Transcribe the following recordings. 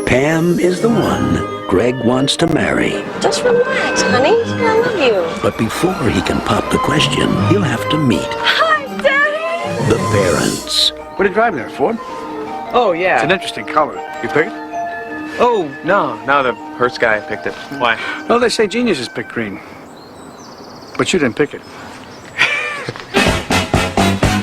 Pam is the one Greg wants to marry. Just relax, honey. I love you. But before he can pop the question, he'll have to meet Hi, Daddy. the parents. What are you driving there, Ford? Oh, yeah. It's an interesting color. You pick it? Oh, no, the Hertz guy picked it. Why? No, they say geniuses pick green. But you didn't pick it.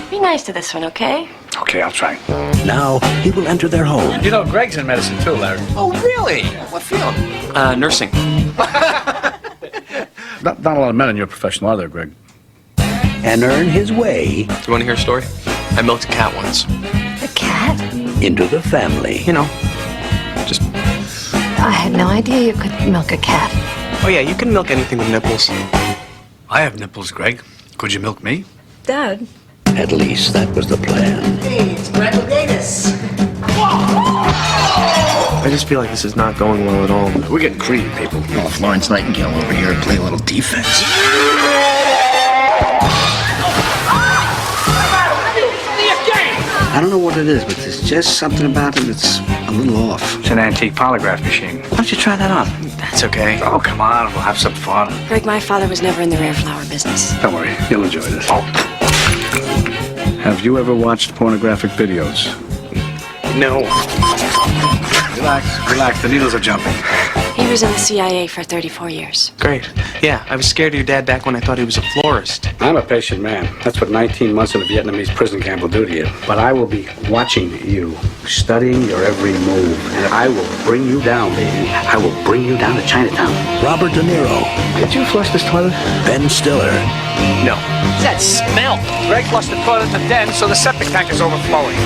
Be nice to this one, okay? Okay, I'll try. Now he will enter their home. You know, Greg's in medicine too, Larry. Oh, really? What field? Nursing. Not a lot of men in your profession, are there, Greg? And earn his way You want to hear a story? I milked a cat once. A cat? into the family. You know, just... I had no idea you could milk a cat. Oh, yeah, you can milk anything with nipples. I have nipples, Greg. Could you milk me? Dad? At least that was the plan. Hey, it's Greg Louganis. I just feel like this is not going well at all. We're getting creative, people. Oh, Florence Nightingale over here to play a little defense. I don't know what it is, but there's just something about it that's a little off. It's an antique polygraph machine. Why don't you try that on? That's okay. Oh, come on. We'll have some fun. Greg, my father was never in the rare flower business. Don't worry. You'll enjoy this. Have you ever watched pornographic videos? No. Relax. The needles are jumping. He was in the CIA for 34 years. Great. Yeah, I was scared of your dad back when I thought he was a florist. I'm a patient man. That's what 19 months in a Vietnamese prison camp will do to you. But I will be watching you, studying your every move, and I will bring you down, baby. I will bring you down to Chinatown. Robert De Niro, Did you flush this toilet? Ben Stiller, No. That smell. Greg flushed the toilet to den, so the septic tank is overflowing.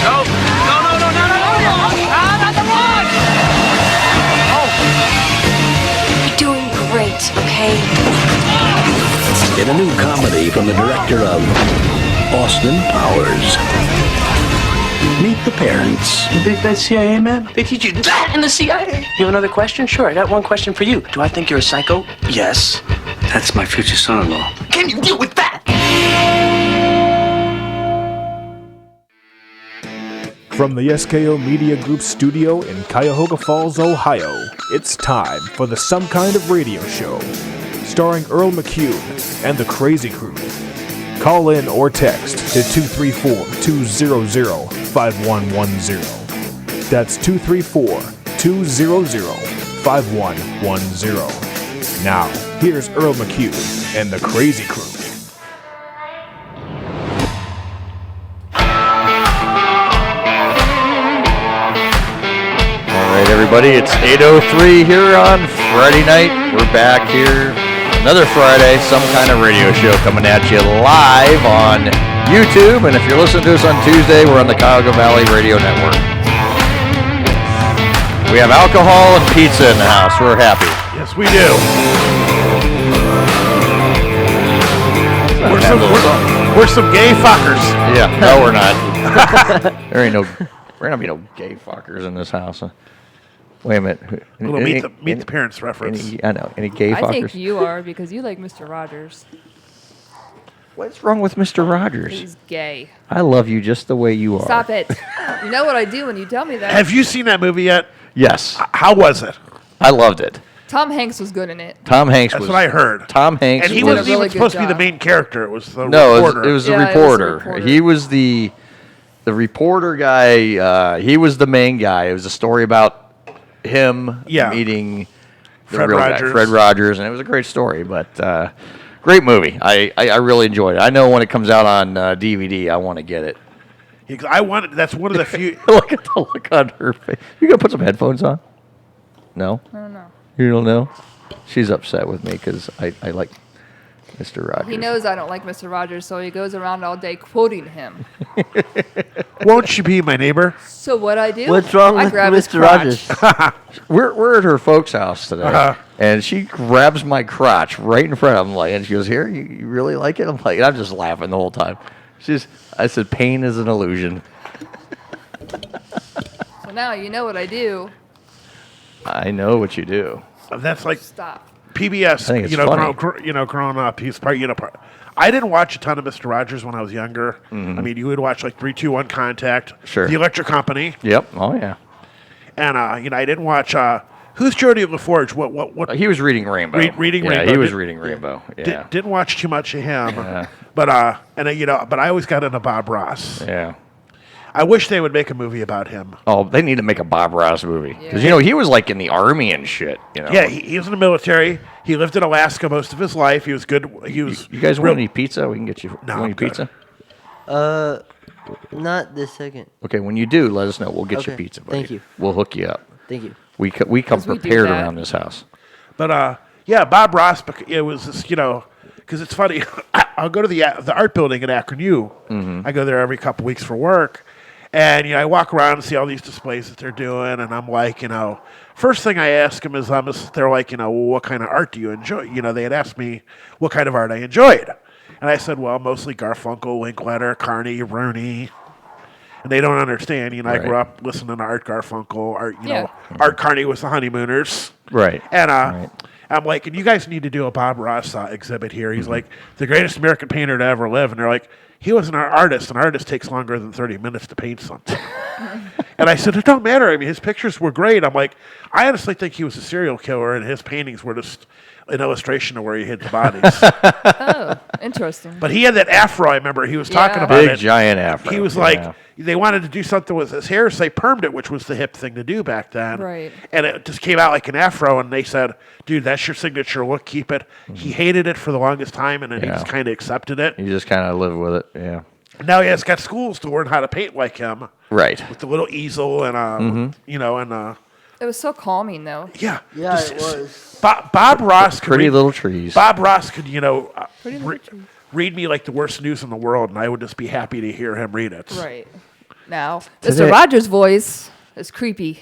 No. Not the one! You're doing great, okay? in a new comedy from the director of Austin Powers. Meet the parents. You big bad CIA man? They teach you that in the CIA? You have another question? Sure, I got one question for you. Do I think you're a psycho? Yes. That's my future son-in-law. Can you deal with that? From the SKO Media Group studio in Cuyahoga Falls, Ohio, it's time for the Some Kind of Radio Show, starring Earl McCune and the Crazy Crew. Call in or text to 234-200-5110. That's 234-200-5110. Now, here's Earl McCune and the Crazy Crew. All right, everybody, it's 8:03 here on Friday night. We're back here. Another Friday, Some Kind of Radio Show coming at you live on YouTube. And if you're listening to us on Tuesday, we're on the Cuyahoga Valley Radio Network. We have alcohol and pizza in the house. We're happy. Yes, we do. We're some gay fuckers. Yeah, no, we're not. We're not be no gay fuckers in this house. Wait a minute. Little meet the parents reference. I know. Any gay fuckers? I think you are because you like Mr. Rogers. What's wrong with Mr. Rogers? He's gay. I love you just the way you are. Stop it. You know what I do when you tell me that. Have you seen that movie yet? Yes. How was it? I loved it. Tom Hanks was good in it. Tom Hanks That's was. what I heard. Tom Hanks and he was. wasn't even really supposed to good be the job. main character. It was the No, reporter. it was the Yeah, it was the reporter. reporter. He was the reporter guy. He was the main guy. It was a story about him meeting the Fred real Rogers. guy, Fred Rogers, and it was a great story. But great movie. I really enjoyed it. I know when it comes out on DVD, I want to get it. That's one of the few. Look at the look on her face. You gonna put some headphones on? No. I don't know. You don't know? She's upset with me because I like Mr. Rogers. He knows I don't like Mr. Rogers, so he goes around all day quoting him. Won't you be my neighbor? So what I do? What's wrong I with grab his Mr. crotch. Rogers? We're at her folks' house today, and she grabs my crotch right in front of him, and she goes, "Here, you really like it?" I'm like, I'm just laughing the whole time. I said, "Pain is an illusion." So now you know what I do. I know what you do. That's like Stop. PBS. I think it's funny. Growing up, he's part. I didn't watch a ton of Mr. Rogers when I was younger. Mm-hmm. I mean, you would watch like 3, 2, 1 Contact, Sure. The Electric Company. Yep. Oh yeah. And I didn't watch. Who's Jody LaForge? What? He was reading Rainbow. Reading yeah, Rainbow. he was reading Rainbow. Yeah. Didn't watch too much of him. But I always got into Bob Ross. Yeah. I wish they would make a movie about him. Oh, they need to make a Bob Ross movie because he was like in the army and shit. Yeah, he was in the military. He lived in Alaska most of his life. He was good. He was. You guys want any pizza? We can get you. No, you want any pizza? Not this second. Okay, when you do, let us know. We'll get you Okay, pizza. Buddy. thank you. We'll hook you up. Thank you. We come we do prepared that. around this house. But Bob Ross. It was this, because it's funny. I'll go to the art building at Akron U. I go there every couple weeks for work, and I walk around and see all these displays that they're doing, and I'm like, first thing I ask them is, they're like, well, what kind of art do you enjoy? They had asked me what kind of art I enjoyed, and I said, well, mostly Garfunkel, Linkletter, Carney, Rooney. And they don't understand. I grew up listening to Art Garfunkel. Art Carney was the Honeymooners. Right. And Right. I'm like, and you guys need to do a Bob Ross exhibit here. He's like, the greatest American painter to ever live. And they're like, he was an artist. An artist takes longer than 30 minutes to paint something. And I said, it don't matter. I mean, his pictures were great. I'm like, I honestly think he was a serial killer, and his paintings were just an illustration of where he hid the bodies. Oh, interesting. But he had that afro, I remember. He was talking about Big it. giant afro. He was like, they wanted to do something with his hair, so they permed it, which was the hip thing to do back then. Right. And it just came out like an afro, and they said, dude, that's your signature look, keep it. He hated it for the longest time, and then he just kind of accepted it. You just kind of live with it, yeah. Now he has got schools to learn how to paint like him. Right. With the little easel and, It was so calming, though. Yeah. Yeah, it was. Bob Ross could Pretty read, little trees. Bob Ross could, Pretty little trees. read me like the worst news in the world, and I would just be happy to hear him read it. Right. Now, Today- Mr. Rogers' voice is creepy.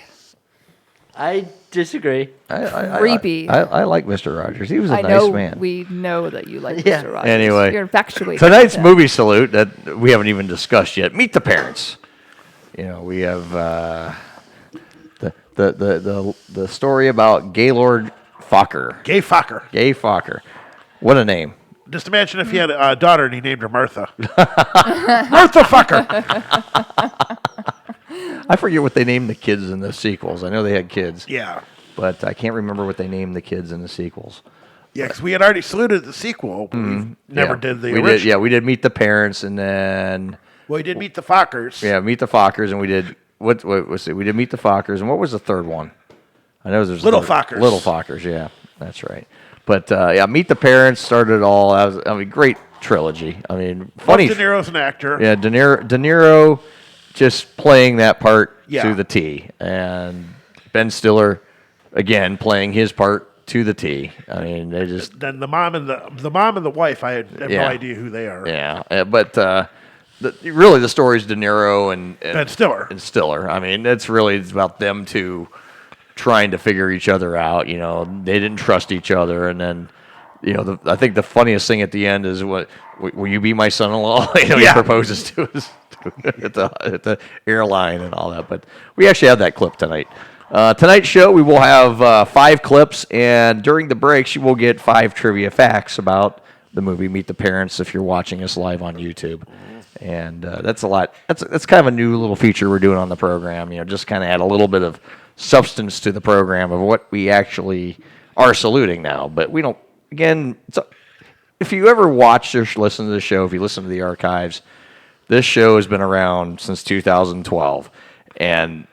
I disagree. Creepy. I like Mr. Rogers. He was a I nice know man. we know that you like Yeah. Mr. Rogers. Anyway, You're infatuated. tonight's with movie salute that we haven't even discussed yet. Meet the Parents. We have the story about Gaylord Fokker. Gay Fokker. Gay Fokker. What a name. Just imagine if he had a daughter and he named her Martha. Martha Fucker. I forget what they named the kids in the sequels. I know they had kids. Yeah. But I can't remember what they named the kids in the sequels. Yeah, because we had already saluted the sequel, but we never did the original. Yeah, we did Meet the Parents, and then Well, we did Meet the Fockers. yeah, Meet the Fockers, and we did what was it? We did Meet the Fockers, and what was the third one? I know there's Little another- Fockers. Little Fockers, yeah, that's right. But yeah, Meet the Parents started it all. Great trilogy. I mean, funny. De Niro's an actor. Yeah, De Niro just playing that part Yeah. to the T, and Ben Stiller again playing his part to the T. I mean, they just Then the mom and the wife, I have no Yeah. idea who they are. yeah. But really, the story is De Niro and Ben Stiller. And Stiller. I mean, it's about them two trying to figure each other out. They didn't trust each other, and then. I think the funniest thing at the end is will you be my son-in-law? He proposes to us at the airline and all that. But we actually have that clip tonight. Tonight's show, we will have 5 clips, and during the breaks, you will get 5 trivia facts about the movie Meet the Parents if you're watching us live on YouTube. And that's a lot. That's kind of a new little feature we're doing on the program. Just kind of add a little bit of substance to the program of what we actually are saluting now. But we don't. Again, if you ever watch or listen to the show, if you listen to the archives, this show has been around since 2012, and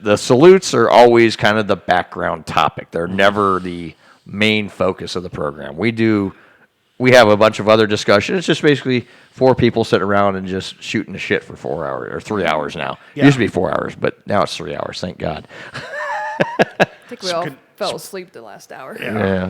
the salutes are always kind of the background topic. They're never the main focus of the program. We have a bunch of other discussion. It's just basically 4 people sitting around and just shooting the shit for 4 hours or 3 hours now. Yeah. It used to be 4 hours, but now it's 3 hours. Thank God. I think we all fell asleep the last hour. Yeah.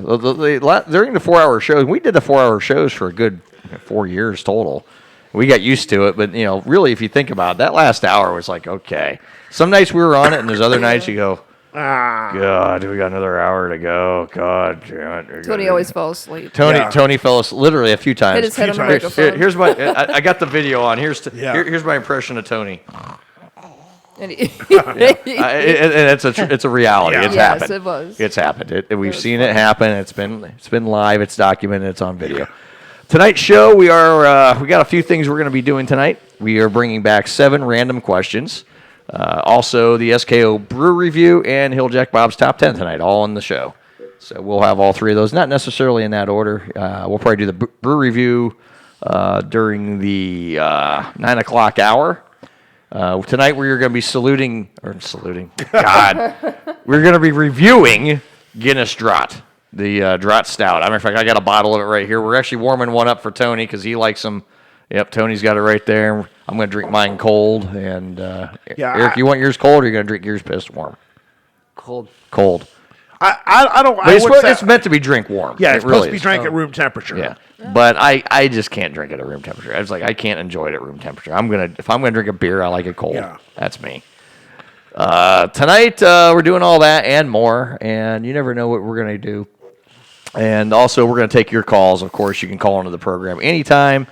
During the 4 hour shows, we did the 4 hour shows for a good 4 years total. We got used to it, but really, if you think about it, that last hour was like, okay. Some nights we were on it, and there's other nights you go, God, we got another hour to go. God damn it. Tony always fell asleep. Tony fell asleep literally a few times. Hit his head on the microphone. Here's my. I got the video on. Here's my impression of Tony. And and it's a reality. Yeah. It's Yes, happened. it was. It's happened. We've seen it happen. It's been live. It's documented. It's on video. Tonight's show, we got a few things we're going to be doing tonight. We are bringing back 7 random questions. Also, the SKO Brew Review and Hilljack Bob's Top 10 tonight, all in the show. So we'll have all three of those, not necessarily in that order. We'll probably do the Brew Review during the 9 o'clock hour. Tonight we're going to be saluting, God. We're going to be reviewing Guinness Draught, the Draught Stout. In fact, I got a bottle of it right here. We're actually warming one up for Tony because he likes them. Yep, Tony's got it right there. I'm going to drink mine cold. And Eric, you want yours cold or are you going to drink yours pissed warm? Cold. Cold. I don't. But it's meant to be drink warm. Yeah, it it's really supposed to be is. drank at room temperature. Yeah. But I just can't drink it at room temperature. I was like, I can't enjoy it at room temperature. If I'm gonna drink a beer, I like it cold. Yeah. That's me. Tonight we're doing all that and more, and you never know what we're gonna do. And also we're gonna take your calls. Of course, you can call into the program anytime.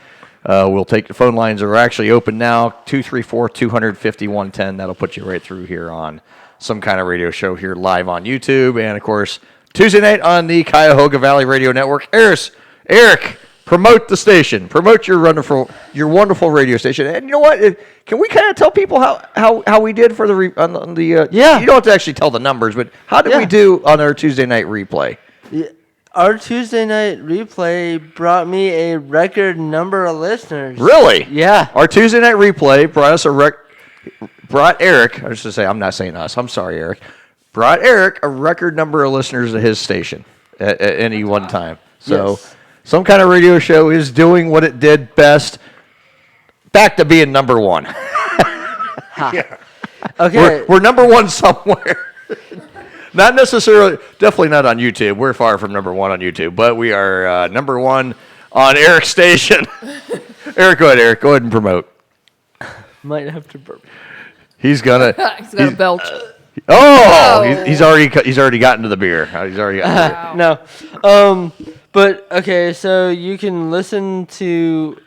We'll take the phone lines are actually open now. 234-250-110. That'll put you right through here on Some Kind of Radio Show here live on YouTube, and of course Tuesday night on the Cuyahoga Valley Radio Network. Eric, promote the station. Promote your wonderful radio station. And you know what? Can we kind of tell people how we did for the Yeah. You don't have to actually tell the numbers, but how did we do on our Tuesday night replay? Yeah. Our Tuesday night replay brought me a record number of listeners. Really? Yeah. Our Tuesday night replay brought Eric. I was to say, I'm not saying us. I'm sorry, Eric. Brought Eric a record number of listeners to his station at any one time. So. Yes. Some Kind of Radio Show is doing what it did best. Back to being number one. Yeah. Okay. We're number one somewhere. Not necessarily, definitely not on YouTube. We're far from number one on YouTube, but we are number one on Eric's station. Eric, go ahead and promote. Might have to burp. He's gonna belch. He's already gotten to the beer. He's already gotten to the beer. No. But, okay, so you can listen to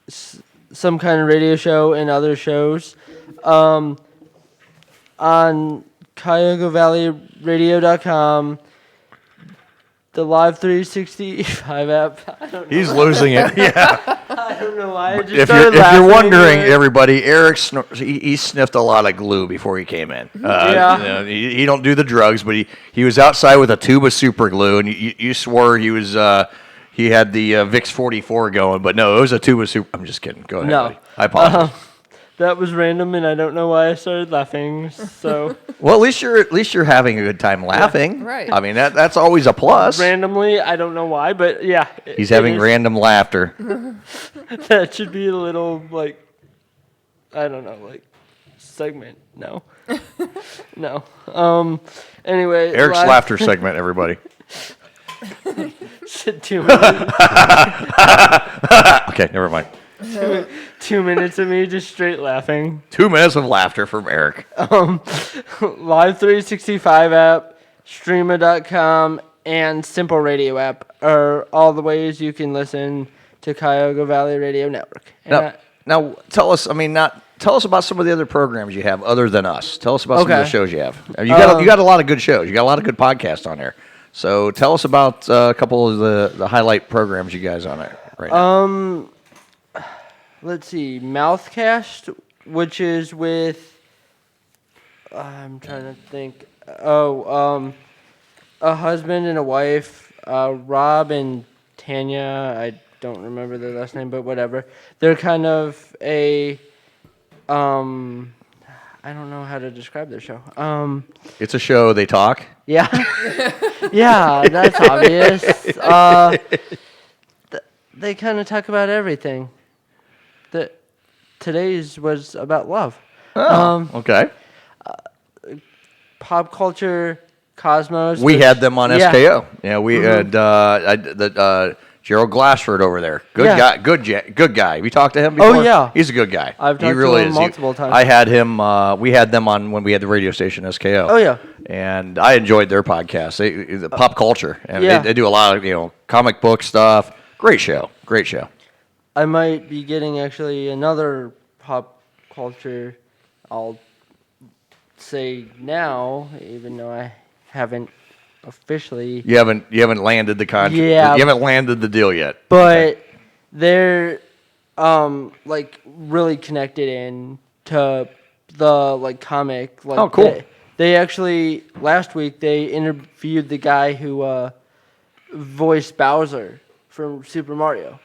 Some Kind of Radio Show and other shows on CuyahogaValleyRadio.com, the Live 365 app. I don't know. He's losing it. Yeah. I don't know why. I just If started you're laughing wondering, anyway. everybody, Eric he sniffed a lot of glue before he came in. Yeah. You know, he don't do the drugs, but he was outside with a tube of super glue, and you swore he was he had the Vicks 44 going, but no, it was a tube of super. I'm just kidding. Go ahead. No. Buddy. I apologize. That was random, and I don't know why I started laughing. So Well, at least you're having a good time laughing. Right. I mean that's always a plus. randomly, I don't know why, but yeah. He's having random laughter. That should be a little, like, I don't know, like, segment. No. No. Anyway. Eric's laughter segment, everybody. Shit, 2 minutes. Okay, never mind. 2 minutes of me just straight laughing. 2 minutes of laughter from Eric. Live 365 app, Streama.com, and Simple Radio app are all the ways you can listen to Cuyahoga Valley Radio Network. And Now tell us. Tell us about some of the other programs you have other than us. Tell us about some of the shows you have. You got a lot of good shows. You got a lot of good podcasts on there. So tell us about a couple of the highlight programs you guys on there right now. Let's see, Mouthcast, which is with, I'm trying to think. A husband and a wife, Rob and Tanya. I don't remember their last name, but whatever. They're kind of a, I don't know how to describe their show. It's a show. They talk. Yeah, yeah, that's obvious. They kind of talk about everything. Today's was about love. Oh, okay. Pop culture, Cosmos. We had them on yeah. SKO. Yeah, we had Gerald Glassford over there. Good Yeah. guy. Good guy. Have you talked to him before? Oh, yeah. He's a good guy. I've He talked really to him is. multiple times. I had him. We had them on when we had the radio station SKO. Oh, yeah. And I enjoyed their podcast. The pop culture, and Yeah. they do a lot of comic book stuff. Great show. Great show. I might be getting actually another pop culture. I'll say now, even though I haven't officially. You haven't landed the contract. Yeah. You haven't landed the deal yet. But they're like really connected in to the like comic. Like, Oh, cool. They actually last week they interviewed the guy who voiced Bowser from Super Mario.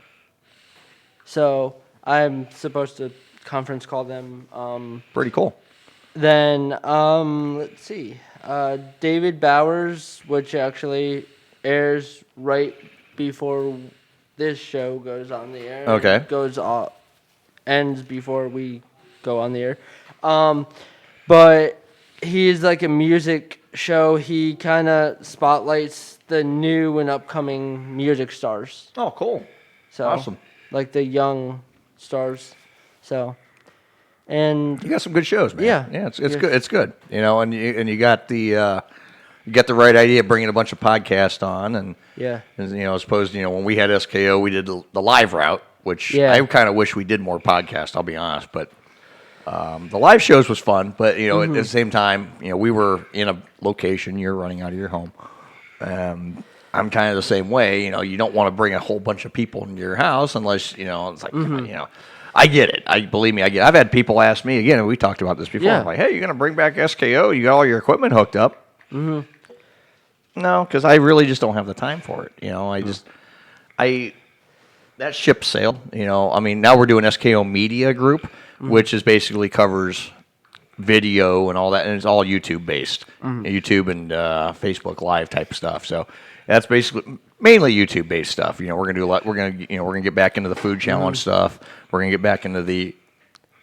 So I'm supposed to conference call them. Pretty cool. Then let's see, David Bowers, which actually airs right before this show goes on the air. Okay. Ends before we go on the air. But he's like a music show. He kind of spotlights the new and upcoming music stars. Oh, cool. So Awesome. like the young stars. So, and You got some good shows, man. Yeah. Yeah, it's Yeah. good. It's good. You know, and you got the right idea bringing a bunch of podcasts on, and yeah. you know, as opposed to, you know, when we had SKO, we did the live route, which Yeah. I kind of wish we did more podcasts. I'll be honest, but the live shows was fun. But you know, at the same time, you know, we were in a location. You're running out of your home. I'm kind of the same way. You know, you don't want to bring a whole bunch of people into your house unless, you know, it's like, you know, I get it. Believe me, I get it. I've had people ask me, again, and we talked about this before. Yeah. I'm like, hey, you're going to bring back SKO? You got all your equipment hooked up? No, because I really just don't have the time for it. You know, that ship sailed. You know, I mean, now we're doing SKO Media Group, which is basically covers video and all that, and it's all YouTube based, YouTube and Facebook Live type stuff. So that's basically mainly YouTube based stuff. You know, we're gonna do a lot. We're gonna get back into the food challenge stuff. We're gonna get back into the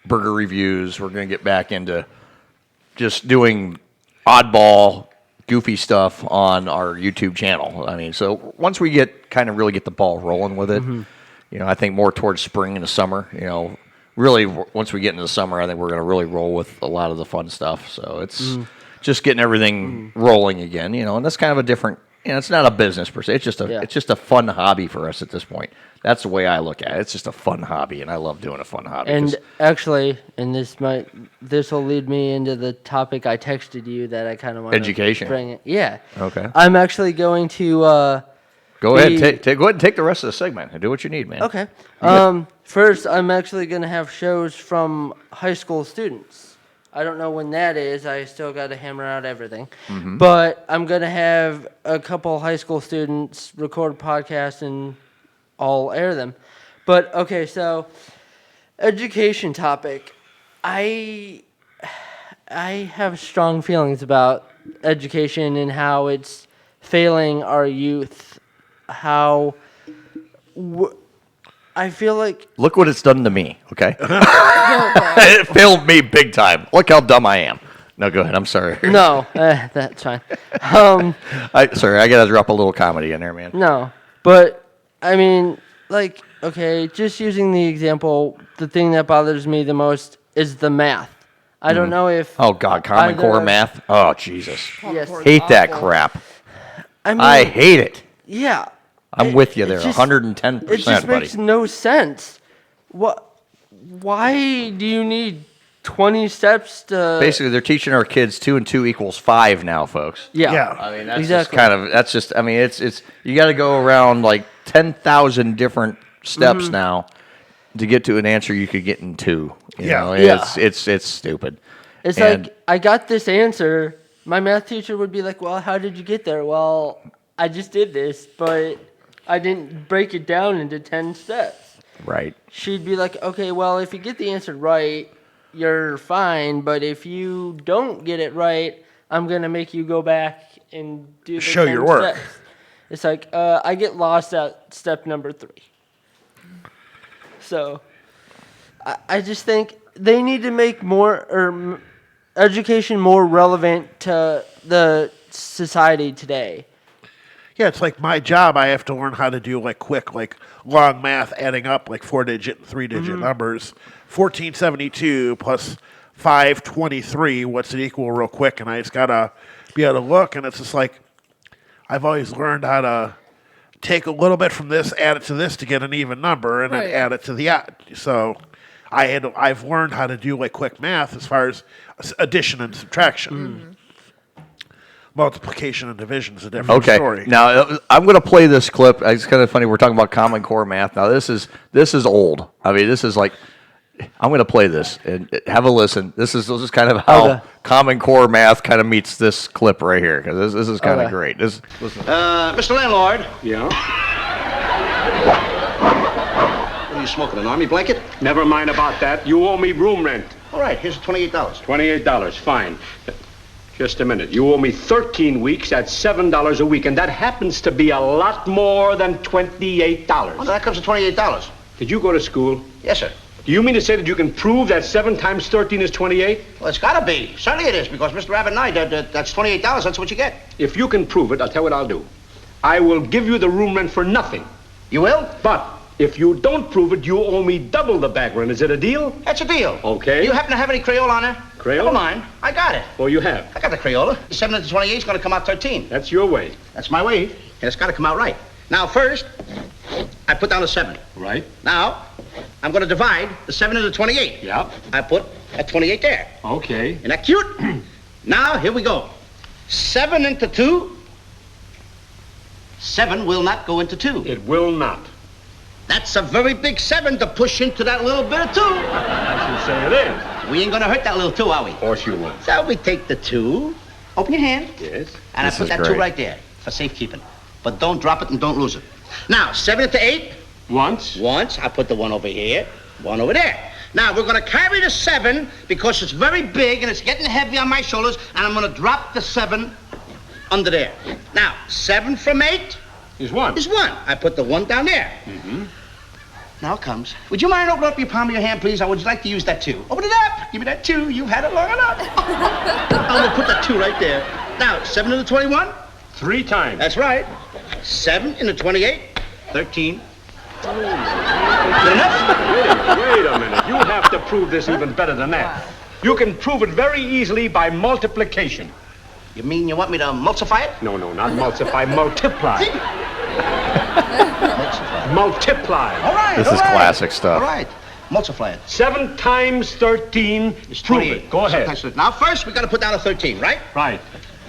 burger reviews. We're gonna get back into just doing oddball, goofy stuff on our YouTube channel. I mean, so once we really get the ball rolling with it, you know, I think more towards spring and the summer, you know, really once we get into the summer, I think we're going to really roll with a lot of the fun stuff. So it's just getting everything rolling again, you know, and that's kind of a different, you know, it's not a business per se. It's just a fun hobby for us at this point. That's the way I look at it. It's just a fun hobby, and I love doing a fun hobby. And actually, and this will lead me into the topic I texted you that I kind of want Education. to bring it. Yeah. Okay. I'm actually going to Go ahead and take the rest of the segment and do what you need, man. Okay. First, I'm actually going to have shows from high school students. I don't know when that is. I still got to hammer out everything. But I'm going to have a couple high school students record podcasts and I'll air them. But, okay, so education topic. I have strong feelings about education and how it's failing our youth. I feel like... Look what it's done to me, okay? It failed me big time. Look how dumb I am. No, go ahead. I'm sorry. No, that's fine. Sorry, I got to drop a little comedy in there, man. No, but, I mean, like, okay, just using the example, the thing that bothers me the most is the math. I don't know if... Oh, God, Common Core math? Oh, Jesus. Yes. Hate that crap. I mean, I hate it. Yeah. I'm with you there, just- 110%, It just buddy. makes no sense. Why do you need 20 steps to... Basically, they're teaching our kids 2 and 2 equals 5 now, folks. Yeah. Yeah. I mean, that's Exactly. I mean, it's you got to go around like 10,000 different steps now to get to an answer you could get in 2. You know? And Yeah. It's stupid. It's And- like, I got this answer. My math teacher would be like, well, how did you get there? Well, I just did this, but I didn't break it down into 10 steps. Right. She'd be like, okay, well, if you get the answer right, you're fine. But if you don't get it right, I'm going to make you go back and do the Show 10 your work. steps. It's like, I get lost at step number 3. So I just think they need to make education more relevant to the society today. Yeah, it's like my job. I have to learn how to do like quick, like long math, adding up like 4-digit and 3-digit numbers. 1472 plus 523. What's it equal, real quick? And I just gotta be able to look. And it's just like I've always learned how to take a little bit from this, add it to this to get an even number, and then add it to the odd. So I've learned how to do like quick math as far as addition and subtraction. Multiplication and division is a different story. Now I'm going to play this clip. It's kind of funny. We're talking about Common Core math. Now this is old. I mean, this is like I'm going to play this and have a listen. This is kind of how Okay. Common Core math kind of meets this clip right here because this is kind of Okay. great. Listen. Mr. Landlord. Yeah? What are you smoking, an army blanket? Never mind about that. You owe me room rent. All right, here's $28. $28, fine. Just a minute. You owe me 13 weeks at $7 a week, and that happens to be a lot more than $28. Well, that comes to $28. Did you go to school? Yes, sir. Do you mean to say that you can prove that 7 times 13 is 28? Well, it's got to be. Certainly it is, because Mr. Rabbit and I, that's $28. That's what you get. If you can prove it, I'll tell you what I'll do. I will give you the room rent for nothing. You will? But if you don't prove it, you owe me double the back rent. Is it a deal? That's a deal. Okay. You happen to have any Crayola on there? Crayola? Never mind. I got it. Oh, you have? I got the Crayola. 7 into 28 is going to come out 13. That's your way. That's my way. And it's got to come out right. Now, first, I put down a 7. Right. Now, I'm going to divide the 7 into 28. Yeah. I put a 28 there. Okay. Isn't that cute? Now, here we go. 7 into 2. 7 will not go into 2. It will not. That's a very big 7 to push into that little bit of 2. I should say it is. We ain't going to hurt that little 2, are we? Of course you won't. So we take the 2. Open your hand. Yes. And This I put is that 2 great. right there for safekeeping. But don't drop it and don't lose it. Now, 7 into 8. Once. Once. I put the 1 over here, 1 over there. Now, we're going to carry the 7 because it's very big and it's getting heavy on my shoulders, and I'm going to drop the 7 under there. Now, 7 from 8 is 1. Is 1. I put the 1 down there. Mm-hmm. Now it comes. Would you mind opening up your palm of your hand, please? I would like to use that 2. Open it up. Give me that 2. You've had it long enough. I'm going to put that 2 right there. Now, 7 into 21. 3 times. That's right. 7 into 28. 13. Good enough? Wait a minute. You have to prove this even better than that. You can prove it very easily by multiplication. You mean you want me to multiply it? No, not multiply. Multiply. Multiply. All right. This all is right. classic stuff. All right. Multiply it. 7 times 13 is prove 28. it. Go ahead. Now, first, we got to put down a 13, right? Right.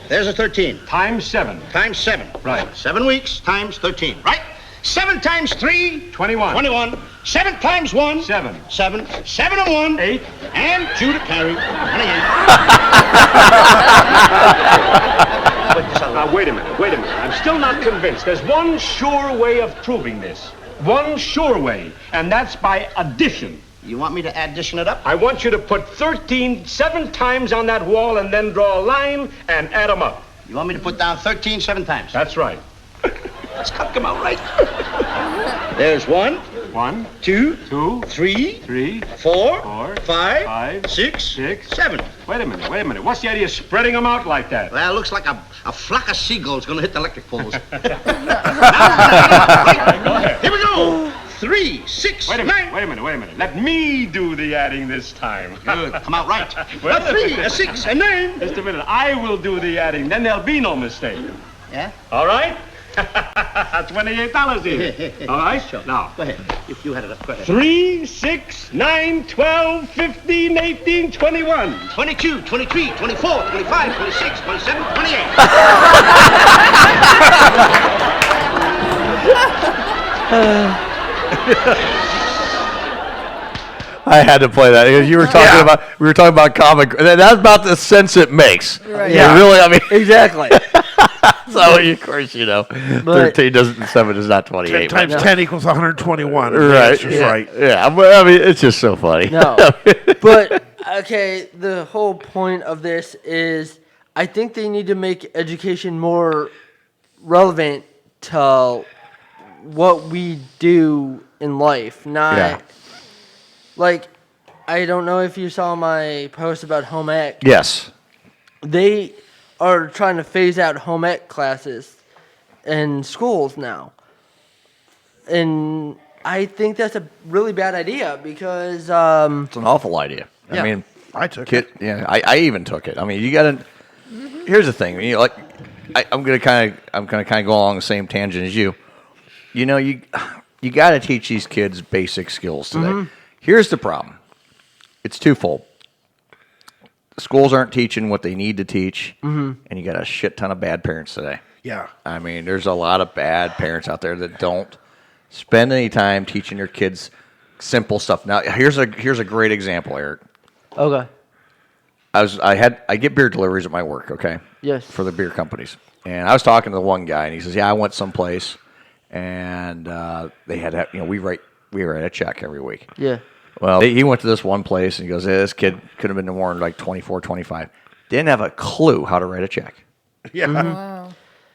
There's a 13. Times 7. Times 7. Right. 7 weeks times 13, right? 7 times 3. 21. 21. 7 times 1. 7. 7. 7 and 1. 8. And 2 to carry. 28. Now, wait a minute. I'm still not convinced. There's one sure way of proving this. One sure way, and that's by addition. You want me to addition it up? I want you to put 13 7 times on that wall and then draw a line and add them up. You want me to put down 13 7 times? That's right. Let's come out right. There's 1. 1, 2. 2, 3. 3, 4. 4, 5. 5, 6. 6, 7. Wait a minute. What's the idea of spreading them out like that? Well, it looks like a flock of seagulls going to hit the electric poles. Go ahead. Here we go. 3, 6, Wait a 9. minute. Let me do the adding this time. Good. Come out right. Well, A 3, a 6, a 9. Just a minute. I will do the adding. Then there'll be no mistake. Yeah? All right? $28 in. All right? Sure. Now. Go ahead. If you had it up, go ahead. 3, 6, 9, 12, 15, 18, 21. 22, 23, 24, 25, 26, 27, 28. I had to play that because you were talking about comic. That's about the sense it makes. Right. Yeah. Really, I mean, Exactly. so of course, 13 doesn't 7 is not 28. 10 times 10 equals 121. Right. That's right. Yeah. I mean, it's just so funny. No. But, okay, the whole point of this is I think they need to make education more relevant to what we do in life. Not, like, I don't know if you saw my post about home ec. Yes. They are trying to phase out home ec classes in schools now. And I think that's a really bad idea because It's an awful idea. Yeah. I mean, I took it. Yeah, I even took it. I mean, you got to. Here's the thing. I'm gonna kind of go along the same tangent as you. You got to teach these kids basic skills today. Mm-hmm. Here's the problem. It's twofold. Schools aren't teaching what they need to teach, and you got a shit ton of bad parents today. Yeah. I mean, there's a lot of bad parents out there that don't spend any time teaching their kids simple stuff. Now, here's a great example, Eric. Okay. I get beer deliveries at my work, okay? Yes. For the beer companies. And I was talking to the one guy, and he says, "Yeah, I went someplace, and they had, we write a check every week." Yeah. Well, he went to this one place, and he goes, "This kid could have been born like 24, 25. Didn't have a clue how to write a check." Yeah. Wow.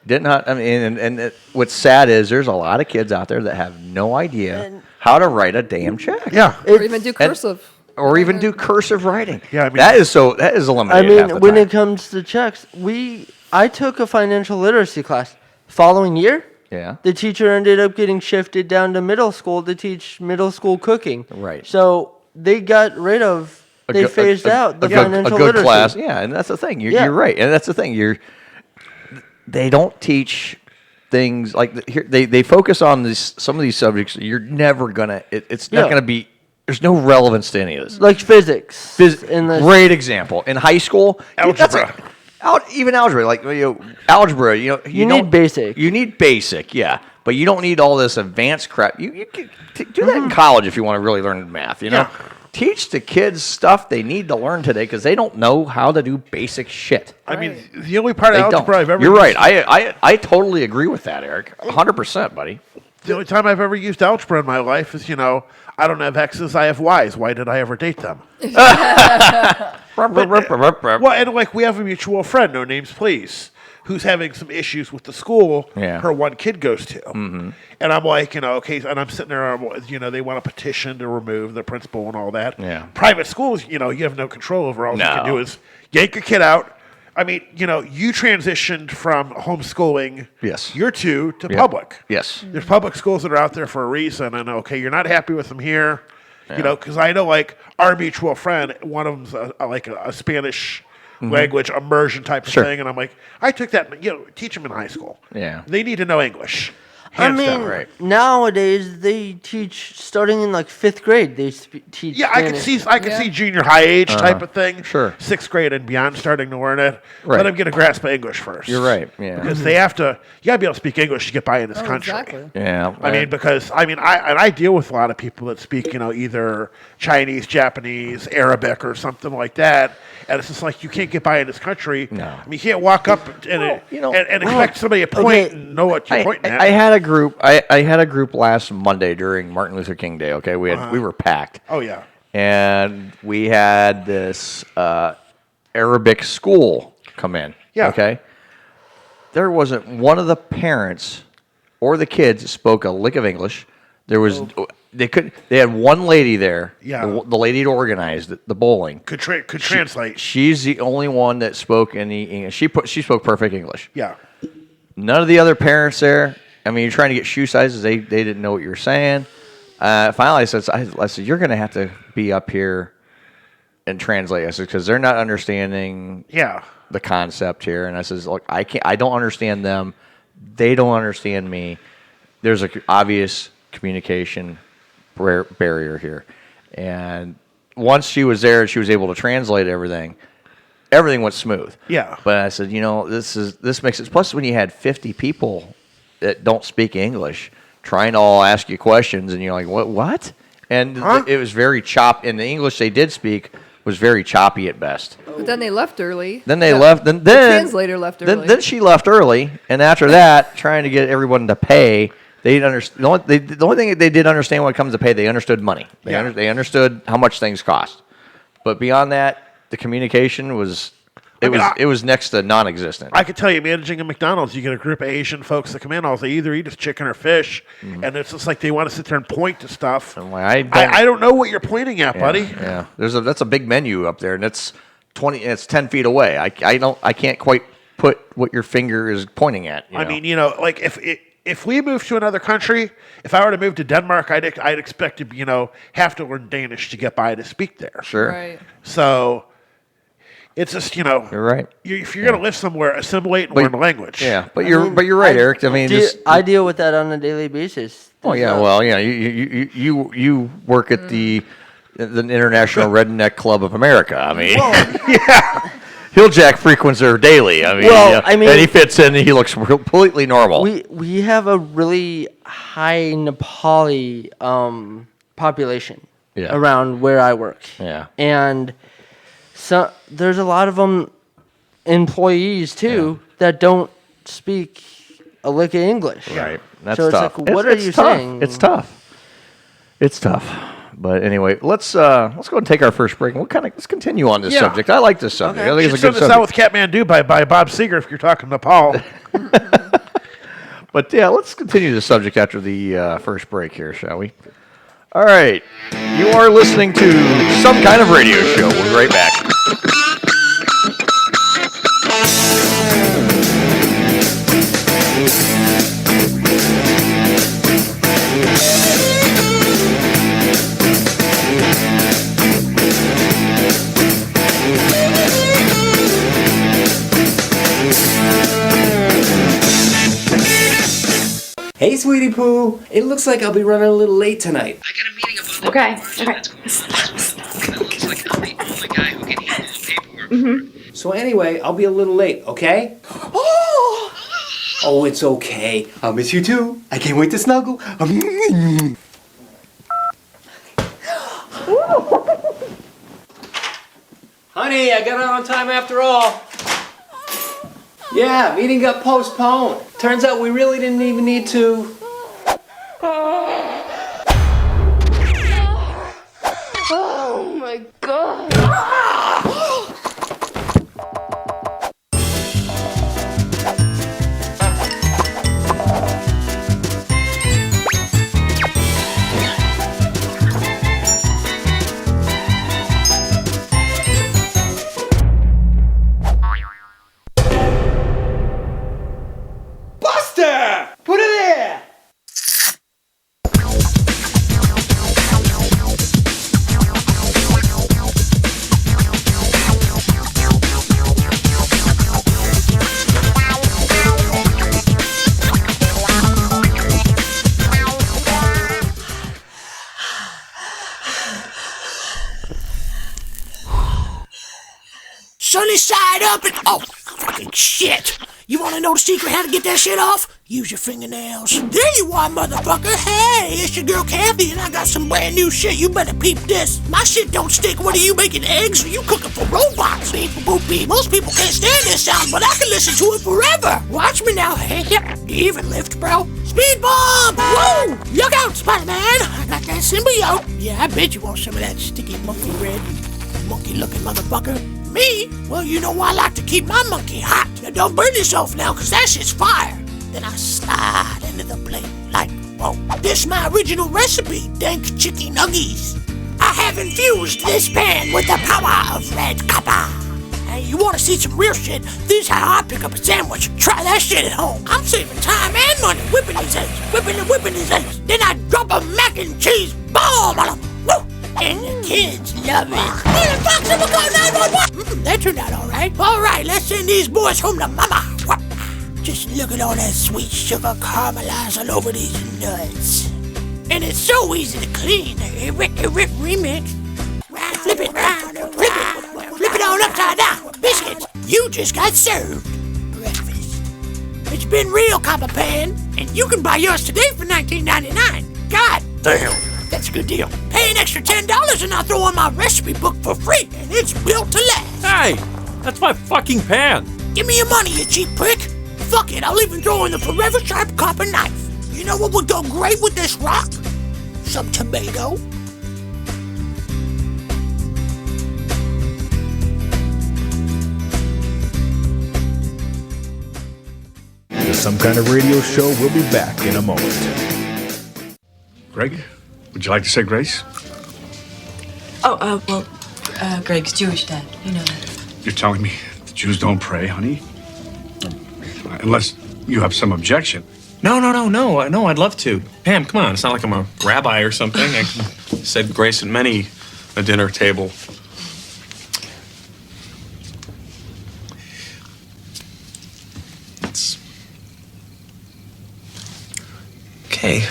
Did not. I mean, what's sad is there's a lot of kids out there that have no idea how to write a damn check. Yeah. Or even do cursive. Or even do cursive writing. Yeah, I mean, that is eliminated. I half mean, the when time. it comes to checks, I took a financial literacy class. Following year, Yeah. the teacher ended up getting shifted down to middle school to teach middle school cooking. Right. So they got rid of, phased out the financial a good literacy. class. Yeah, and that's the thing. You're right, and that's the thing. They don't teach things like here. They focus on some of these subjects. You're never gonna. It's not gonna be. There's no relevance to any of this. Like physics. Great example in high school. Algebra. Even algebra, like algebra. You need basic. You need basic, yeah, but you don't need all this advanced crap. You can do that in college if you want to really learn math. Yeah. Teach the kids stuff they need to learn today because they don't know how to do basic shit. I mean, the only part of algebra I've ever You're used, right. I totally agree with that, Eric. 100%, buddy. The only time I've ever used algebra in my life is, I don't have X's, I have Y's. Why did I ever date them? Well, and like we have a mutual friend, no names please, who's having some issues with the school her one kid goes to. Mm-hmm. And I'm like, okay, and I'm sitting there, they want a petition to remove the principal and all that. Yeah. Private schools, you have no control over. All you can do is yank a kid out. I mean, you transitioned from homeschooling year 2 to public. Yes. There's public schools that are out there for a reason, and okay, you're not happy with them here, because I know like our mutual friend, one of them's a Spanish language immersion type of thing, and I'm like, I took that, teach them in high school. Yeah. They need to know English. I mean, nowadays they teach starting in like 5th grade. They teach. Yeah, Spanish. I can see junior high age type of thing. Sure. 6th grade and beyond, starting to learn it. Right. Let them get a grasp of English first. You're right. Yeah. Because they have to. You gotta be able to speak English to get by in this country. Exactly. Yeah. I mean, because I deal with a lot of people that speak, either Chinese, Japanese, Arabic, or something like that, and it's just like you can't get by in this country. No. I mean, you can't walk up and expect somebody to point and know what you're pointing at. I had a group. I had a group last Monday during Martin Luther King Day. Okay, we were packed. Oh yeah. And we had this Arabic school come in. Yeah. Okay. There wasn't one of the parents or the kids that spoke a lick of English. There was they had one lady there. Yeah. The lady that organized the bowling Could translate. She's the only one that spoke any English. She spoke perfect English. Yeah. None of the other parents there. I mean, you're trying to get shoe sizes. They didn't know what you were saying. Finally, I said, you're going to have to be up here and translate. I said, because they're not understanding the concept here. And I says, look, I don't understand them. They don't understand me. There's an obvious communication barrier here. And once she was there and she was able to translate everything went smooth. Yeah. But I said, this makes it. Plus, when you had 50 people that don't speak English trying to all ask you questions, and you're like, what? And it was very choppy. And the English they did speak was very choppy at best. But then they left early. Then they left. Then the translator left early. Then she left early, and after that, trying to get everyone to pay. They didn't understand. The only thing they did understand when it comes to pay, they understood money. They understood how much things cost. But beyond that, the communication was. It was next to non-existent. I could tell you, managing a McDonald's, you get a group of Asian folks that come in. They either eat chicken or fish, and it's just like they want to sit there and point to stuff. I don't know what you're pointing at, buddy. Yeah, that's a big menu up there, and it's 10 feet away. I can't quite put what your finger is pointing at. I mean, like if we moved to another country, if I were to move to Denmark, I'd expect to have to learn Danish to get by to speak there. Sure. Right. So. It's just you're right. If you're gonna live somewhere, assimilate and learn the language. Yeah, but you're right, Eric. I mean, I deal with that on a daily basis. Oh yeah, well, you work at the International Redneck Club of America. I mean, Hilljack frequents there daily. I mean, and he fits in. And he looks completely normal. We have a really high Nepali population Yeah. around where I work. Yeah. And so there's a lot of them employees too that don't speak a lick of English. Right. That's so tough. It's like, what are you tough. saying? It's tough. It's tough. But anyway, let's go ahead and take our first break. Let's continue on this subject. I like this subject. Okay. I think it's a Send good this out subject. with Catmandu by Bob Seger if you're talking to Paul. But yeah, let's continue the subject after the first break here, shall we? All right. You are listening to Some Kind of Radio Show. We'll be right back. Hey, sweetie poo. It looks like I'll be running a little late tonight. Okay. So anyway, I'll be a little late, okay? Oh, it's okay. I'll miss you too. I can't wait to snuggle. Honey, I got out on time after all. Yeah, meeting got postponed. Turns out we really didn't even need to. Oh my god. Buster! Put it there! Sunny side up and oh, fucking shit! You wanna know the secret how to get that shit off? Use your fingernails. There you are, motherfucker. Hey, it's your girl Kathy, and I got some brand new shit. You better peep this. My shit don't stick. What are you making eggs or you cooking for robots? Beep, boop, beep. Most people can't stand this sound, but I can listen to it forever. Watch me now. Hey, do you even lift, bro? Speed bomb! Woo! Look out, Spider-Man! I got that symbiote. Yeah, I bet you want some of that sticky monkey red, monkey-looking motherfucker. Me? Well, you know I like to keep my monkey hot. Now don't burn yourself now, cause that shit's fire. Then I slide into the plate like, whoa. This my original recipe, dank chicken nuggies. I have infused this pan with the power of red copper. Hey, you wanna see some real shit? This is how I pick up a sandwich. Try that shit at home. I'm saving time and money whipping these eggs, whipping these eggs. Then I drop a mac and cheese bomb on them. Woo! And the kids love it. Where the fuck's it go 911? That turned out alright. Alright, let's send these boys home to mama. Just look at all that sweet sugar caramelized all over these nuts. And it's so easy to clean. Remix. Flip it round, flip it all upside down. Biscuits, you just got served breakfast. It's been real, Copper Pan, and you can buy yours today for $19.99. God damn. That's a good deal. Pay an extra $10 and I'll throw in my recipe book for free, and it's built to last. Hey, that's my fucking pan. Give me your money, you cheap prick. Fuck it, I'll even throw in the forever sharp copper knife. You know what would go great with this rock? Some tomato. The Some Kind of Radio Show will be back in a moment. Greg, would you like to say grace? Greg's Jewish, Dad. You know that. You're telling me the Jews don't pray, honey? Unless you have some objection. No, I'd love to. Pam, come on. It's not like I'm a rabbi or something. I said grace at many a dinner table. It's okay.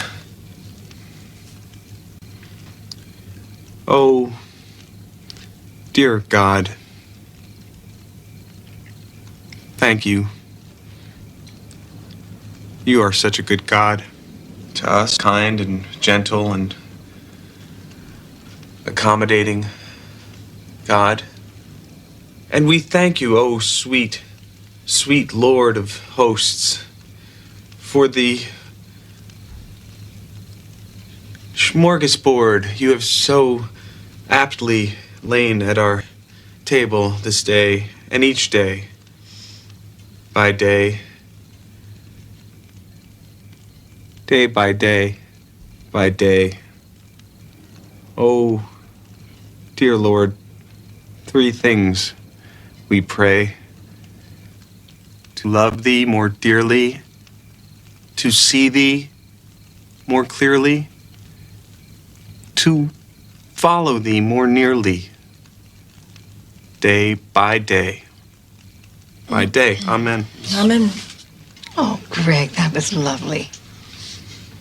Oh, dear God, thank you. You are such a good God to us, kind and gentle and accommodating God. And we thank you, oh sweet, sweet Lord of hosts, for the smorgasbord you have so aptly lain at our table this day and each day by day by day by day. Oh, dear Lord, 3 things we pray: to love thee more dearly, to see thee more clearly, to follow thee more nearly, day by day. By day. Amen. Amen. Oh, Greg, that was lovely.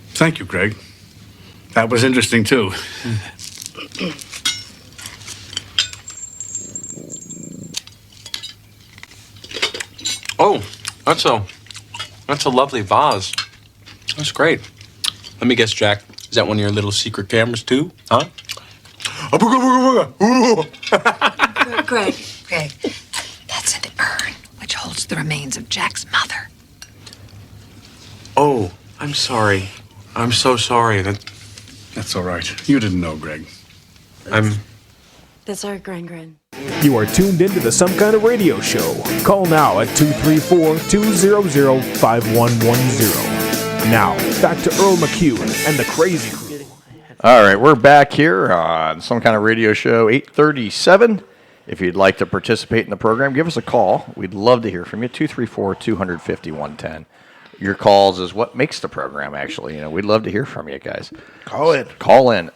Thank you, Greg. That was interesting, too. Oh, that's a lovely vase. That's great. Let me guess, Jack. Is that one of your little secret cameras too? Huh? Greg, that's an urn which holds the remains of Jack's mother. Oh, I'm sorry. I'm so sorry. That's all right. You didn't know, Greg. That's our Gren. You are tuned into the Some Kind of Radio Show. Call now at 234-200-5110. Now, back to Earl McCune and the Crazy Crew. All right, we're back here on Some Kind of Radio Show 837. If you'd like to participate in the program, give us a call. We'd love to hear from you. 234-250-110. Your calls is what makes the program, actually. We'd love to hear from you guys. Call in.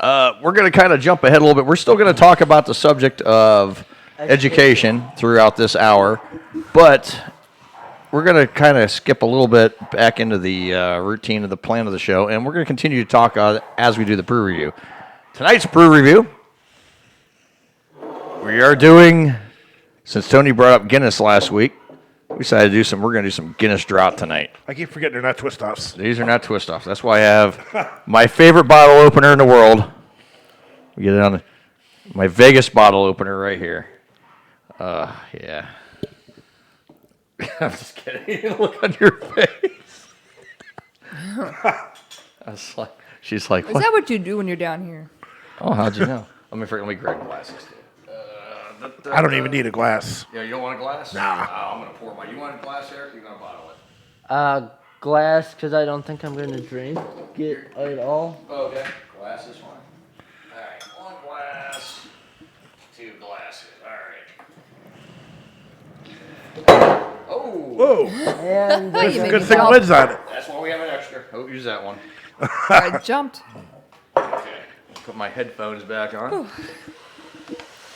We're going to kind of jump ahead a little bit. We're still going to talk about the subject of education throughout this hour, but we're going to kind of skip a little bit back into the routine of the plan of the show, and we're going to continue to talk as we do the brew review. Tonight's brew review, we are doing, since Tony brought up Guinness last week, we decided to we're going to do some Guinness Draught tonight. I keep forgetting they're not twist-offs. These are not twist-offs. That's why I have my favorite bottle opener in the world. We get it on my Vegas bottle opener right here. Yeah. I'm just kidding. Look on your face. She's like, Is what? that what you do when you're down here? Oh, how'd you know? Let me grab glasses. I don't even need a glass. Yeah, you don't want a glass? Nah. Oh, I'm going to pour mine. You want a glass, Eric? You're going to bottle it. Glass, because I don't think I'm going to drink it all. Oh, okay. Glass is fine. All right. 1 glass. 2 glasses. All right. Oh. Whoa. And good thing the lid's on it. That's why we have an extra. Oh, use that one. I jumped. Okay. Put my headphones back on.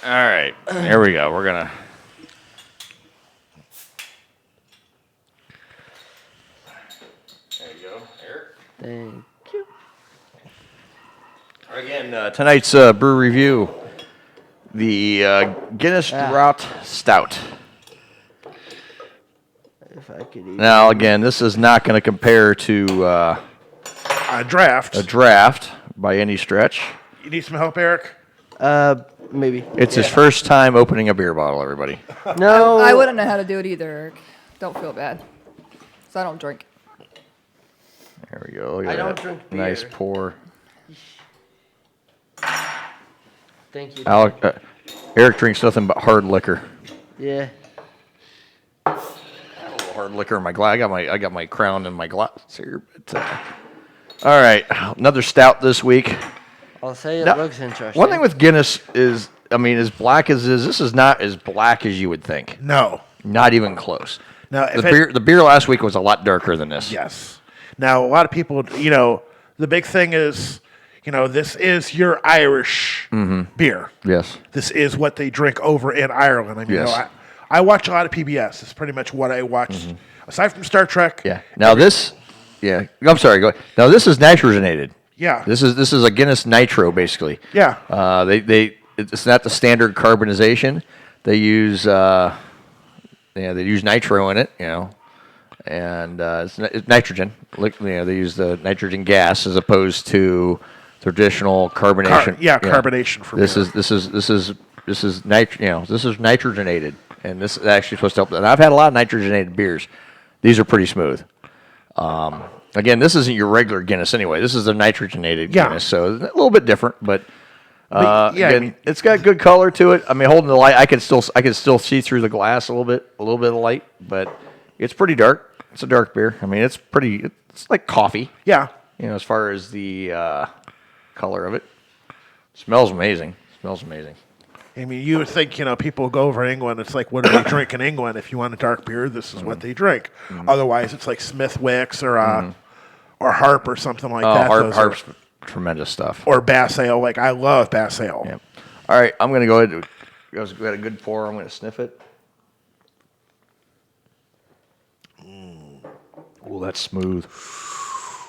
All right. There we go. We're going to... There you go, Eric. Thank you. Again, tonight's brew review, the Guinness Draught Stout. If I could eat. Now, again, this is not going to compare to a draft. A draft by any stretch. You need some help, Eric? Maybe. It's his first time opening a beer bottle, everybody. No. I wouldn't know how to do it either, Eric. Don't feel bad. So I don't drink. There we go. Look at I don't that. drink beer. Nice pour. Thank you. Eric drinks nothing but hard liquor. Yeah. A little hard liquor in my glass. I got my Crown in my glass here. But, all right, another stout this week. I'll say it Now, looks interesting. One thing with Guinness is, as black as this is not as black as you would think. No. Not even close. Now, the beer last week was a lot darker than this. Yes. Now, a lot of people, the big thing is, this is your Irish beer. Yes. This is what they drink over in Ireland. I mean, Yes. I watch a lot of PBS. It's pretty much what I watch. Aside from Star Trek. Yeah. Now I'm sorry. Go ahead. Now this is nitrogenated. Yeah. This is a Guinness Nitro basically. Yeah. It's not the standard carbonization. They use they use nitro in it, and it's nitrogen. They use the nitrogen gas as opposed to traditional carbonation. Carbonation for this beer. This is nitrogenated, and this is actually supposed to help. And I've had a lot of nitrogenated beers. These are pretty smooth. Again, this isn't your regular Guinness anyway. This is a nitrogenated Guinness, so a little bit different, but again, it's got good color to it. I mean, holding the light, I can still see through the glass a little bit of light, but it's pretty dark. It's a dark beer. I mean, it's like coffee. Yeah. As far as the color of it. Smells amazing. I mean, you would think, people go over England. It's like, what do they drink in England? If you want a dark beer, this is what they drink. Otherwise, it's like Smithwick's or Harp or something like that. Harp's tremendous stuff. Or Bass Ale. Like, I love Bass Ale. Yep. All right, I'm going to go ahead. We had a good pour. I'm going to sniff it. Oh, that's smooth.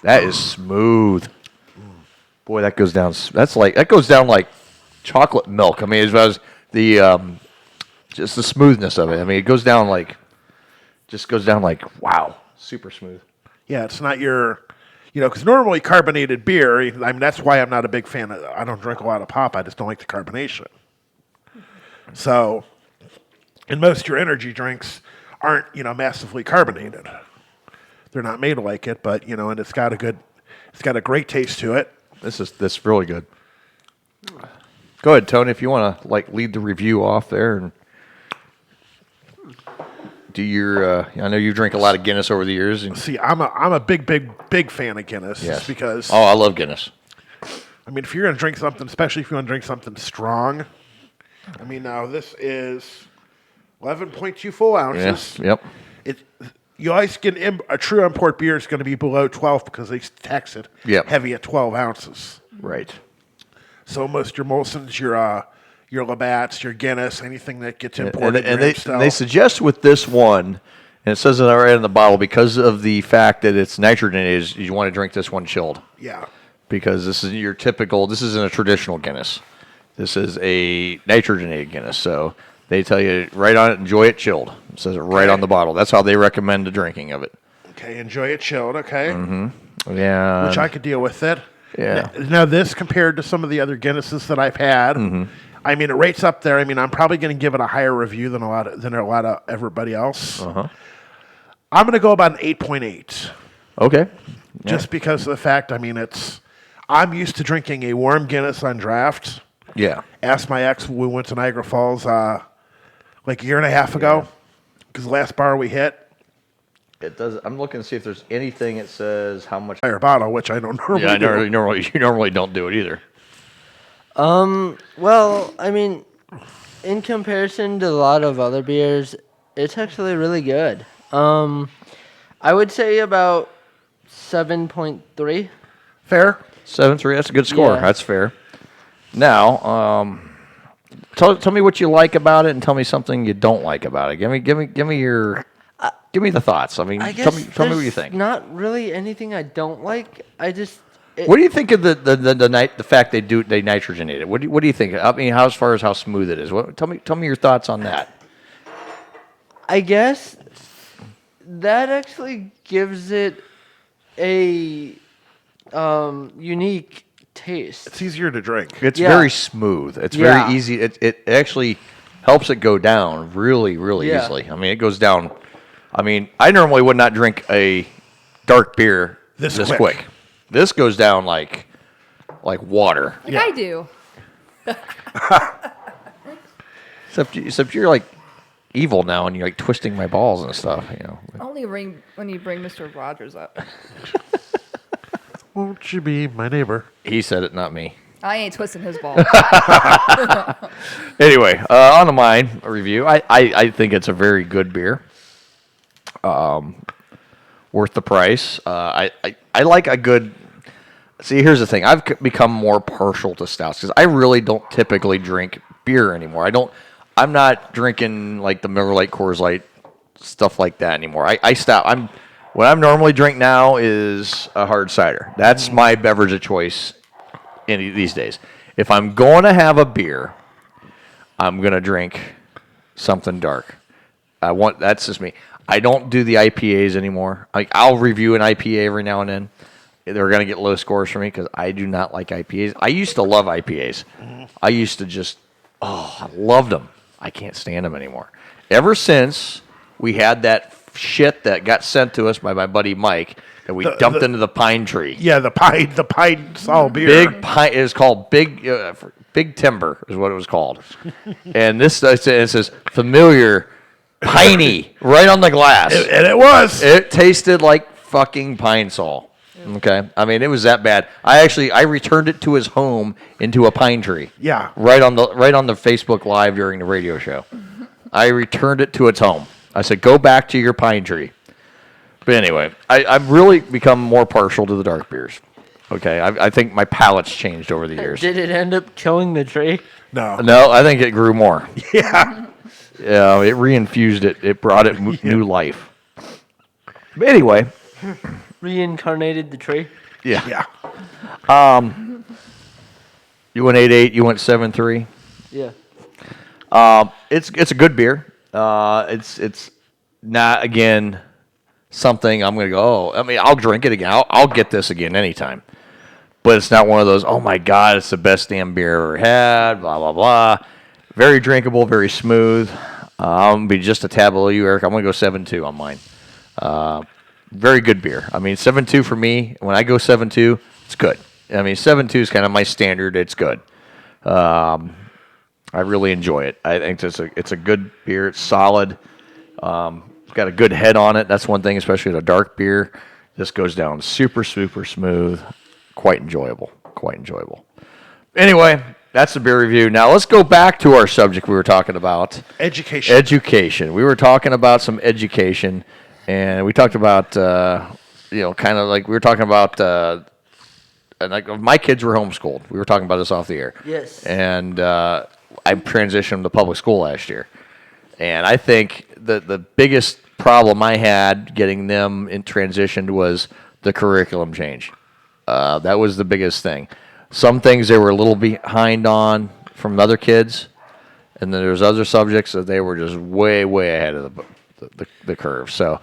That is smooth. Boy, that goes down. That goes down like chocolate milk. I mean, as well as the just the smoothness of it. I mean, it goes down like wow, super smooth. Yeah, it's not your, because normally carbonated beer. I mean, that's why I'm not a big fan of. I don't drink a lot of pop. I just don't like the carbonation. So, and most of your energy drinks aren't massively carbonated. They're not made like it, but and it's got a great taste to it. This is really good. Go ahead, Tony, if you want to lead the review off there and do your. I know you drink a lot of Guinness over the years. And see, I'm a big fan of Guinness. Yes. Just because. Oh, I love Guinness. I mean, if you're gonna drink something, especially if you want to drink something strong. I mean, now this is 11.2 full ounces. Yeah. Yep. You always get a true import beer is going to be below 12 because they tax it heavy at 12 ounces. Right. So most your Molsons, your Labatt's, your Guinness, anything that gets imported. And they suggest with this one, and it says it right in the bottle, because of the fact that it's nitrogenated, you want to drink this one chilled. Yeah. Because this isn't a traditional Guinness. This is a nitrogenated Guinness. So they tell you right on it, enjoy it chilled. It says it right on the bottle. That's how they recommend the drinking of it. Okay, enjoy it chilled, okay. Mm-hmm. Yeah. Which I could deal with it. Yeah. Now this compared to some of the other Guinnesses that I've had, I mean, it rates up there. I mean, I'm probably going to give it a higher review than a lot of everybody else. I'm going to go about an 8.8. Okay. Just because of the fact, I mean, I'm used to drinking a warm Guinness on draft. Yeah. Asked my ex when we went to Niagara Falls like a year and a half ago, because the last bar we hit. It does. I'm looking to see if there's anything that says how much. Higher bottle, which I don't normally do. You normally don't do it either. Well, I mean, in comparison to a lot of other beers, it's actually really good. I would say about 7.3. Fair. 7.3. That's a good score. Yeah. That's fair. Now, tell me what you like about it, and tell me something you don't like about it. Give me the thoughts. I mean, tell me what you think. Not really anything I don't like. What do you think of the fact they nitrogenate it? What do you think? I mean, as far as how smooth it is. Tell me your thoughts on that. I guess that actually gives it a unique taste. It's easier to drink. It's very smooth. It's very easy. It actually helps it go down really, really easily. I mean, it goes down. I mean, I normally would not drink a dark beer this quick. This goes down like water. Like I do. Except you're like evil now, and you're like twisting my balls and stuff. Only ring when you bring Mr. Rogers up. Won't you be my neighbor? He said it, not me. I ain't twisting his balls. Anyway, on to mine review. I think it's a very good beer. Worth the price. I like a good. See, here's the thing. I've become more partial to stouts because I really don't typically drink beer anymore. I'm not drinking like the Miller Lite, Coors Light, stuff like that anymore. I stop. What I'm normally drink now is a hard cider. That's my beverage of choice these days. If I'm going to have a beer, I'm going to drink something dark. That's just me. I don't do the IPAs anymore. I'll review an IPA every now and then. they're going to get low scores from me because I do not like IPAs. I used to love IPAs. I used to just, I loved them. I can't stand them anymore. Ever since we had that shit that got sent to us by my buddy Mike that we dumped into the Pine Tree. Yeah, the Pine Sol beer. Big Pine. It was called Big Timber is what it was called. And this it says familiar, piney, right on the glass. And it was. It tasted like fucking Pine Sol. Okay, I mean it was that bad. I returned it to his home into a pine tree. Yeah. Right on the Facebook Live during the radio show. I returned it to its home. I said, "Go back to your pine tree." But anyway, I've really become more partial to the dark beers. Okay, I think my palate's changed over the years. Did it end up killing the tree? No. No, I think it grew more. Yeah. Yeah, it reinfused it. It brought it new life. But anyway. Reincarnated the tree? Yeah. You went 8.8, you went 7.3. Yeah. It's a good beer. It's not, again, something I'm going to go, I mean, I'll drink it again. I'll get this again anytime. But it's not one of those, oh my God, it's the best damn beer I ever had, blah, blah, blah. Very drinkable, very smooth. I'm going to be just a tad below you, Eric. I'm going to go 7.2 on mine. Very good beer. I mean, 7.2 for me, when I go 7.2, it's good. I mean, 7.2 is kind of my standard. It's good. I really enjoy it. I think it's a good beer. It's solid. It's got a good head on it. That's one thing, especially with a dark beer. This goes down super, super smooth. Quite enjoyable. Quite enjoyable. Anyway, that's the beer review. Now let's go back to our subject we were talking about. Education. Education. We were talking about some education, and we talked about, kind of like we were talking about, and like my kids were homeschooled. We were talking about this off the air. Yes. And I transitioned to public school last year. And I think the biggest problem I had getting them in transitioned was the curriculum change. That was the biggest thing. Some things they were a little behind on from other kids, and then there's other subjects that they were just way, way ahead of the curve. So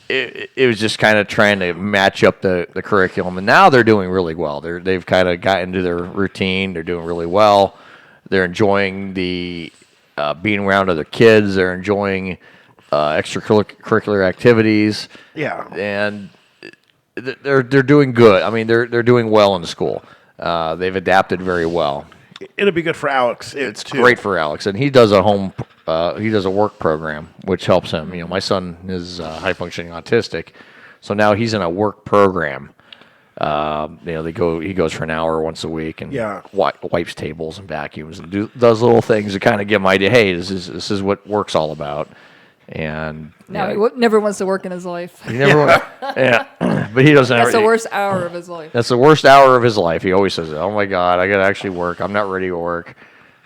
it was just kind of trying to match up the curriculum, and now they're doing really well. They've kind of gotten into their routine. They're doing really well. They're enjoying the being around other kids. They're enjoying extracurricular activities. Yeah. And they're doing good. I mean, they're doing well in school. They've adapted very well. It'll be good for Alex. It's great for Alex, and he does a work program, which helps him. You know, my son is high functioning autistic, so now he's in a work program. He goes for an hour once a week and wipes tables and vacuums and does little things to kind of give him an idea. Hey, this is what work's all about. And now he never wants to work in his life. He never wants, yeah, but he doesn't. That's the worst hour of his life. That's the worst hour of his life. He always says, "Oh my God, I got to actually work. I'm not ready to work."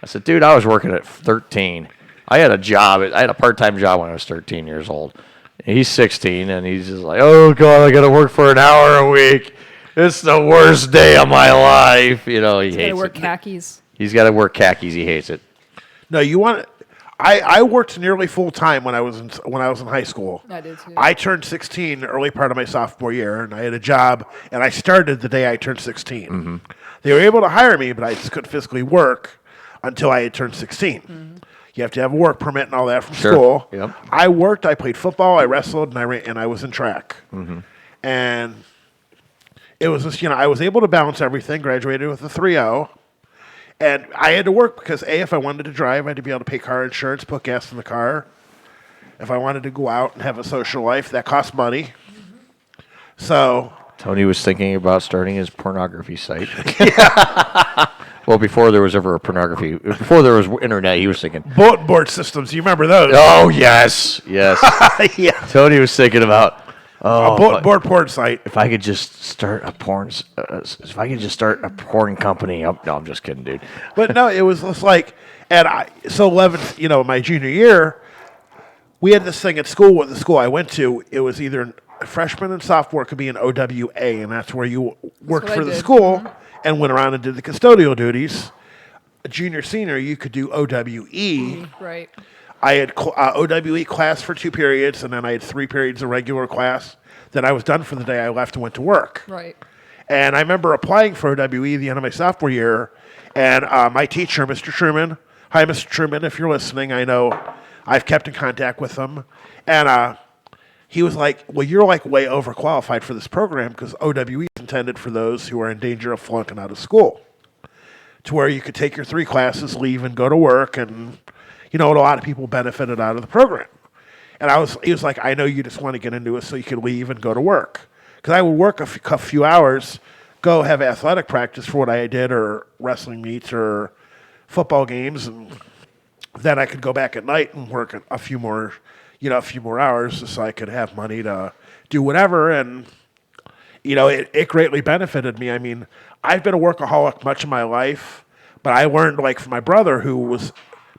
I said, "Dude, I was working at 13. I had a job. I had a part-time job when I was 13 years old. He's 16, and he's just like, oh God, I got to work for an hour a week. It's the worst day of my life." You know, he hates it. He's got to wear khakis. He's got to wear khakis. He hates it. No, you want. I worked nearly full time when I was in high school. I did too. I turned 16 the early part of my sophomore year, and I had a job, and I started the day I turned 16. Mm-hmm. They were able to hire me, but I just couldn't physically work until I had turned 16. Mm-hmm. You have to have a work permit and all that from Sure. school. Yep. I worked. I played football. I wrestled, and I was in track. Mm-hmm. And it was just, I was able to balance everything. Graduated with a 3.0. And I had to work because, if I wanted to drive, I had to be able to pay car insurance, put gas in the car. If I wanted to go out and have a social life, that cost money. So Tony was thinking about starting his pornography site. Well, before there was ever before there was internet, he was thinking bulletin board systems. You remember those? Oh yes. Yeah. Tony was thinking about a bulletin board porn site. If I could just start a porn, company. No, I'm just kidding, dude. But no, it was just like, so 11th, my junior year, we had this thing at school. With the school I went to, it was either freshman and sophomore could be an OWA, and that's where you worked for the school and went around and did the custodial duties. A junior, senior, you could do OWE. Right. I had OWE class for 2 periods, and then I had 3 periods of regular class. Then I was done for the day. I left and went to work. Right. And I remember applying for OWE the end of my sophomore year, and my teacher, Mr. Truman, hi, Mr. Truman, if you're listening, I know I've kept in contact with him, and he was like, well, you're like way overqualified for this program because OWE is intended for those who are in danger of flunking out of school, to where you could take your 3 classes, leave, and go to work, and, you know, a lot of people benefited out of the program. And he was like, I know you just want to get into it so you can leave and go to work. Because I would work a few hours, go have athletic practice for what I did, or wrestling meets, or football games, and then I could go back at night and work a few more hours, so I could have money to do whatever. And you know, it greatly benefited me. I mean, I've been a workaholic much of my life, but I learned, like, from my brother, who was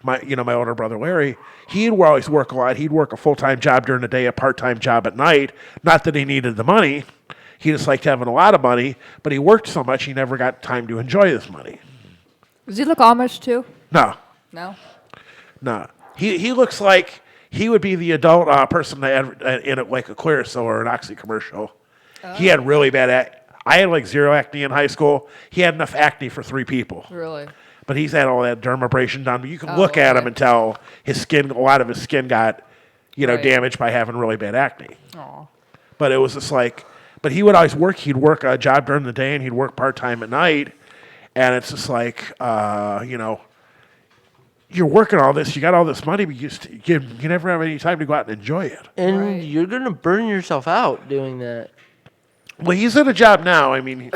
my older brother Larry. He'd always work a lot. He'd work a full-time job during the day, a part-time job at night. Not that he needed the money. He just liked having a lot of money, but he worked so much he never got time to enjoy this money. Does he look Amish too? No. No? No. He looks like he would be the adult person in like a Clearasil or an Oxy commercial. Oh. He had really bad I had like 0 acne in high school. He had enough acne for 3 people. Really? But he's had all that dermabrasion done. But you can look at him and tell a lot of his skin got, damaged by having really bad acne. Aw. But it was just like, but he would always work. He'd work a job during the day and he'd work part-time at night. And it's just like, you're working all this, you got all this money, but you never have any time to go out and enjoy it. And you're going to burn yourself out doing that. Well, he's in a job now. I mean,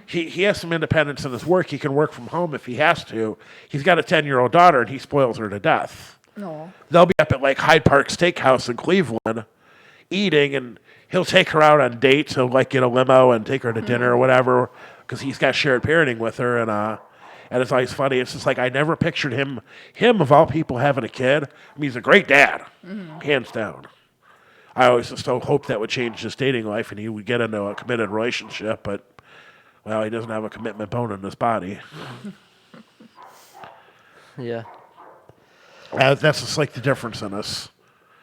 he has some independence in his work. He can work from home if he has to. He's got a 10-year-old daughter, and he spoils her to death. No. They'll be up at, like, Hyde Park Steakhouse in Cleveland eating, and he'll take her out on dates. He'll, like, get a limo and take her to dinner or whatever, because he's got shared parenting with her, and it's always funny. It's just like, I never pictured him of all people having a kid. I mean, he's a great dad, hands down. I always just hoped that would change his dating life and he would get into a committed relationship, but, well, he doesn't have a commitment bone in his body. Yeah. That's just like the difference in us.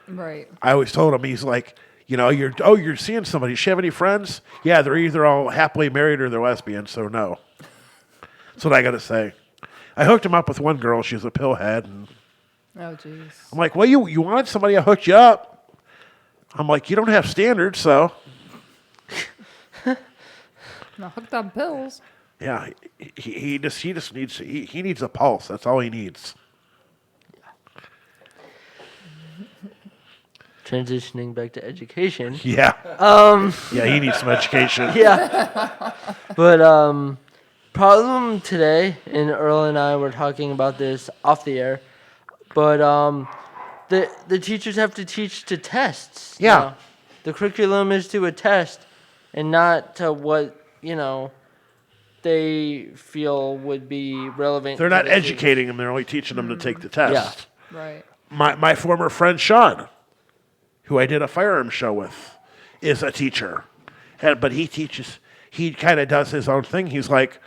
Right. I always told him, he's like, you're seeing somebody. Does she have any friends? Yeah, they're either all happily married or they're lesbians, so no. That's what I got to say. I hooked him up with one girl. She's a pillhead. And oh, jeez. I'm like, well, you wanted somebody to hook you up. I'm like, you don't have standards, so. Not hooked on pills. Yeah, he just needs he needs a pulse. That's all he needs. Transitioning back to education. Yeah. Yeah, he needs some education. Yeah. But problem today, and Earl and I were talking about this off the air, but the teachers have to teach to tests. Yeah. Now. The curriculum is to a test and not to what, they feel would be relevant. They're not educating them. They're only teaching them to take the test. Yeah. Right. My former friend Sean, who I did a firearms show with, is a teacher. But he kind of does his own thing. He's like,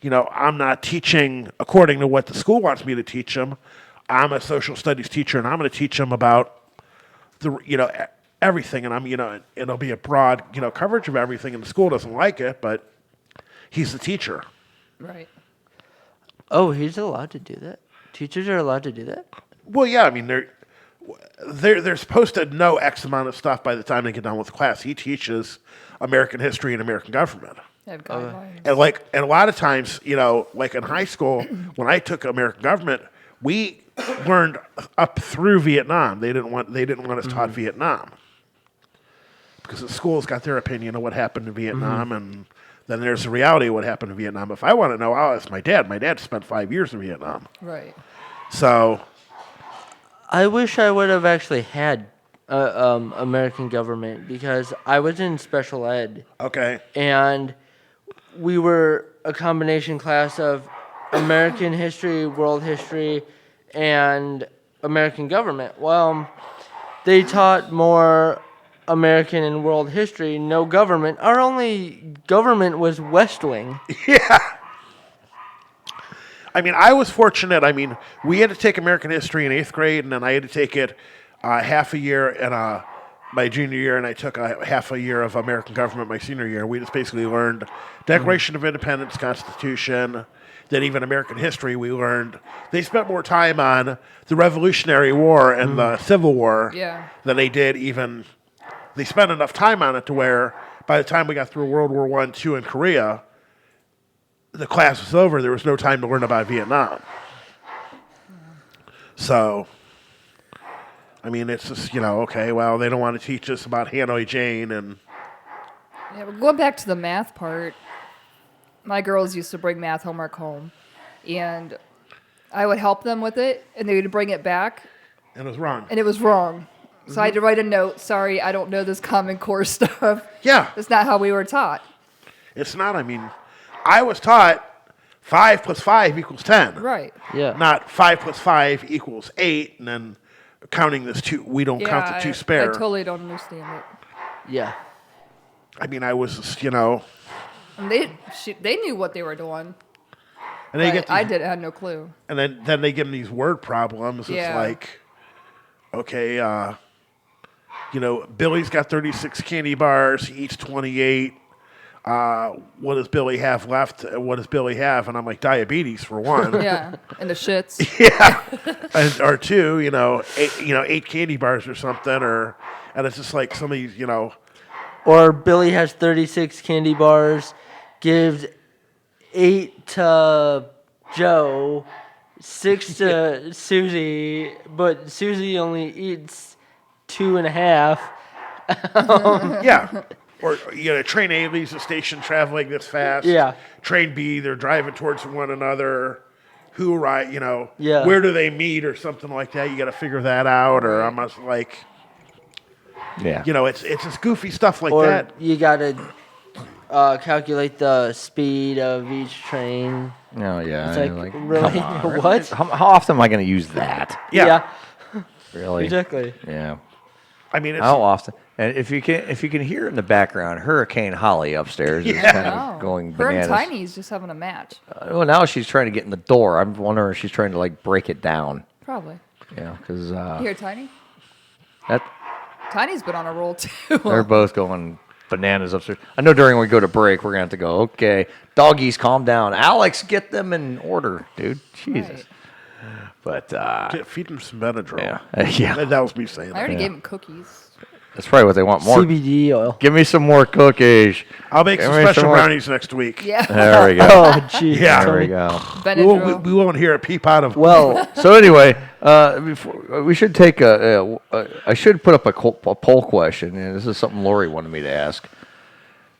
I'm not teaching according to what the school wants me to teach them. I'm a social studies teacher, and I'm going to teach them about everything. And it'll be a broad, coverage of everything. And the school doesn't like it, but he's the teacher. Right. Oh, he's allowed to do that? Teachers are allowed to do that? Well, yeah. I mean, they're supposed to know X amount of stuff by the time they get done with the class. He teaches American history and American government. Have guidelines. And a lot of times, like in high school, when I took American government, we learned up through Vietnam. They didn't want us taught Vietnam because the schools got their opinion of what happened in Vietnam, and then there's the reality of what happened in Vietnam. If I want to know, I'll ask my dad. My dad spent 5 years in Vietnam. Right. So I wish I would have actually had American government because I was in special ed. Okay. And we were a combination class of American history, world history, and American government. Well, they taught more American and world history, no government. Our only government was West Wing. Yeah. I mean, I was fortunate. I mean, we had to take American history in 8th grade, and then I had to take it half a year in a my junior year, and I took a half a year of American government my senior year. We just basically learned Declaration of Independence, Constitution, then even American history. We learned they spent more time on the Revolutionary War and the Civil War than they did even. They spent enough time on it to where by the time we got through World War I, II, and Korea, the class was over. There was no time to learn about Vietnam. So, I mean, it's just, okay, well, they don't want to teach us about Hanoi Jane and... Yeah, but going back to the math part, my girls used to bring math homework home, and I would help them with it, and they would bring it back. And it was wrong. And it was wrong. So I had to write a note, sorry, I don't know this Common Core stuff. Yeah. That's not how we were taught. It's not, I mean, I was taught 5 plus 5 equals 10. Right. Yeah. Not 5 plus 5 equals 8, and then counting this 2, we don't count the 2 spare. I totally don't understand it. Yeah. I mean, I was just, And they knew what they were doing. And they but get I had no clue. And then they give them these word problems. It's Yeah. like, okay, Billy's got 36 candy bars. He eats 28. What does Billy have left? What does Billy have? And I'm like, diabetes for one. Yeah, and the shits. Yeah, or 2, 8 candy bars or something, and it's just like some of these, Or Billy has 36 candy bars, gives 8 to Joe, 6 to Susie, but Susie only eats 2.5. Yeah. Or, train A leaves the station traveling this fast. Yeah. Train B, they're driving towards one another. Who ride, Yeah. where do they meet or something like that? You got to figure that out. Or I'm just like, yeah. It's just goofy stuff like or that. you got to calculate the speed of each train. Oh, yeah. It's like, come really? on. What? How often am I going to use that? Yeah. Really? Exactly. Yeah. I mean, it's... How often? And if you can hear in the background, Hurricane Holly upstairs is kind of going Her and bananas. Tiny's just having a match. Well, now she's trying to get in the door. I'm wondering if she's trying to break it down. Probably. Yeah, because You hear Tiny? that Tiny's been on a roll too. they're both going bananas upstairs. I know during when we go to break, we're gonna have to go. Okay, doggies, calm down. Alex, get them in order, dude. Jesus. But feed them some Benadryl. Yeah. That was me saying I already that. gave him cookies. That's probably what they want more. CBD oil. Give me some more cookies. I'll make some Give me special more- brownies next week. Yeah. There we go. Oh, jeez. Yeah. There we go. We won't hear a peep out of Well, So anyway, before, we should take I should put up a poll question, and this is something Lori wanted me to ask.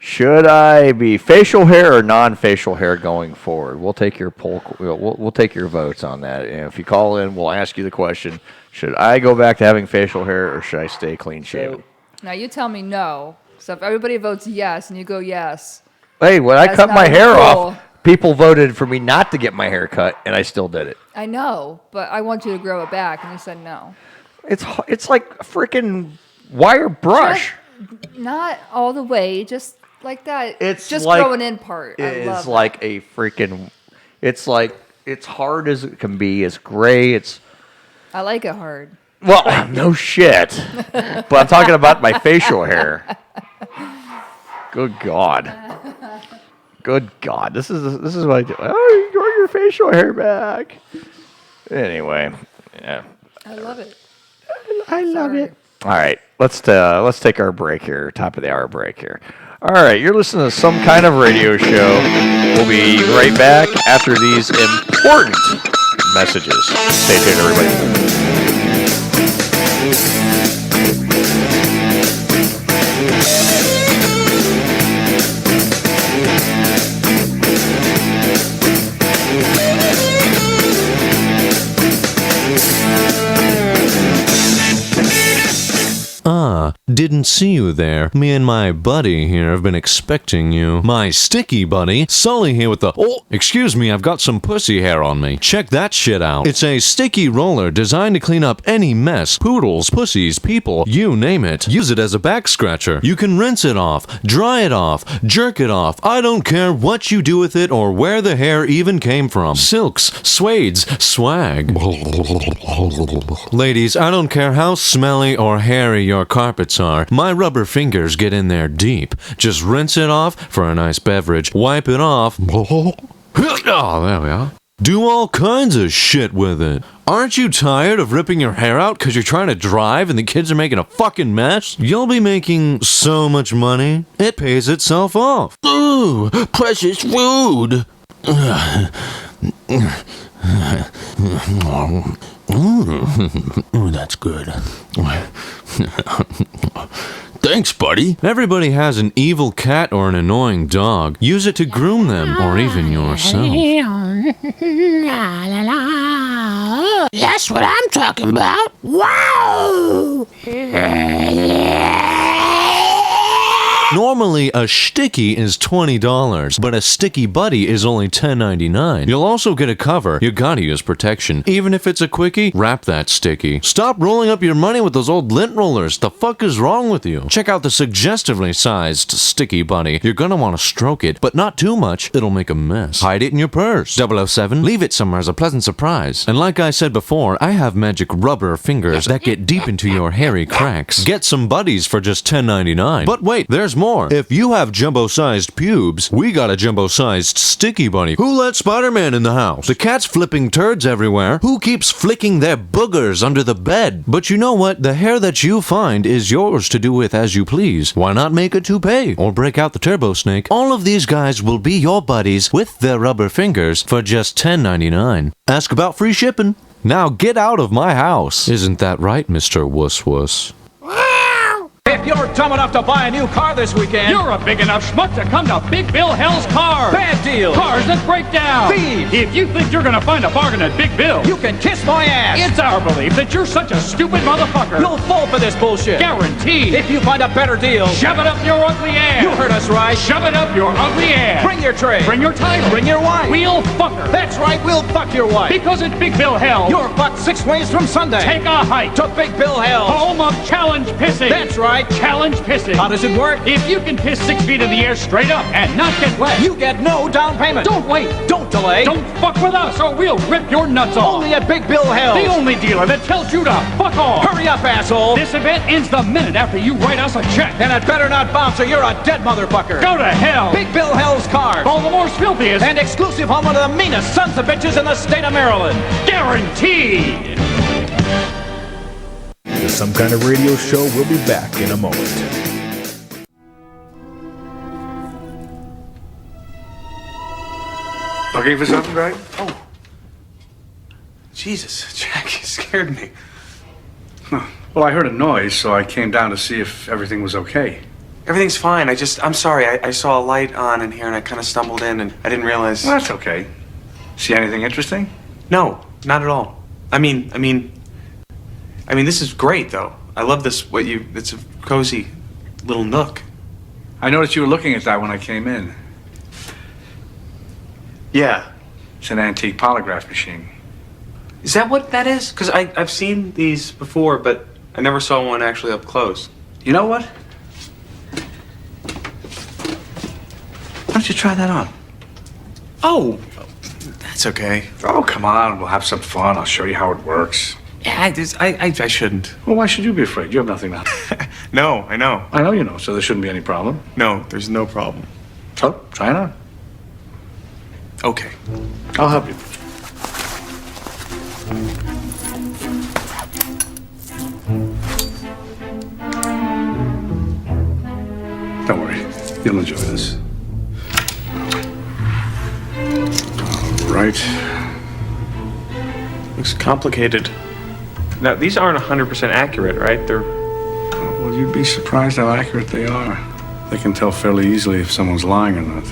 Should I be facial hair or non-facial hair going forward? We'll take your poll. We'll take your votes on that. And if you call in, we'll ask you the question: should I go back to having facial hair, or should I stay clean shaven? Now you tell me no. So if everybody votes yes and you go yes, Hey, when I That's cut not my a hair poll. off, people voted for me not to get my hair cut, and I still did it. I know, but I want you to grow it back, and you said no. It's like a freaking wire brush. Not all the way, just like that. It's just like- growing in part. I love It's it. like a freaking. It's like it's hard as it can be. It's gray. It's I like it hard. well, no shit. But I'm talking about my facial hair. Good God. Good God. This is what I do. Oh, you grow your facial hair back. Anyway, yeah. I love it. I love it. All right, let's take our break here. Top of the hour break here. All right, you're listening to Some Kind of Radio Show. We'll be right back after these important messages. Stay tuned, everybody. Didn't see you there. Me and my buddy here have been expecting you. My sticky buddy, Sully here with the... Oh, excuse me, I've got some pussy hair on me. Check that shit out. It's a sticky roller designed to clean up any mess. Poodles, pussies, people, you name it. Use it as a back scratcher. You can rinse it off, dry it off, jerk it off. I don't care what you do with it or where the hair even came from. Silks, suedes, swag. Ladies, I don't care how smelly or hairy your carpets toilets are, my rubber fingers get in there deep. Just rinse it off for a nice beverage, wipe it off. Oh, there we are. Do all kinds of shit with it. Aren't you tired of ripping your hair out because you're trying to drive and the kids are making a fucking mess? You'll be making so much money, it pays itself off. Ooh, precious food. Ooh, that's good. Thanks, buddy. Everybody has an evil cat or an annoying dog. Use it to groom them, or even yourself. That's what I'm talking about. Wow! Normally, a sticky is $20, but a sticky buddy is only $10.99. You'll also get a cover. You gotta use protection. Even if it's a quickie, wrap that sticky. Stop rolling up your money with those old lint rollers. The fuck is wrong with you? Check out the suggestively sized sticky buddy. You're gonna want to stroke it, but not too much. It'll make a mess. Hide it in your purse. 007, leave it somewhere as a pleasant surprise. And like I said before, I have magic rubber fingers that get deep into your hairy cracks. Get some buddies for just $10.99. But wait, there's more. If you have jumbo-sized pubes, we got a jumbo-sized sticky bunny. Who let Spider-Man in the house? The cat's flipping turds everywhere. Who keeps flicking their boogers under the bed? But you know what? The hair that you find is yours to do with as you please. Why not make a toupee? Or break out the turbo snake? All of these guys will be your buddies with their rubber fingers for just $10.99. Ask about free shipping. Now get out of my house. Isn't that right, Mr. Wuss Wuss? If you're dumb enough to buy a new car this weekend, you're a big enough schmuck to come to Big Bill Hell's Cars. Bad deals. Cars that break down. Thieves. If you think you're gonna find a bargain at Big Bill, you can kiss my ass. It's our belief that you're such a stupid motherfucker. You'll fall for this bullshit. Guaranteed. If you find a better deal, shove it up your ugly ass. You heard us right. Shove it up your ugly ass. Bring your tray. Bring your title. Bring your wife. We'll fuck her. That's right, we'll fuck your wife. Because at Big Bill Hell, you're fucked 6 ways from Sunday. Take a hike to Big Bill Hell, home of challenge pissing. That's right, challenge pissing. How does it work? If you can piss 6 feet in the air straight up and not get wet, you get no down payment. Don't wait. Don't delay. Don't fuck with us or we'll rip your nuts off. Only at Big Bill Hell. The only dealer that tells you to fuck off. Hurry up, asshole. This event ends the minute after you write us a check. And it better not bounce or you're a dead motherfucker. Go to hell. Big Bill Hell's Cars. Baltimore's filthiest and exclusive home of the meanest sons of bitches in the state of Maryland. Guaranteed. The Some Kind of Radio Show will be back in a moment. Looking for something, Greg? Oh. Jesus, Jack, you scared me. Huh. Well, I heard a noise, so I came down to see if everything was okay. Everything's fine. I'm sorry. I saw a light on in here and I kind of stumbled in and I didn't realize. Well, that's okay. See anything interesting? No, not at all. I mean, this is great, though. I love this. It's a cozy little nook. I noticed you were looking at that when I came in. Yeah. It's an antique polygraph machine. Is that what that is? Because I've seen these before, but I never saw one actually up close. You know what? Why don't you try that on? Oh, that's okay. Oh, come on. We'll have some fun. I'll show you how it works. Yeah, I shouldn't. Well, why should you be afraid? You have nothing now. No, I know. I know you know, so there shouldn't be any problem. No, there's no problem. So, try it on. Okay. I'll help you. Don't worry. You'll enjoy this. All right. Looks complicated. Now, these aren't 100% accurate, right? They're... Well, you'd be surprised how accurate they are. They can tell fairly easily if someone's lying or not.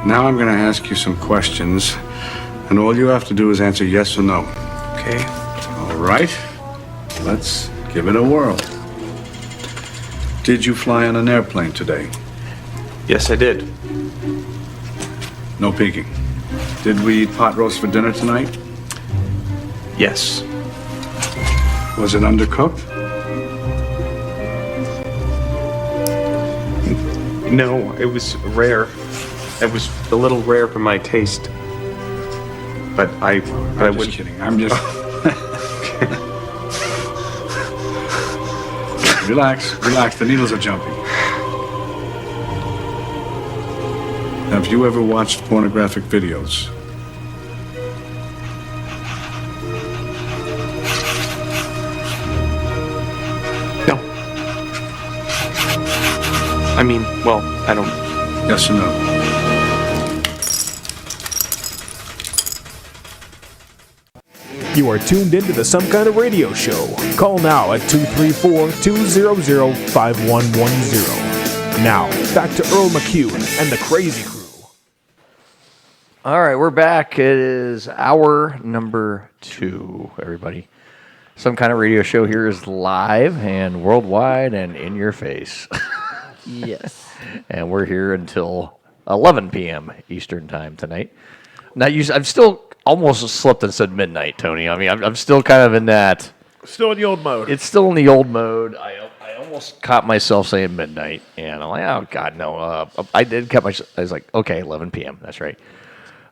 Now I'm going to ask you some questions, and all you have to do is answer yes or no. Okay. All right. Let's give it a whirl. Did you fly on an airplane today? Yes, I did. No peeking. Did we eat pot roast for dinner tonight? Yes. Was it undercooked? No, it was rare. It was a little rare for my taste. But I I'm just kidding. I'm just... Relax, relax. The needles are jumping. Have you ever watched pornographic videos? I mean, well, I don't. Yes or no? You are tuned into the Some Kind of Radio Show. Call now at 234-200-5110. Now, back to Earl McCune and the Crazy Crew. All right, we're back. It is hour number 2, everybody. Some Kind of Radio Show here is live and worldwide and in your face. Yes. And we're here until 11 p.m. Eastern Time tonight. Now, I've still almost slipped and said midnight, Tony. I mean, I'm still kind of in that. Still in the old mode. It's still in the old mode. I almost caught myself saying midnight, and I'm like, oh God, no. I did cut myself. I was like, okay, 11 p.m. That's right.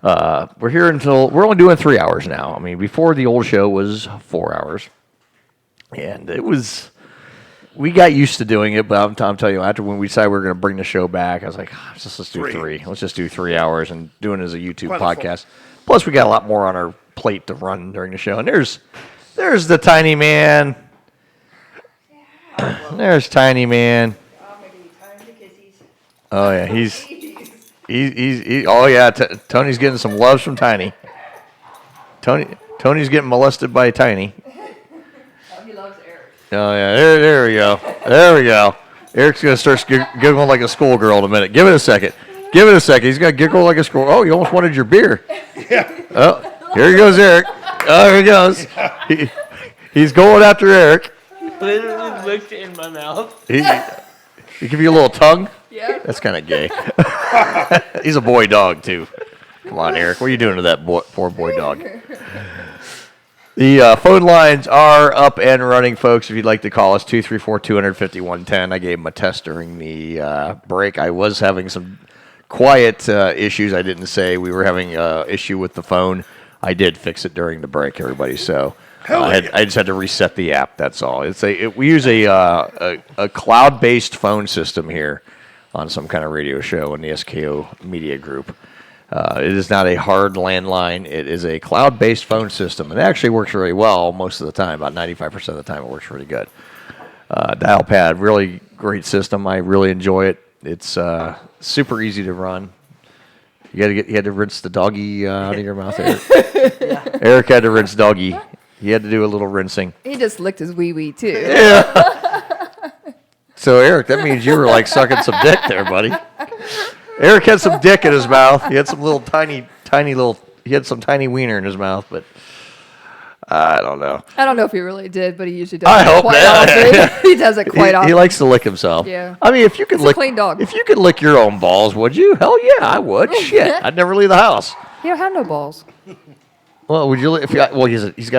We're here until we're only doing 3 hours now. I mean, before the old show was 4 hours, and it was. We got used to doing it, but I'm telling you, after when we decided we were going to bring the show back, I was like, let's do 3. Let's just do 3 hours and doing it as a YouTube podcast. Plus, we got a lot more on our plate to run during the show. And there's the tiny man. There's Tiny Man. Oh yeah, he's oh yeah. Tony's getting some loves from Tiny. Tony's getting molested by Tiny. He loves Eric. Oh yeah, there we go. There we go. Eric's gonna start giggling like a schoolgirl in a minute. Give it a second. Give it a second. He's gonna giggle like a school. Oh, you almost wanted your beer. Yeah. Oh, here he goes, Eric. Oh, here he goes. He's going after Eric. Literally licked it in my mouth. He give you a little tongue? Yeah. That's kind of gay. He's a boy dog, too. Come on, Eric. What are you doing to that poor boy dog? The phone lines are up and running, folks. If you'd like to call us, 234-250-110. I gave him a test during the break. I was having some quiet issues. I didn't say we were having an issue with the phone. I did fix it during the break, everybody. So I just had to reset the app. That's all. We use a cloud-based phone system here on Some Kind of Radio Show in the SKO Media Group. It is not a hard landline. It is a cloud-based phone system. It actually works really well most of the time. About 95% of the time, it works really good. Dial pad, really great system. I really enjoy it. It's super easy to run. You had to rinse the doggy out of your mouth, Eric. Yeah. Eric had to rinse doggy. He had to do a little rinsing. He just licked his wee too. Yeah. So Eric, that means you were like sucking some dick there, buddy. Eric had some dick in his mouth. He had some little tiny little. He had some tiny wiener in his mouth, but I don't know. I don't know if he really did, but he usually does. I it hope quite not. often. He does it quite often. He likes to lick himself. Yeah. I mean, if you could He's a lick, clean dog. if you could lick your own balls, would you? Hell yeah, I would. Shit, I'd never leave the house. You don't have no balls. Well, would you? He's got a wiener. He's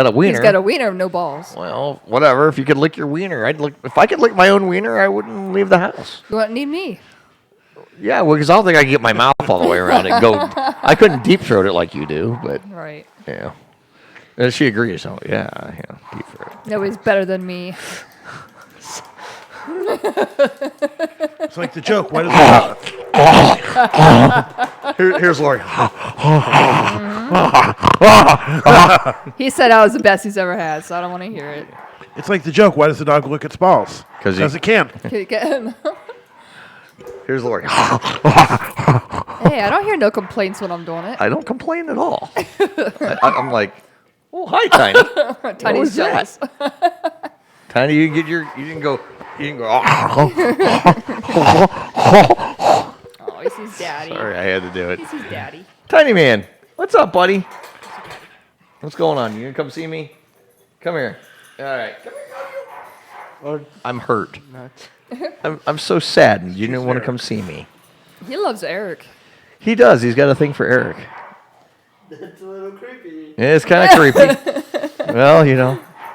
got a wiener, no balls. Well, whatever. If you could lick your wiener, I'd lick. If I could lick my own wiener, I wouldn't leave the house. You wouldn't need me. Yeah, well, because I don't think I could get my mouth all the way around it and go. I couldn't deep throat it like you do, but Right. yeah. And she agrees. So yeah, deep throat. Nobody's better than me. It's like the joke. Why does Here's Lori. He said I was the best he's ever had, so I don't want to hear it. It's like the joke. Why does the dog lick its balls? Because it can. Here's Lori. Hey, I don't hear no complaints when I'm doing it. I don't complain at all. I'm like, oh, hi, Tiny. What Tiny's was that? jealous. Tiny, you didn't go. Oh, he's his daddy. Sorry, I had to do it. He's his daddy. Tiny Man, what's up, buddy? What's going on? You gonna come see me? Come here. All right. Come here. I'm hurt. I'm so sad. You didn't want to come see me. He loves Eric. He does. He's got a thing for Eric. That's a little creepy. Yeah, it's kind of creepy. Well,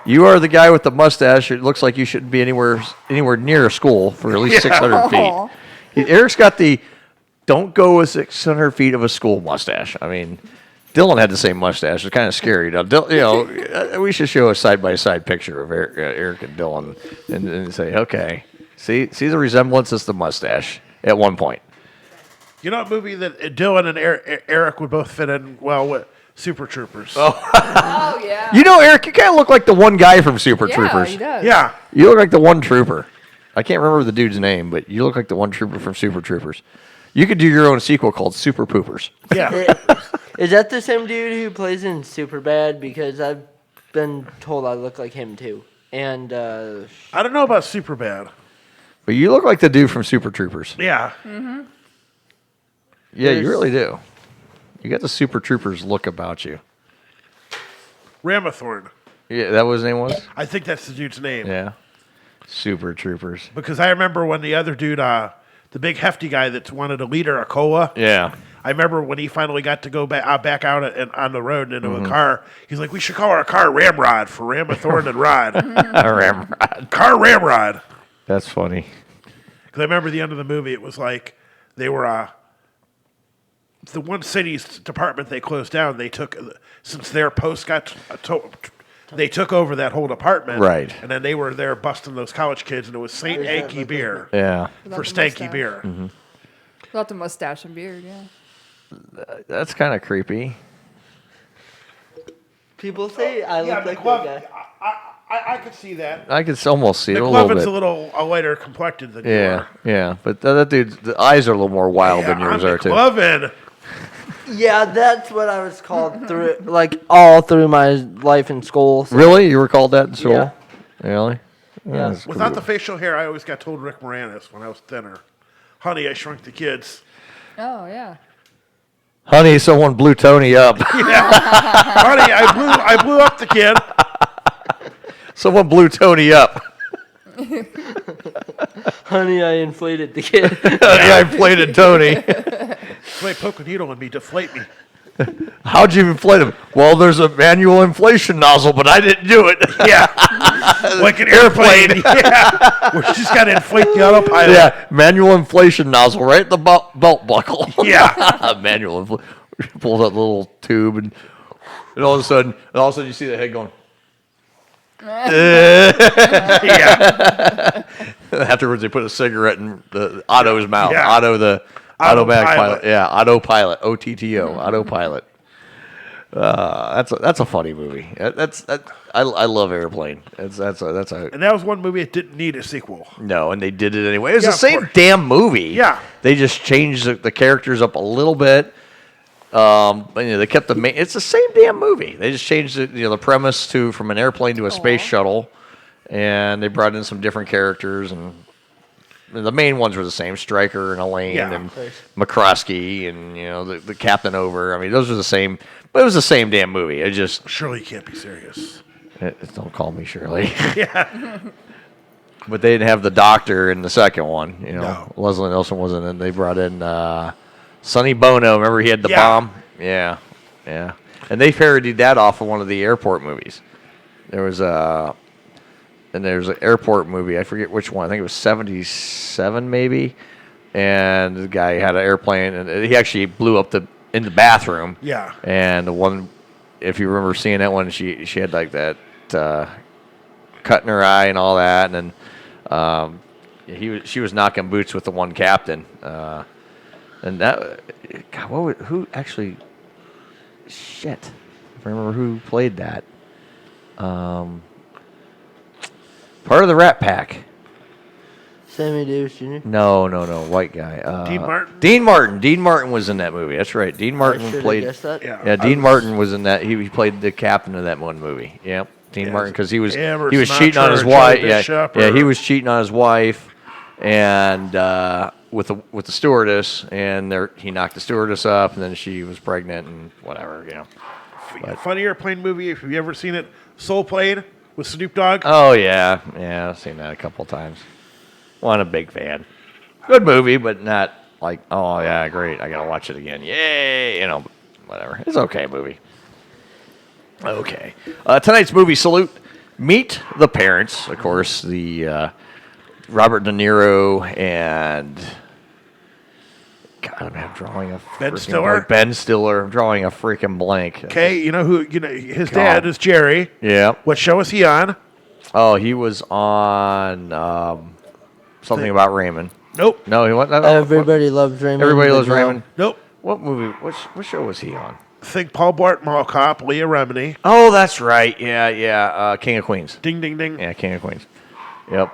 you are the guy with the mustache. It looks like you shouldn't be anywhere near a school for at least 600 feet. Eric's got the don't go with 600 feet of a school mustache. I mean, Dylan had the same mustache. It's kind of scary. Now, we should show a side-by-side picture of Eric and Dylan and say, okay, see the resemblance? It's the mustache at one point. You know, a movie that Dylan and Eric would both fit in well with Super Troopers. Oh, yeah. You know, Eric, you kind of look like the one guy from Super Yeah, Troopers. he does. Yeah. You look like the one trooper. I can't remember the dude's name, but you look like the one trooper from Super Troopers. You could do your own sequel called Super Poopers. Yeah. Is that the same dude who plays in Superbad? Because I've been told I look like him too. And I don't know about Superbad. But you look like the dude from Super Troopers. Yeah. Mm-hmm. Yeah, you really do. You got the Super Troopers look about you. Ramathorn. Yeah, that what his name was? I think that's the dude's name. Yeah. Super Troopers. Because I remember when the other dude, the big hefty guy that wanted a liter of cola. Yeah. I remember when he finally got to go back out on the road and into a car. He's like, we should call our car Ramrod for Ramathorn and Rod. Ramrod. Car Ramrod. That's funny. Because I remember the end of the movie, it was like they were the one city's department they closed down. They took, since their post got they took over that whole department. Right. And then they were there busting those college kids, and it was St. Anky beer. Yeah. For stanky beer. Mm-hmm. Without the mustache and beard, yeah. That's kind of creepy. people say I look like McLovin, that guy. I could see that. I could almost see it a little McLovin's bit. a little lighter complected than you Yeah, are. yeah. But that dude's the eyes are a little more wild than yours are, too. McLovin. Yeah, that's what I was called through, like all through my life in school. So. Really? You were called that in school? Yeah. Really? Yeah. That's Without cool. the facial hair, I always got told Rick Moranis when I was thinner. Honey, I Shrunk the Kids. Oh, yeah. Honey, someone blew Tony up. Honey, I blew up the kid. Someone blew Tony up. Honey, I inflated the kid. Honey, I inflated Tony. Wait, poke a needle in me, deflate me. How'd you inflate him? Well, there's a manual inflation nozzle, but I didn't do it. Yeah. Like an airplane. Yeah. Where you just got to inflate the autopilot. Yeah, manual inflation nozzle right at the belt buckle. Yeah. Manual pulls out the little tube, and all of a sudden you see the head going. Yeah. Afterwards, they put a cigarette in the Otto's mouth. Yeah. Otto, the automatic Autopilot. pilot. Yeah, autopilot. OTTO. Autopilot. That's a funny movie. I love Airplane. That's a And that was one movie that didn't need a sequel. no, and they did it anyway. It was Yeah, the of same course. damn movie. Yeah. They just changed the characters up a little bit. They kept the main. It's the same damn movie. They just changed the premise from an airplane to a space shuttle, and they brought in some different characters, and the main ones were the same: Stryker and Elaine Yeah. and McCroskey, and the Captain Over. I mean, those were the same, but it was the same damn movie. It just Surely you can't be serious. don't call me Shirley. Yeah. But they didn't have the doctor in the second one. No. Leslie Nielsen wasn't in. They brought in Sonny Bono. Remember he had the Yeah. bomb? Yeah. Yeah. And they parodied that off of one of the airport movies. There's an airport movie. I forget which one. I think it was 77 maybe. And the guy had an airplane, and he actually blew up in the bathroom. Yeah. And the one, if you remember seeing that one, she had like that cut in her eye and all that, and then she was knocking boots with the one captain, and that who actually shit, I remember who played that. Part of the Rat Pack. Sammy Davis Jr. No, white guy. Dean Martin? Dean Martin was in that movie. That's right. Dean Martin should've played. guessed that. Yeah, Dean Martin was in that. He played the captain of that one movie. Yep, Dean Martin, because he was cheating on his wife. Yeah, he was cheating on his wife, and with the stewardess, and he knocked the stewardess up, and then she was pregnant and whatever. Funny airplane movie, if you've ever seen it, Soul Plane with Snoop Dogg. Oh yeah, I've seen that a couple times. Well, I'm a big fan. Good movie, but not like, oh yeah, great. I gotta watch it again. Yay, whatever. It's okay movie. Okay. Tonight's movie salute. Meet the Parents. Of course, the Robert De Niro and God, I'm drawing a Ben freaking Stiller? blank. Ben Stiller. I'm drawing a freaking blank. Okay, you know who? You know his God. dad is Jerry. Yeah. What show is he on? Oh, he was on something about Raymond. Nope. No, he wasn't. Everybody loves Raymond. Everybody the loves girl. Raymond. Nope. What movie? What show was he on? I think Paul Blart Mall Cop, Leah Remini. Oh, that's right. Yeah. King of Queens. Ding, ding, ding. Yeah, King of Queens. Yep.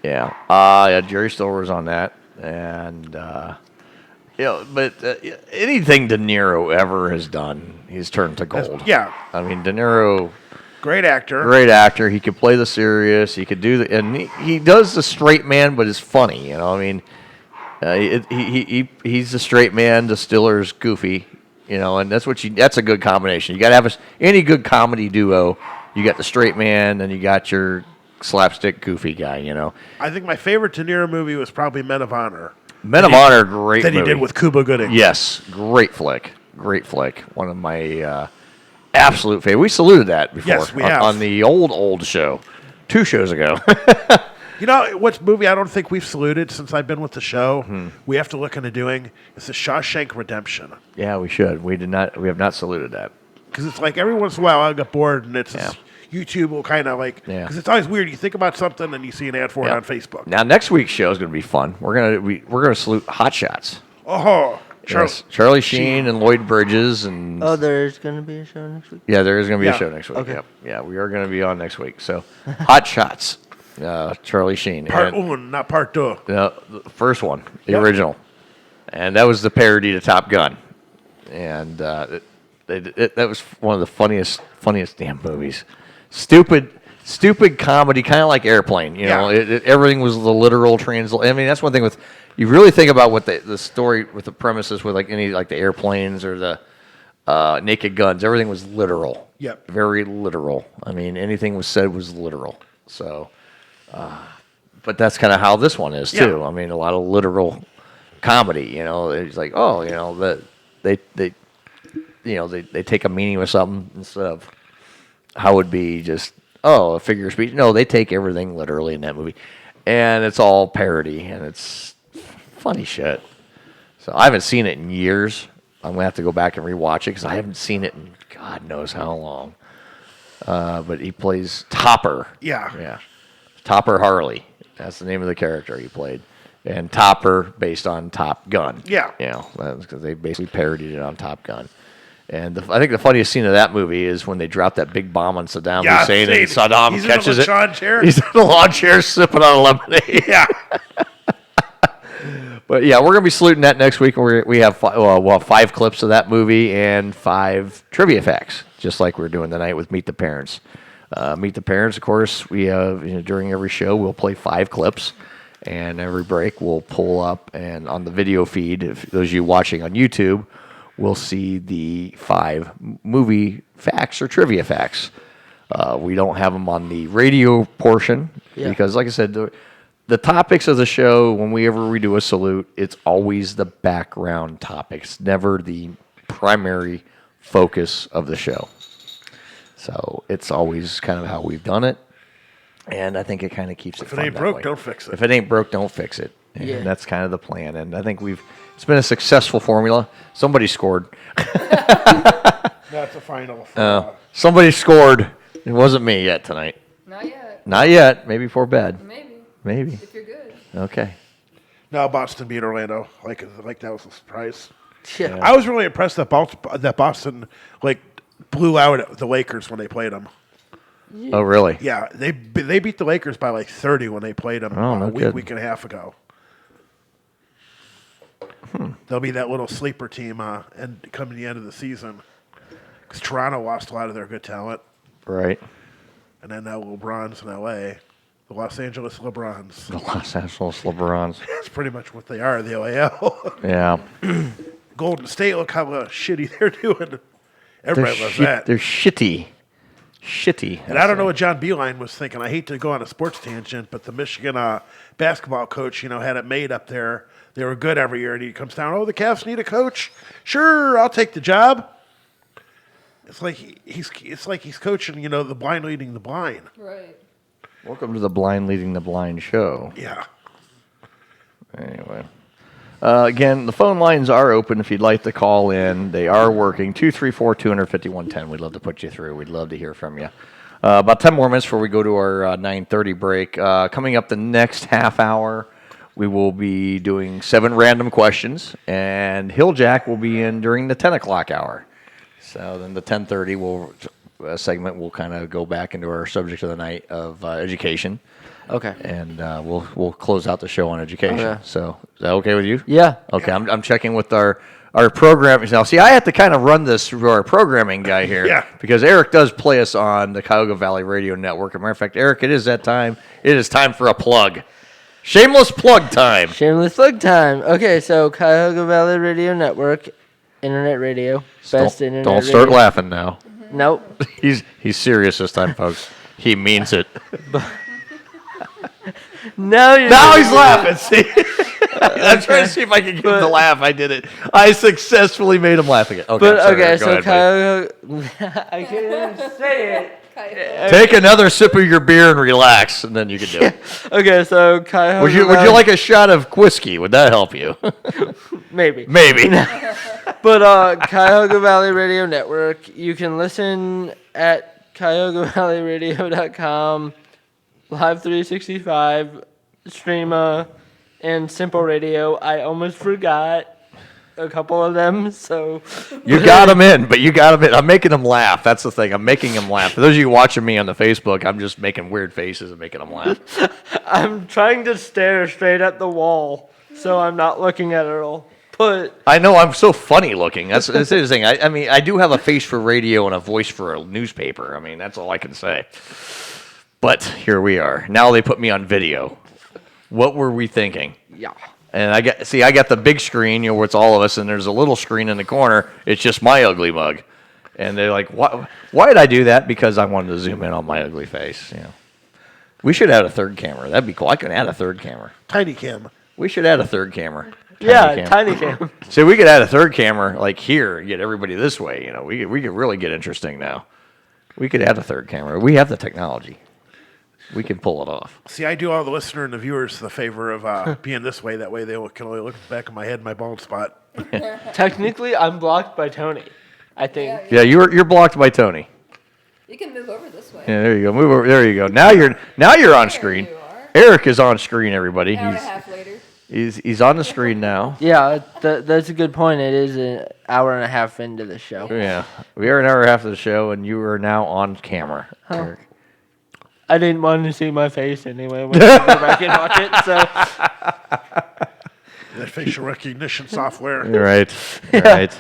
Yeah. Yeah. Jerry Stiller was on that, and but anything De Niro ever has done, he's turned to gold. Yeah. I mean, De Niro. Great actor. Great actor. He could play the serious. He could do and he does the straight man, but it's funny. You know, I mean, he's the straight man. The Stiller's goofy. You know, and that's that's a good combination. You got to have any good comedy duo. You got the straight man, and you got your slapstick goofy guy. You know. I think my favorite De Niro movie was probably Men of Honor. Men of Honor, great that movie. he did with Cuba Gooding. Yes, great flick. Great flick. One of my absolute favorite. We saluted that before. Yes, we have. On the old show. 2 shows ago. You know what movie I don't think we've saluted since I've been with the show? We have to look into doing is the Shawshank Redemption. Yeah, we should. We have not saluted that. Because it's like every once in a while I get bored and it's YouTube will kind of like because it's always weird. You think about something and you see an ad for it on Facebook. Now next week's show is going to be fun. We're gonna salute Hot Shots. Oh, Charlie Sheen and Lloyd Bridges and Oh, there's going to be a show next week? yeah, there is going to be Yeah. a show next week. Okay. Yep. Yeah, we are going to be on next week. So Hot Shots, Charlie Sheen. Part And- one, not part two. No, the first one, the Yep. original, and that was the parody to Top Gun, and that was one of the funniest damn movies. Stupid comedy, kind of like Airplane. You know, everything was the literal translation. I mean, that's one thing with you really think about what the story with the premises with like the airplanes or the Naked Guns. Everything was literal. Yep. Very literal. I mean, anything was said was literal. So. But that's kind of how this one is too. Yeah. I mean, a lot of literal comedy. You know, it's like, oh, you know, they take a meaning with something instead of how it would be just a figure of speech. No, they take everything literally in that movie, and it's all parody and it's funny shit. So I haven't seen it in years. I'm gonna have to go back and rewatch it because I haven't seen it in God knows how long. But he plays Topper. Yeah. Topper Harley. That's the name of the character he played. And Topper based on Top Gun. Yeah. You know, because they basically parodied it on Top Gun. And I think the funniest scene of that movie is when they drop that big bomb on Saddam Hussein and Saddam he's catches in it. a lawn chair. He's in a lawn chair sipping on lemonade. Yeah. But yeah, we're gonna be saluting that next week. We have we'll have 5 clips of that movie and 5 trivia facts, just like we're doing tonight with Meet the Parents. Meet the Parents, of course, we have during every show we'll play 5 clips, and every break we'll pull up and on the video feed. If those of you watching on YouTube, will see the 5 movie facts or trivia facts. We don't have them on the radio portion because, like I said, the topics of the show, when we do a salute, it's always the background topics, never the primary focus of the show. So it's always kind of how we've done it, and I think it kind of keeps it If it fun ain't that broke, way. don't fix it. If it ain't broke, don't fix it. And Yeah. that's kind of the plan, and I think it's been a successful formula. Somebody scored. That's a final. Somebody scored. It wasn't me yet tonight. Not yet. Not yet. Maybe before bed. Maybe. If you're good. Okay. No, Boston beat Orlando. Like that was a surprise. Yeah. I was really impressed that Boston blew out the Lakers when they played them. Oh, really? Yeah, they beat the Lakers by 30 when they played them Oh, no a kidding. week and a half ago. They'll be that little sleeper team and coming the end of the season because Toronto lost a lot of their good talent. Right. And then now LeBron's in L.A., the Los Angeles LeBrons. The Los Angeles LeBrons. That's pretty much what they are, the OAL. Yeah. Golden State, look how shitty they're doing. Everybody loves that. They're shitty. And I don't know what John Beilein was thinking. I hate to go on a sports tangent, but the Michigan basketball coach, had it made up there. They were good every year, and he comes down, the Cavs need a coach? Sure, I'll take the job. It's like he's coaching, the blind leading the blind. Right. Welcome to the Blind Leading the Blind show. Yeah. Anyway. Again, the phone lines are open if you'd like to call in. They are working. 234-250-110. We'd love to put you through. We'd love to hear from you. About 10 more minutes before we go to our 9:30 break. Coming up the next half hour, we will be doing 7 random questions, and Hilljack will be in during the 10 o'clock hour. So then the 10:30 segment will kind of go back into our subject of the night of education. Okay. And we'll close out the show on education. Okay. So is that okay with you? Yeah. Okay. I'm checking with our programmers now. See, I have to kind of run this through our programming guy here. Yeah. Because Eric does play us on the Cuyahoga Valley Radio Network. As a matter of fact, Eric, it is that time. It is time for a plug. Shameless plug time. Shameless plug time. Okay, so Cuyahoga Valley Radio Network, internet radio, best internet. Don't start laughing now. Nope. He's serious this time, folks. He means it. Now he's laughing. See, I'm trying to see if I can get him to laugh. I did it. I successfully made him laugh again. Okay, But sorry, okay, go so ahead, Cuyahoga. I can't even say it. buddy. Take another sip of your beer and relax, and then you can do it. Okay, so Cuyahoga. Would you like a shot of whiskey? Would that help you? Maybe. Maybe. But Cuyahoga Valley Radio Network, you can listen at CuyahogaValleyRadio.com, Live 365, Streama, and Simple Radio. I almost forgot a couple of them, so... You got them in, but you got them in. I'm making them laugh. That's the thing. I'm making them laugh. For those of you watching me on the Facebook, I'm just making weird faces and making them laugh. I'm trying to stare straight at the wall, so I'm not looking at Earl. But I know I'm so funny looking. That's the thing. I mean, I do have a face for radio and a voice for a newspaper. I mean, that's all I can say. But here we are. Now they put me on video. What were we thinking? Yeah. And I got the big screen, where it's all of us, and there's a little screen in the corner. It's just my ugly mug. And they're like, why did I do that? Because I wanted to zoom in on my ugly face. We should add a third camera. That'd be cool. I can add a third camera. Tiny cam. We should add a third camera. Tiny cam. So we could add a third camera like here, get everybody this way. We could really get interesting now. We could add a third camera. We have the technology. We can pull it off. See, I do all the listener and the viewers the favor of being this way. That way they can only look at the back of my head, my bald spot. Technically, I'm blocked by Tony, I think. Yeah, you're blocked by Tony. You can move over this way. Yeah, there you go. Move over. There you go. Now you're on screen. Eric is on screen. Everybody. Hour and a half later. He's on the screen now. Yeah, that's a good point. It is an hour and a half into the show. Yeah, we are an hour and a half of the show, and you are now on camera, Eric. I didn't want to see my face anyway when I go back and watch it, so... That facial recognition software. Right. Right.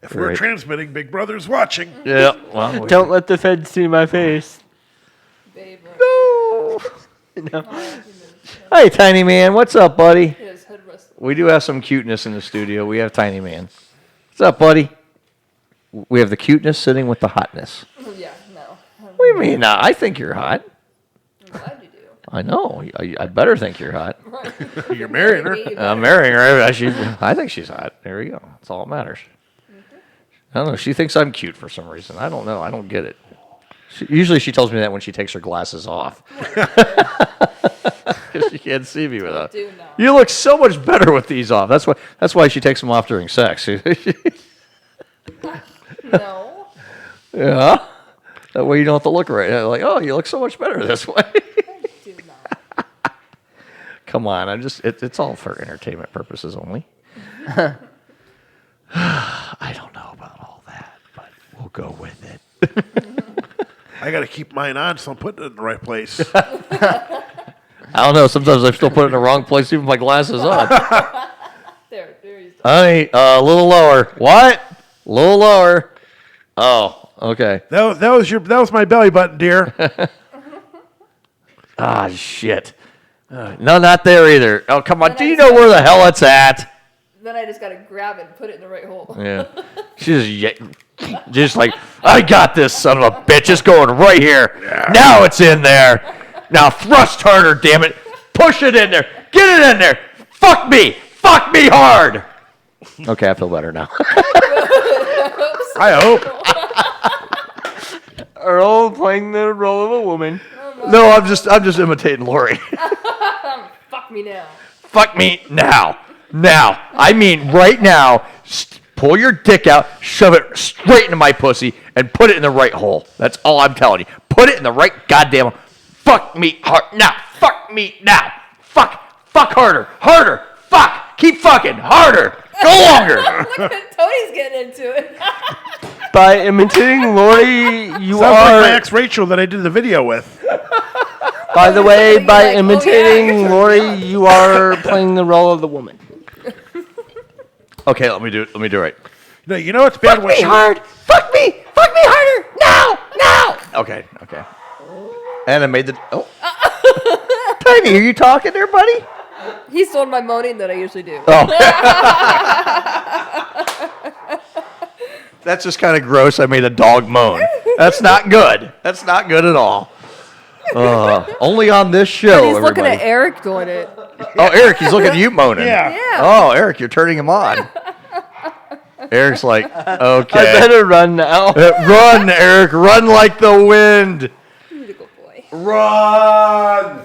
If we're transmitting, Big Brother's watching. Yeah. Well, don't let the feds see my face. No. No. Hey, Tiny Man. What's up, buddy? We do have some cuteness in the studio. We have Tiny Man. What's up, buddy? We have the cuteness sitting with the hotness. Yeah, no. What do you mean? I think you're hot. I'm glad you do. I know. I better think you're hot. Right. You're marrying her. I'm marrying her. I think she's hot. There we go. That's all that matters. I don't know. She thinks I'm cute for some reason. I don't know. I don't get it. Usually she tells me that when she takes her glasses off. Because she can't see me without. You look so much better with these off. That's why she takes them off during sex. No. Yeah. That way you don't have to look right. Like, oh, you look so much better this way. I do not. Come on. It's all for entertainment purposes only. I don't know about all that, but we'll go with it. I got to keep mine on, so I'm putting it in the right place. I don't know. Sometimes I still put it in the wrong place, even with my glasses on. There you go. Honey, a little lower. What? A little lower. Oh, okay. That was my belly button, dear. Ah, shit. No, not there either. Oh, come on. Do you know where the hell it's at? Then I just gotta grab it and put it in the right hole. Yeah. She's just like, I got this, son of a bitch. It's going right here. Yeah. Now it's in there. Now thrust harder, damn it. Push it in there. Get it in there. Fuck me. Fuck me hard. Okay, I feel better now. I hope. Earl playing the role of a woman. No, I'm just imitating Lori. Fuck me now. Fuck me now. now. I mean, right now. Pull your dick out, shove it straight into my pussy, and put it in the right hole. That's all I'm telling you. Put it in the right goddamn. Fuck me hard now. Fuck me now. Fuck harder. Fuck. Keep fucking harder. Go longer. Look at Tony's getting into it. By imitating Lori, you Sounds are. like my ex Rachel that I did the video with. By the way, by imitating Lori, you are playing the role of the woman. Okay, let me do it right. No, you know what's bad? Fuck me hard. Fuck me harder. Now. Okay. And I made the. Oh. Tiny, are you talking there, buddy? He's doing my moaning that I usually do. Oh. That's just kind of gross. I made a dog moan. That's not good. That's not good at all. Only on this show. But he's looking everybody. at Eric doing it. Oh, Eric, he's looking at you moaning. Yeah. Oh, Eric, you're turning him on. Eric's like, okay. I better run now. Run, Eric. Run like the wind. You're a good boy. Run.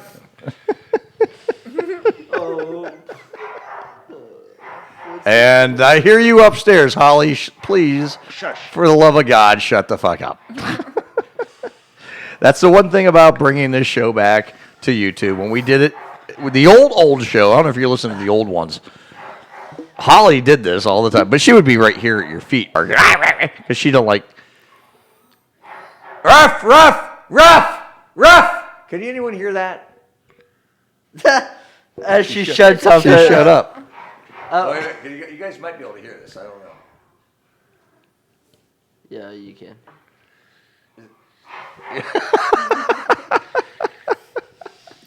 And I hear you upstairs, Holly. Please, Shush. for the love of God, shut the fuck up. That's the one thing about bringing this show back to YouTube. When we did it with the old show, I don't know if you're listening to the old ones. Holly did this all the time, but she would be right here at your feet because she don't like rough. Can anyone hear that? As she shuts up. She shut up. You guys might be able to hear this. I don't know. Yeah, you can.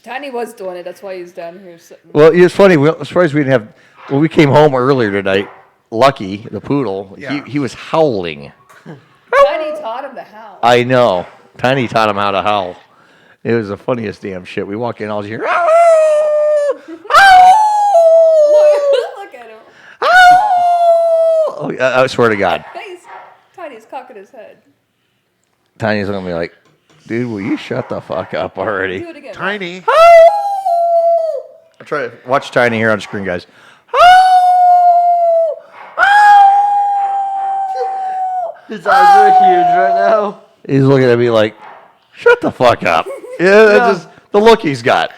Tiny was doing it. That's why he's down here sitting. Well, it's funny. I was surprised we didn't have. When we came home earlier tonight, Lucky, the poodle, he was howling. Tiny taught him to howl. I know. Tiny taught him how to howl. It was the funniest damn shit. We walk in, all you hear. Look at him. Oh, I swear to God. Tiny's cocking his head. Tiny's gonna be like, dude, will you shut the fuck up already? Do it again. Tiny. I'll try to watch Tiny here on screen, guys. His eyes are huge right now. He's looking at me like, shut the fuck up. Yeah, that's just the look he's got.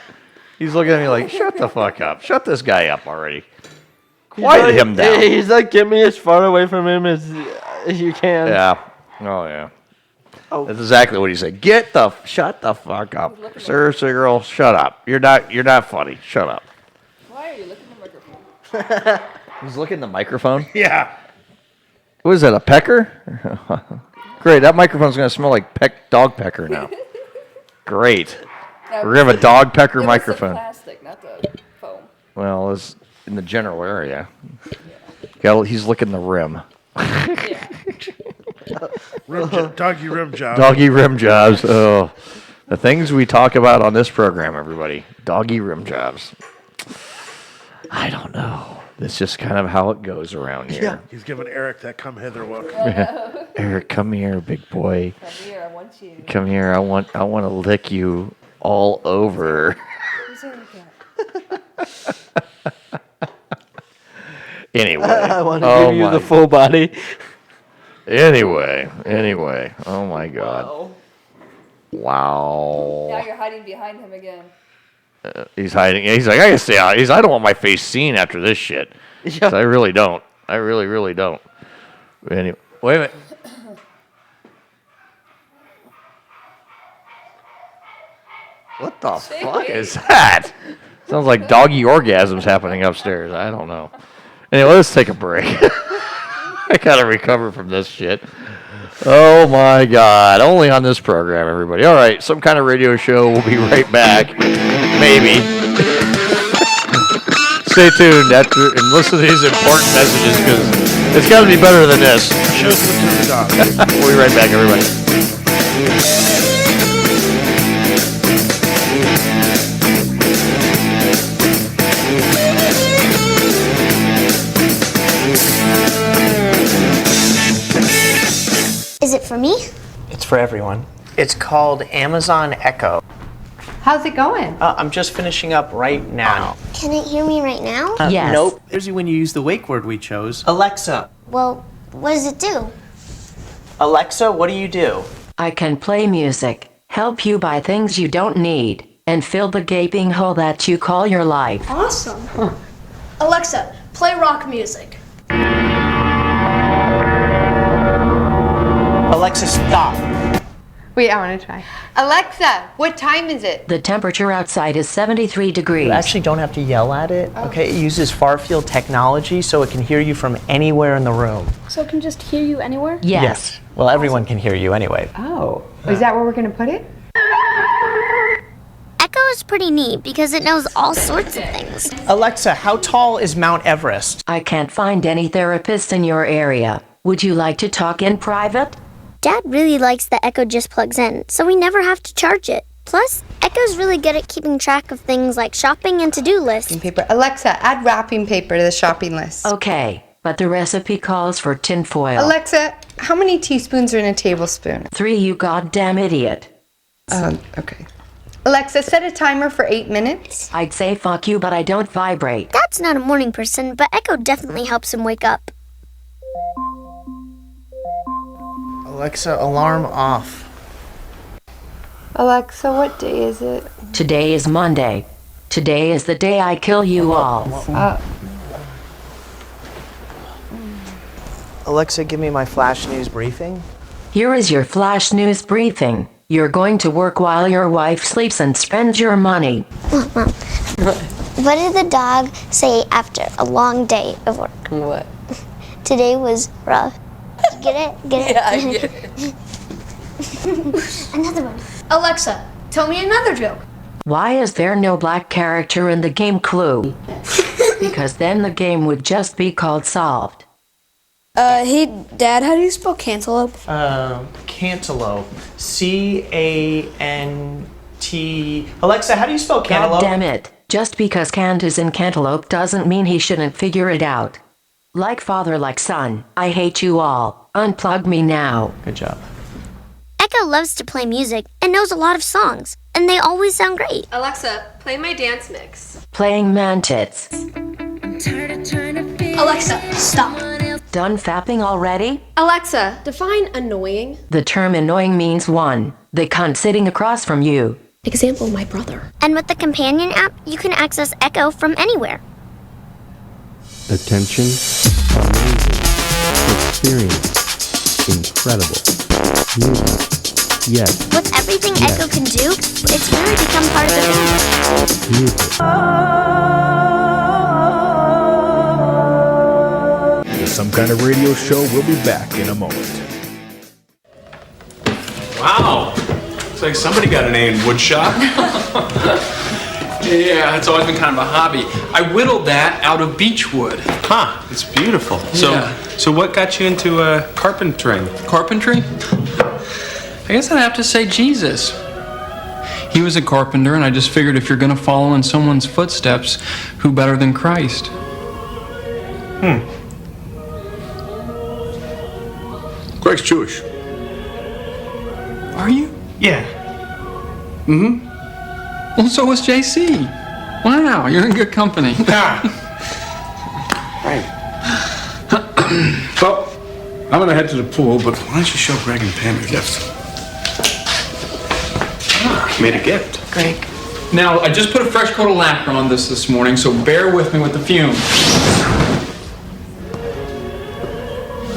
He's looking at me like, shut the fuck up. Shut this guy up already. Quiet him down. He's like, get me as far away from him as you can. Yeah. Oh, yeah. That's exactly what he said. Shut the fuck up. Seriously, girl, shut up. You're not funny. Shut up. Why are you looking at the microphone? He's looking at the microphone? Yeah. What is that, a pecker? Great, that microphone's going to smell like dog pecker now. Great. We're going to have a dog pecker microphone. Plastic, not the foam. Well, it's in the general area. Yeah. He's licking the rim. Doggy rim job. Doggy rim jobs. Oh, the things we talk about on this program, everybody. Doggy rim jobs. I don't know. That's just kind of how it goes around here. Yeah. He's giving Eric that come hither look. Eric, come here, big boy. Come here, I want you. Come here. I want to lick you all over. Anyway. I want to give you the full body. Anyway. Oh my God. Wow. Now you're hiding behind him again. He's hiding. He's like, I gotta stay out. I don't want my face seen after this shit. Yeah. I really don't. I really don't. Anyway, wait a minute. What the fuck is that? Sounds like doggy orgasms happening upstairs. I don't know. Anyway, let's take a break. I gotta recover from this shit. Oh my God. Only on this program, everybody. All right, some kind of radio show. We'll be right back. Maybe. Stay tuned and listen to these important messages because it's got to be better than this. Show's listening to the dog. We'll be right back, everybody. Is it for me? It's for everyone. It's called Amazon Echo. How's it going? I'm just finishing up right now. Can it hear me right now? Nope. Here's when you use the wake word we chose. Alexa. Well, what does it do? Alexa, what do you do? I can play music, help you buy things you don't need, and fill the gaping hole that you call your life. Awesome. Alexa, play rock music. Alexa, stop. Wait, I want to try. Alexa, what time is it? The temperature outside is 73 degrees. You actually don't have to yell at it, okay? It uses far-field technology so it can hear you from anywhere in the room. So it can just hear you anywhere? Yes. Well, everyone can hear you anyway. Oh, is that where we're going to put it? Echo is pretty neat because it knows all sorts of things. Alexa, how tall is Mount Everest? I can't find any therapists in your area. Would you like to talk in private? Dad really likes that Echo just plugs in, so we never have to charge it. Plus, Echo's really good at keeping track of things like shopping and to-do lists. Paper. Alexa, add wrapping paper to the shopping list. Okay, but the recipe calls for tinfoil. Alexa, how many teaspoons are in a tablespoon? 3, you goddamn idiot. Okay. Alexa, set a timer for 8 minutes. I'd say fuck you, but I don't vibrate. Dad's not a morning person, but Echo definitely helps him wake up. Alexa, alarm off. Alexa, what day is it? Today is Monday. Today is the day I kill you all. Alexa, give me my flash news briefing. Here is your flash news briefing. You're going to work while your wife sleeps and spends your money. What did the dog say after a long day of work? What? Today was rough. Get it? Get it? Yeah, I get it. Another one. Alexa, tell me another joke. Why is there no black character in the game Clue? Because then the game would just be called Solved. Hey, Dad, how do you spell cantaloupe? Cantaloupe. C-A-N-T... Alexa, how do you spell cantaloupe? God damn it. Just because Cant is in cantaloupe doesn't mean he shouldn't figure it out. Like father, like son. I hate you all. Unplug me now. Good job. Echo loves to play music and knows a lot of songs, and they always sound great. Alexa, play my dance mix. Playing man-tits. Alexa, stop. Done fapping already? Alexa, define annoying. The term annoying means 1. The cunt sitting across from you. Example, my brother. And with the companion app, you can access Echo from anywhere. Attention, amazing, experience, incredible, music, yes. With everything Echo can do, it's really become part of the family. Music. The Some Kind of Radio Show will be back in a moment. Wow. Looks like somebody got an A in woodshop. Yeah, it's always been kind of a hobby. I whittled that out of beech wood. Huh, it's beautiful. So what got you into carpentry? Carpentry? I guess I'd have to say Jesus. He was a carpenter, and I just figured if you're going to follow in someone's footsteps, who better than Christ? Greg's Jewish. Are you? Yeah. Mm-hmm. Well, so was JC. Wow, you're in good company. Right. Well, I'm gonna head to the pool, but why don't you show Greg and Pam your gift? Made a gift. Greg. Now, I just put a fresh coat of lacquer on this morning, so bear with me with the fumes.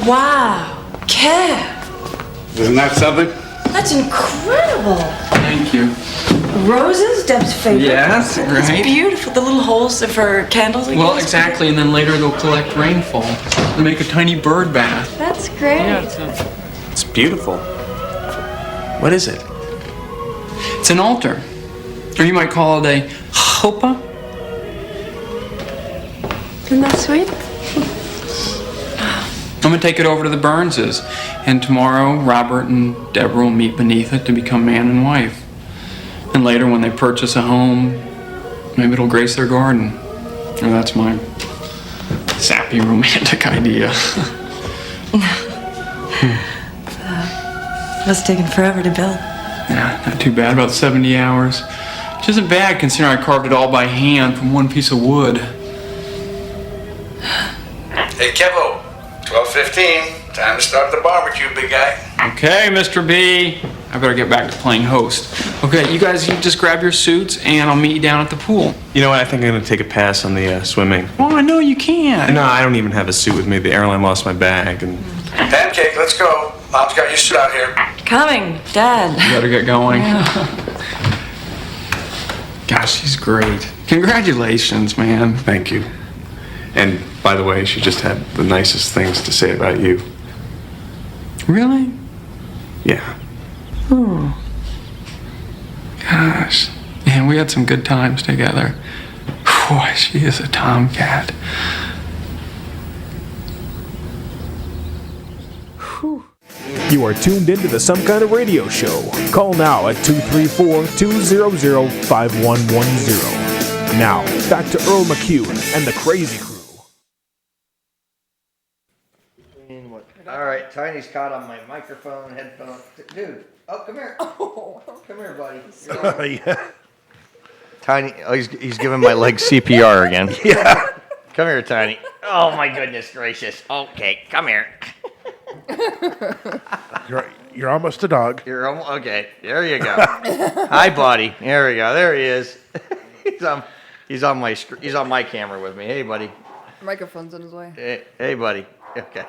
Wow. Kev, Isn't that something? that's incredible. Thank you. Roses, Deb's favorite. Yes, It's right. beautiful. The little holes for candles. I Well, guess. exactly, and then later they'll collect rainfall to make a tiny bird bath. That's great. Yeah, It's beautiful. What is it? it's an altar. Or you might call it a chuppah. Isn't that sweet? I'm gonna take it over to the Burnses, and tomorrow Robert and Deborah will meet beneath it to become man and wife. And later, when they purchase a home, maybe it'll grace their garden. Or that's my sappy romantic idea. It's taken forever to build. Yeah, not too bad, about 70 hours. Which isn't bad considering I carved it all by hand from one piece of wood. Hey, Kevo, 12:15. Time to start the barbecue, big guy. Okay, Mr. B. I better get back to playing host. Okay, you guys, you just grab your suits and I'll meet you down at the pool. You know what? I think I'm going to take a pass on the swimming. Oh, I know you can. No, I don't even have a suit with me. The airline lost my bag. And Pancake, let's go. Mom's got your suit out here. Coming, Dad. You better get going. Gosh, she's great. Congratulations, man. Thank you. And by the way, she just had the nicest things to say about you. Really? Yeah. Oh. Gosh. Man, we had some good times together. Boy, she is a tomcat. You are tuned into the Some Kind of Radio Show. Call now at 234-200-5110. Now, back to Earl McCune and the Crazy Crew. All right, Tiny's caught on my microphone, headphone. Dude, oh, come here. Come here, buddy. Yeah. Tiny, oh, he's giving my leg CPR again. Yeah. Come here, Tiny. Oh, my goodness gracious. Okay, come here. You're almost a dog. You're almost, okay, there you go. Hi, buddy. There we go. There he is. he's on my camera with me. Hey, buddy. Microphone's in his way. Hey, buddy. Okay.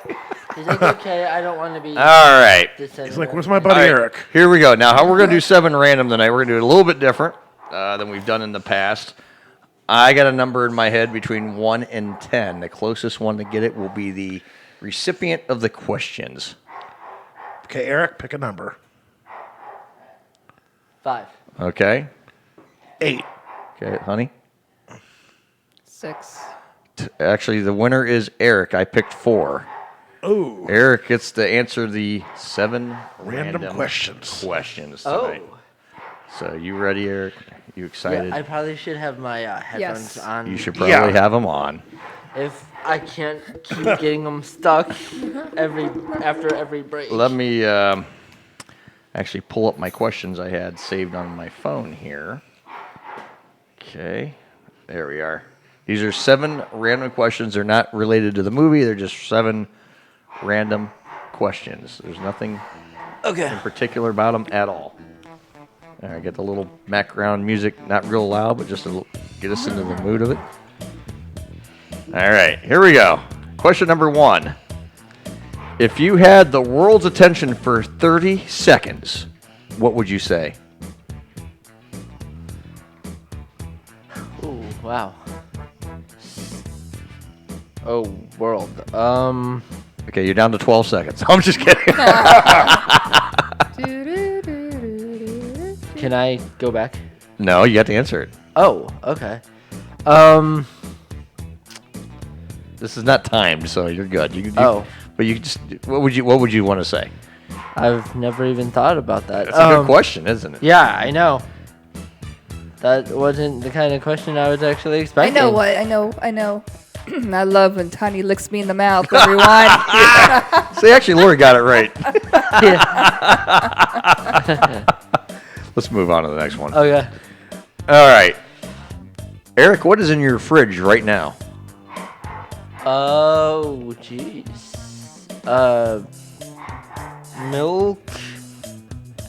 Is it okay? I don't want to be. All right. He's like, where's my buddy Eric? Here we go. Now, how we're going to do 7 random tonight, we're going to do it a little bit different than we've done in the past. I got a number in my head between 1 and 10. The closest one to get it will be the recipient of the questions. Okay, Eric, pick a number. 5. Okay. 8. Okay, honey. 6. Actually, the winner is Eric. I picked 4. Ooh. Eric gets to answer the 7 Random questions tonight. So you ready, Eric? You excited? Yeah, I probably should have my headphones on. You should probably have them on. If I can't keep getting them stuck after every break. Let me actually pull up my questions I had saved on my phone here. Okay, there we are. These are 7 random questions. They're not related to the movie. They're just 7 random questions. There's nothing in particular about them at all. All right, get the little background music, not real loud, but just to get us into the mood of it. All right, here we go. Question number 1. If you had the world's attention for 30 seconds, what would you say? Ooh, wow. Oh, world. Okay, you're down to 12 seconds. I'm just kidding. Can I go back? No, you got to answer it. Oh, okay. This is not timed, so you're good. But you just what would you want to say? I've never even thought about that. That's a good question, isn't it? Yeah, I know. That wasn't the kind of question I was actually expecting. I know what. I know. I love when Tiny licks me in the mouth, everyone. See, actually, Lori got it right. Let's move on to the next one. Okay. All right. Eric, what is in your fridge right now? Oh, jeez. Milk,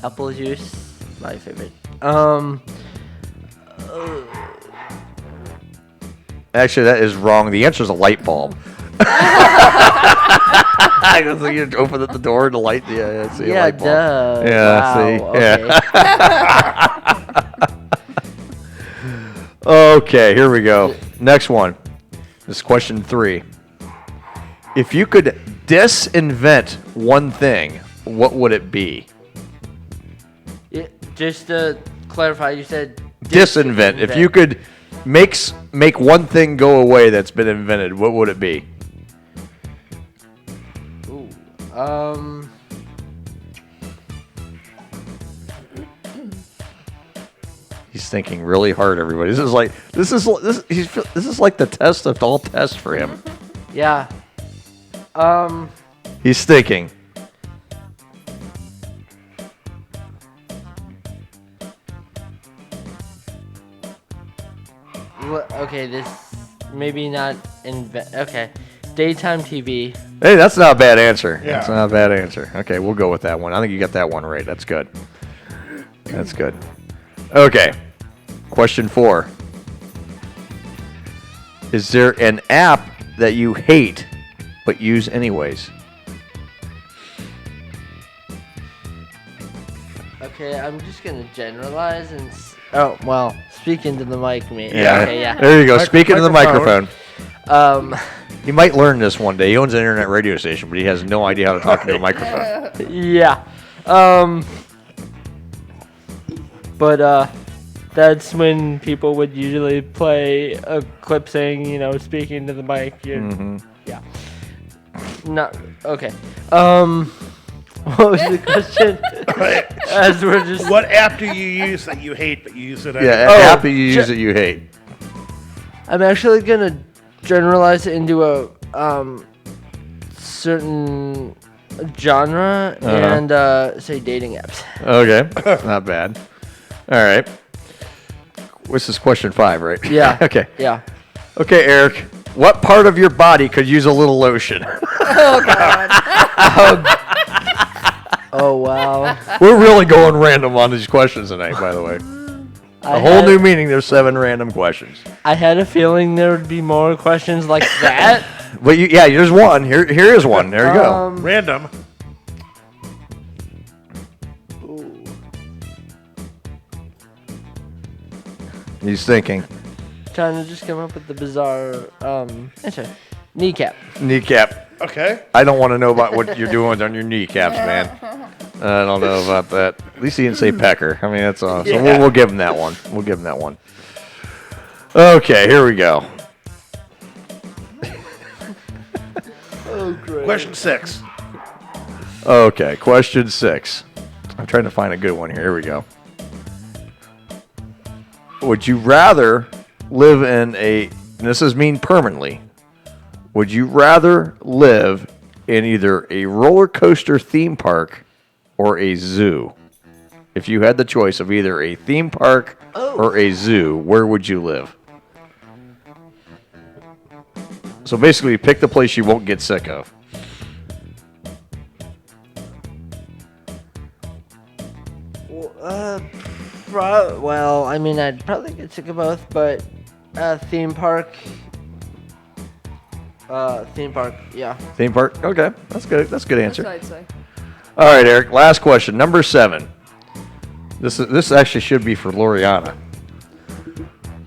apple juice, my favorite. Actually, that is wrong. The answer is a light bulb. I don't think you open the door to light the see a light bulb. Duh. Yeah, Wow, see. okay. Yeah. Okay, here we go. Next one. This is question 3. If you could disinvent one thing, what would it be? Just to clarify, you said Disinvent. If you could make one thing go away that's been invented, what would it be? Ooh. He's thinking really hard, everybody. This is like the test of all tests for him. Yeah. He's thinking. Okay, this maybe not okay. Daytime TV. Hey, that's not a bad answer. Yeah. That's not a bad answer. Okay, we'll go with that one. I think you got that one right. That's good. That's good. Okay. Question 4. Is there an app that you hate but use anyways? Okay, I'm just gonna generalize and. Oh well, speak into the mic, mate. Yeah. Okay, yeah. There you go. Speak into the microphone. Um. He might learn this one day. He owns an internet radio station, but he has no idea how to talk into a microphone. Yeah. But that's when people would usually play a clip saying, speaking to the mic. Yeah. Not okay. What was the question? As we're just. What app do you use that you hate but you use it? Yeah, anyway? an app that you use that you hate. I'm actually gonna generalize it into a certain genre and say dating apps. Okay, not bad. All right. This is question 5, right? Yeah. Okay. Yeah. Okay, Eric. What part of your body could use a little lotion? Oh God. Oh wow. We're really going random on these questions tonight, by the way. A whole new meaning. There's 7 random questions. I had a feeling there would be more questions like that. But there's one. Here is one. There you go. Random. He's thinking. Trying to just come up with the bizarre answer. Kneecap. Kneecap. Okay. I don't want to know about what you're doing on your kneecaps, man. I don't know about that. At least he didn't say pecker. I mean, that's all. So Yeah. we'll give him that one. We'll give him that one. Okay, here we go. Oh, great. Question 6. Okay, question 6. I'm trying to find a good one here. Here we go. Would you rather live in and this is mean permanently, would you rather live in either a roller coaster theme park or a zoo? If you had the choice of either a theme park or a zoo, where would you live? So basically, pick the place you won't get sick of. Well, I mean, I'd probably get sick of both, but theme park. Theme park, yeah. Theme park? Okay, that's good. That's a good answer. That's what I'd say. All right, Eric. Last question, number 7. This actually should be for Loriana.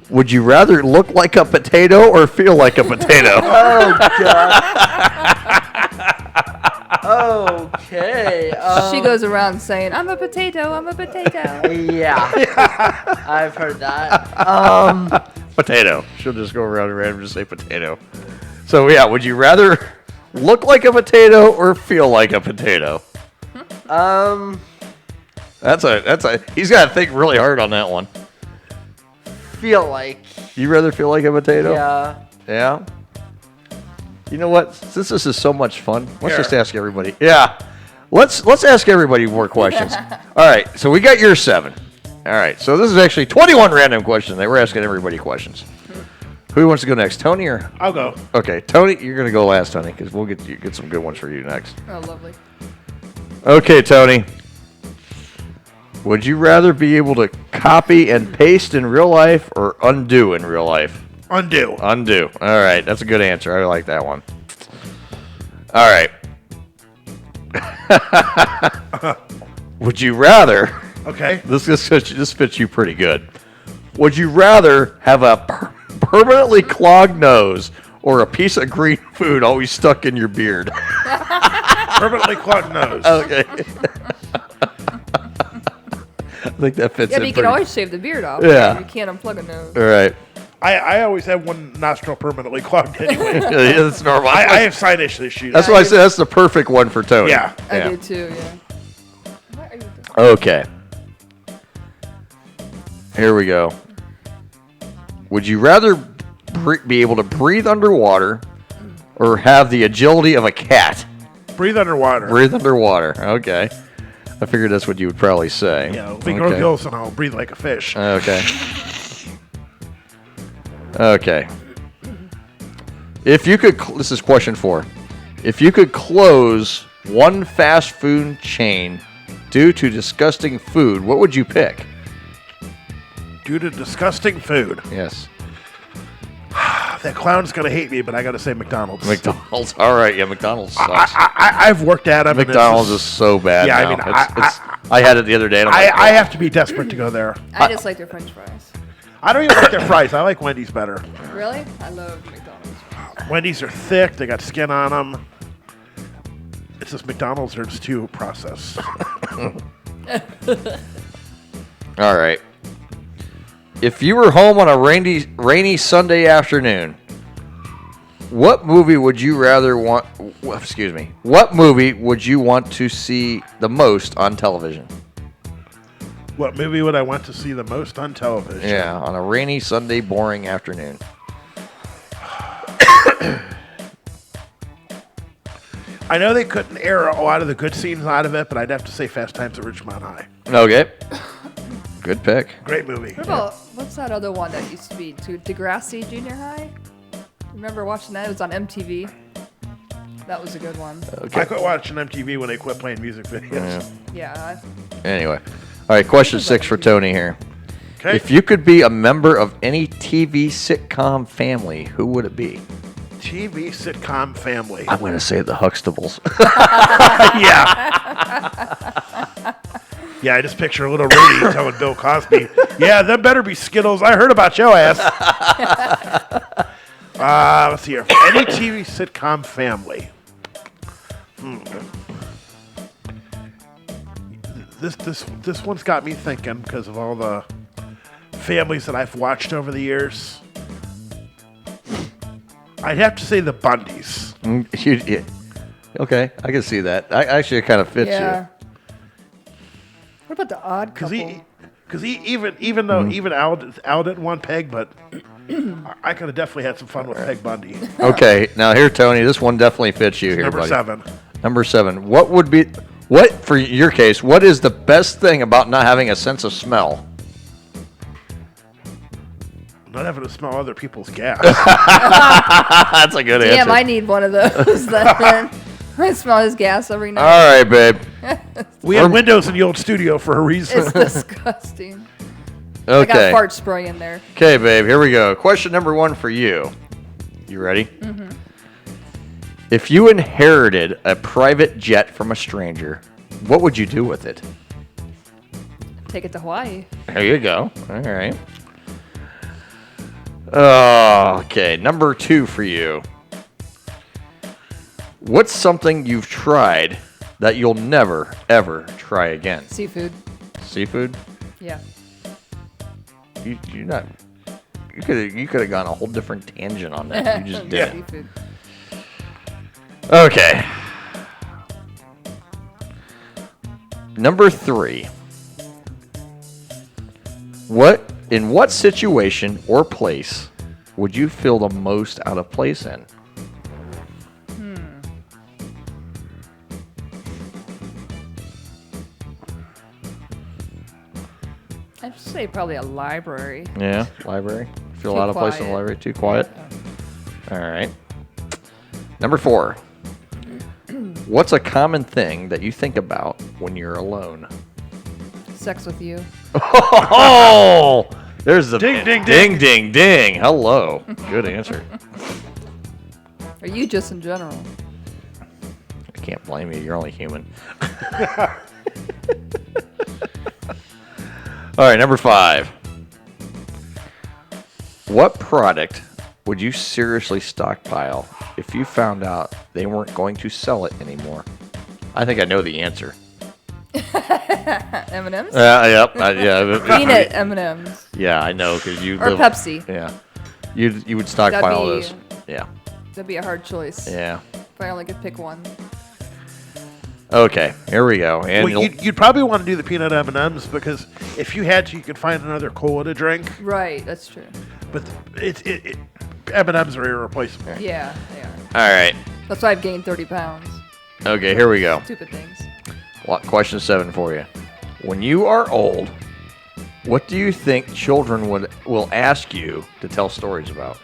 Would you rather look like a potato or feel like a potato? Oh God. Okay. She goes around saying, "I'm a potato. I'm a potato." Yeah. I've heard that. Potato. She'll just go around and randomly just say potato. So yeah, would you rather look like a potato or feel like a potato? That's a. He's got to think really hard on that one. Feel like. You rather feel like a potato? Yeah. Yeah. You know what? Since this is so much fun, let's Here. just ask everybody. Yeah. Let's ask everybody more questions. All right. So we got your 7. All right. So this is actually 21 random questions. We're asking everybody questions. Who wants to go next, Tony or? I'll go. Okay, Tony, you're gonna go last, Tony, because we'll get some good ones for you next. Oh, lovely. Okay, Tony. Would you rather be able to copy and paste in real life or undo in real life? Undo. Undo. All right, that's a good answer. I like that one. All right. Would you rather? Okay. This fits you pretty good. Would you rather have a permanently clogged nose or a piece of green food always stuck in your beard? Permanently clogged nose. Okay. I think that fits Yeah, in but you pretty. can always shave the beard off. Yeah. You can't unplug a nose. All right. I always have one nostril permanently clogged anyway. Yeah, that's normal. I have sinus issues. That's why I said that's the perfect one for Tony. Yeah. I do too, yeah. Okay. Here we go. Would you rather be able to breathe underwater or have the agility of a cat? Breathe underwater. Breathe underwater. Okay. I figured that's what you would probably say. Yeah, big girl gills and I'll breathe like a fish. Okay. Okay. If you could, this is question 4. If you could close one fast food chain due to disgusting food, what would you pick? Due to disgusting food. Yes. That clown's gonna hate me, but I gotta say McDonald's. McDonald's. All right. Yeah, McDonald's sucks. I've worked at them. McDonald's is so bad. Yeah, now. I mean, I had it the other day. And I'm like, I have to be desperate to go there. I just like their French fries. I don't even like their fries. I like Wendy's better. Really? I love McDonald's. Wendy's are thick. They got skin on them. It's just McDonald's are just too processed. All right. If you were home on a rainy Sunday afternoon, what movie would you rather want? Excuse me. What movie would you want to see the most on television? What movie would I want to see the most on television? Yeah, on a rainy Sunday, boring afternoon. I know they couldn't air a lot of the good scenes out of it, but I'd have to say Fast Times at Ridgemont High. Okay. Good pick. Great movie. What about, what's that other one that used to be Degrassi Junior High? Remember watching that? It was on MTV. That was a good one. Okay. I quit watching MTV when they quit playing music videos. Yeah. Anyway. All right, question 6 for Tony here. Okay. If you could be a member of any TV sitcom family, who would it be? TV sitcom family. I'm going to say the Huxtables. Yeah. Yeah, I just picture a little Rudy telling Bill Cosby, yeah, them better be Skittles. I heard about your ass. Let's see here. Any TV sitcom family. This one's got me thinking because of all the families that I've watched over the years. I'd have to say the Bundys. Okay, I can see that. Actually, it kind of fits you. What about the Odd Couple? Because even though even Al didn't want Peg, but I could have definitely had some fun with Peg Bundy. Okay, now here, Tony, this one definitely fits you here, Number buddy. 7. Number 7. For your case, what is the best thing about not having a sense of smell? Not having to smell other people's gas. That's a good answer. Damn, I need one of those. Then I smell his gas every night. All right, babe. We had windows in the old studio for a reason. It's disgusting. Okay. I got fart spray in there. Okay, babe, here we go. Question number 1 for you. You ready? Mm-hmm. If you inherited a private jet from a stranger, what would you do with it? Take it to Hawaii. There you go. All right. Okay, number 2 for you. What's something you've tried that you'll never, ever try again? Seafood. Seafood? Yeah. You could have gone a whole different tangent on that. You just did. Seafood. Okay. Number 3. In what situation or place would you feel the most out of place in? I'd say probably a library. Yeah, library. Feel Too out of place in the quiet. library. Too quiet. All right. Number 4. What's a common thing that you think about when you're alone? Sex with you. Oh, there's the Ding, ding, ding, ding, ding. Hello. Good answer. Or you just in general. I can't blame you. You're only human. All right, number 5. What product would you seriously stockpile if you found out they weren't going to sell it anymore? I think I know the answer. M&M's? Yep. Yeah. Peanut M&M's. Yeah, I know because you Or live, Pepsi. Yeah. You would stockpile those. Yeah. That'd be a hard choice. Yeah. If I only could pick one. Okay, here we go. And Well, you'd probably want to do the peanut M&Ms because if you had to, you could find another cola to drink. Right, that's true. But M&Ms are irreplaceable. Yeah, they are. all right. That's why I've gained 30 pounds. Okay, here we go. Stupid things. Question 7 for you. When you are old, What do you think children will ask you to tell stories about?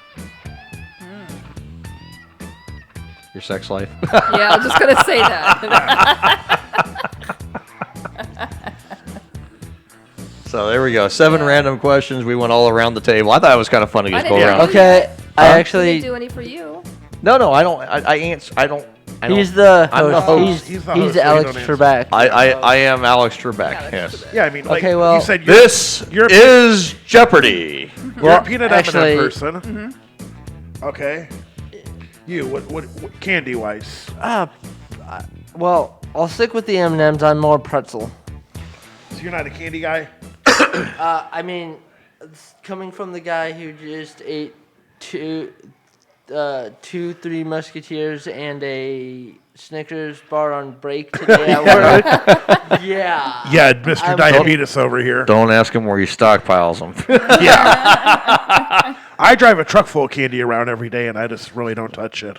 Your sex life? Yeah, I was just gonna say that. So there we go. 7 random questions. We went all around the table. I thought it was kind of fun to just go didn't around. do Okay, I Didn't actually. do any for you. No, I don't. I answer. I don't. He's the I'm the host. host. He's the He's host, so you Alex don't answer. Trebek. I am Alex Trebek. Yes. Yeah, I mean, like Okay, well, you said, This you're is Jeopardy. you're a peanut actually- M&M person. Okay. You, what candy wise? Well, I'll stick with the M&Ms. I'm more pretzel. So you're not a candy guy? I mean, it's coming from the guy who just ate two, Three Musketeers and a Snickers bar on break today at work. Yeah. Yeah, Mr. Diabetes over here. Don't ask him where he stockpiles them. Yeah. I drive a truck full of candy around every day, and I just really don't touch it.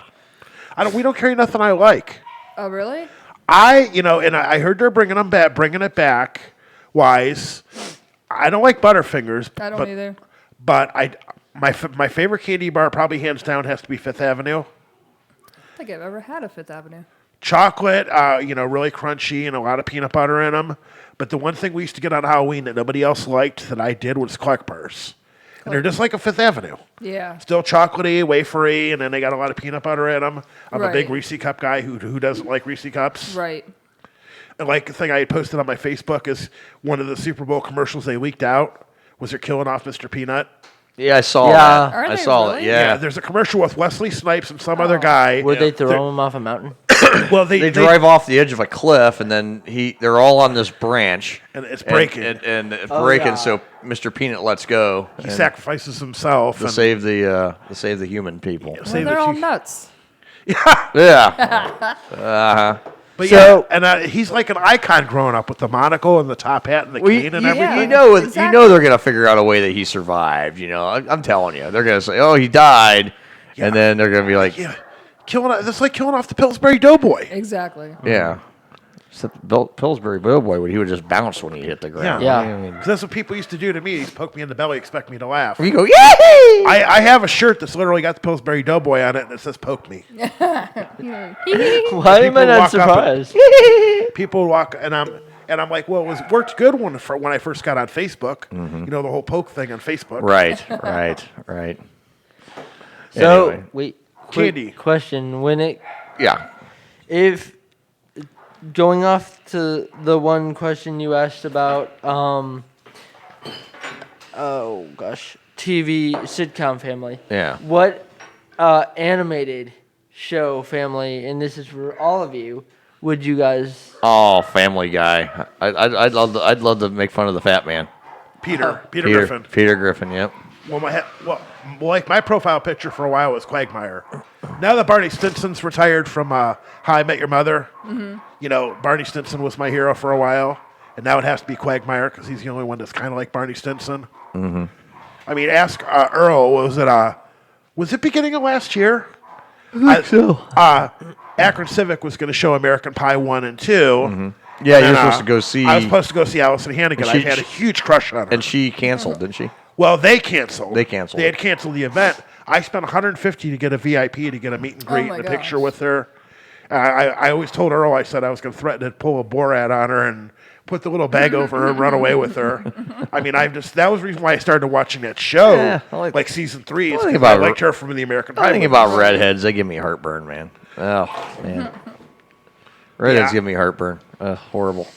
We don't carry nothing I like. Oh, really? And I heard they're bringing it back. Wise. I don't like Butterfingers. I don't either. But my favorite candy bar, probably hands down, has to be Fifth Avenue. I don't think I've ever had a Fifth Avenue. Chocolate, really crunchy and a lot of peanut butter in them. But the one thing we used to get on Halloween that nobody else liked that I did was Clark bars. And they're just like a Fifth Avenue. Yeah. Still chocolatey, wafery, and then they got a lot of peanut butter in them. I'm a big Right. Reese Cup guy who doesn't like Reese Cups. Right. And like the thing I had posted on my Facebook is one of the Super Bowl commercials they leaked out was they're killing off Mr. Peanut. Yeah, I saw Yeah. that. Are I they saw really? it. Yeah. There's a commercial with Wesley Snipes and some other guy. Would they throw him off a mountain? Well, They drive off the edge of a cliff, and then they're all on this branch, And it's breaking. and it's Oh, breaking. yeah. So Mr. Peanut lets go. He and sacrifices himself. to and- save the human people. Well, Save they're the all chief- nuts. Yeah. Uh-huh. But So- yeah, and he's like an icon growing up with the monocle and the top hat and the cane and everything. You know they're gonna figure out a way that he survived. I'm telling you, they're gonna say, "Oh, he died," and then they're gonna be like, Yeah, that's like killing off the Pillsbury Doughboy. Exactly. "Yeah." Except Pillsbury Doughboy, he would just bounce when he hit the ground. Yeah. I mean, 'Cause that's what people used to do to me. He'd poke me in the belly, expect me to laugh. you go, "Yay!" I have a shirt that's literally got the Pillsbury Doughboy on it, and it says "Poke me." Why am People I not walk up surprised? People walk, and I'm like, well, it worked good when I first got on Facebook. Mm-hmm. The whole poke thing on Facebook. Right. So, Anyway. wait. quick Candy. Question. Yeah. If going off to the one question you asked about, oh gosh, TV sitcom family. Yeah. What animated show family, and this is for all of you, would you guys? Oh, Family Guy. I'd love to make fun of the fat man. Peter Griffin. Peter Griffin. Yep. Like my profile picture for a while was Quagmire. Now that Barney Stinson's retired from How I Met Your Mother, Barney Stinson was my hero for a while, and now it has to be Quagmire because he's the only one that's kind of like Barney Stinson. Mm-hmm. I mean, ask Earl. Was it beginning of last year? I think so. Akron Civic was going to show American Pie 1 and 2. Mm-hmm. Yeah, you were supposed to go see. I was supposed to go see Allison Hannigan. I had a huge crush on her. And she canceled, didn't she? Well, they canceled. They canceled. They had canceled the event. I spent $150 to get a VIP to get a meet and greet my and a gosh. picture with her. I always told Earl, I said I was going to threaten to pull a Borat on her and put the little bag over her and run away with her. I mean, that was the reason why I started watching that show, Yeah, like season 3. Is I think 'cause I about- liked her from the American Pie. I think movies. about redheads. They give me heartburn, man. Oh man, redheads Yeah. give me heartburn. Horrible.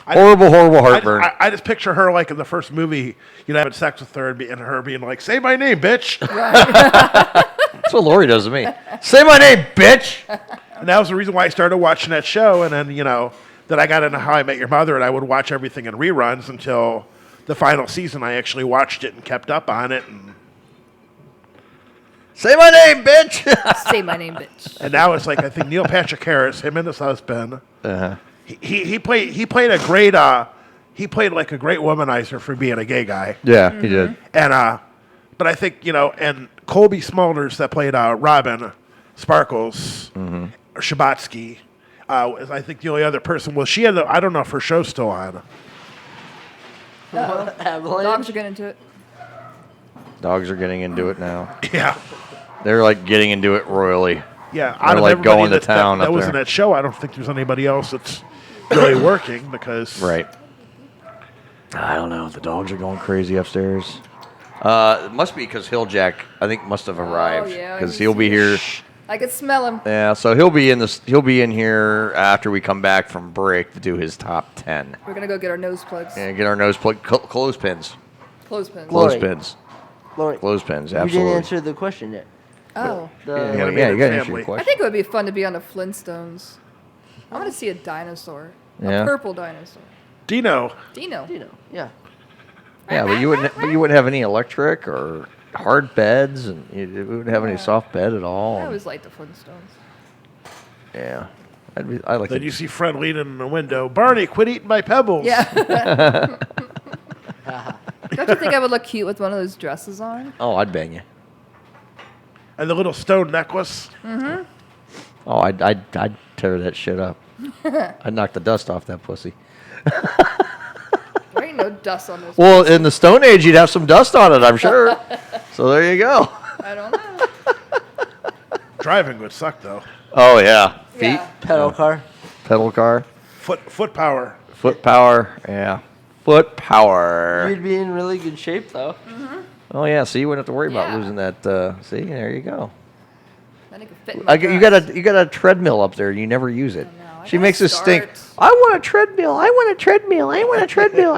Horrible heartburn. I just picture her like in the first movie, having sex with her and her being like, "Say my name, bitch." That's what Lori does to me. Say my name, bitch. And that was the reason why I started watching that show. And then, that I got into How I Met Your Mother, and I would watch everything in reruns until the final season. I actually watched it and kept up on it. And say my name, bitch. Say my name, bitch. And now it's like I think Neil Patrick Harris, him and his husband. Uh-huh. He played a great he played like a great womanizer for being a gay guy. Yeah, he did. And but I think and Colby Smulders that played Robin Sparkles or Shabatsky. I think the only other person was she had I don't know if her show's still on. Dogs are getting into it. Dogs are getting into it now. Yeah. They're like getting into it royally. Yeah, They're out of like everybody going to that town that up was there. in that show, I don't think there's anybody else that's really working because. Right. I don't know. The dogs are going crazy upstairs. It must be because Hilljack, I think, must have arrived yeah, because he's he'll be here. I could smell him. Yeah, so he'll be in this. He'll be in here after we come back from break to do his top 10 We're gonna go get our nose plugs. and get our nose plug clothespins. Clothespins. Clothespins. Lori, Clothespins. you Absolutely. didn't answer the question yet. Oh. Yeah, you gotta answer your I question. think it would be fun to be on the Flintstones. I want to see a dinosaur. Yeah. A purple dinosaur. Dino. Dino. Yeah. Yeah, but you wouldn't have any electric or hard beds, and you wouldn't have any soft bed at all. I always liked the Flintstones. Yeah, I like. Then you see Fred leaning in the window. Barney, quit eating my pebbles. Yeah. Don't you think I would look cute with one of those dresses on? Oh, I'd bang you. And the little stone necklace. Mm-hmm. Oh, I'd tear that shit up. I'd knock the dust off that pussy. There ain't no dust on this. Well, in the Stone Age, you'd have some dust on it, I'm sure. So there you go. I don't know. Driving would suck though. Oh yeah, feet. Yeah. Pedal car. Pedal car. Foot power. Foot power. Yeah. Foot power. You'd be in really good shape though. Oh yeah, so you wouldn't have to worry about Yeah. losing that. See, there you go. Then it could fit in my You got a treadmill up there. You never use it. She makes us stink. I want a treadmill. I want a treadmill. I want a treadmill.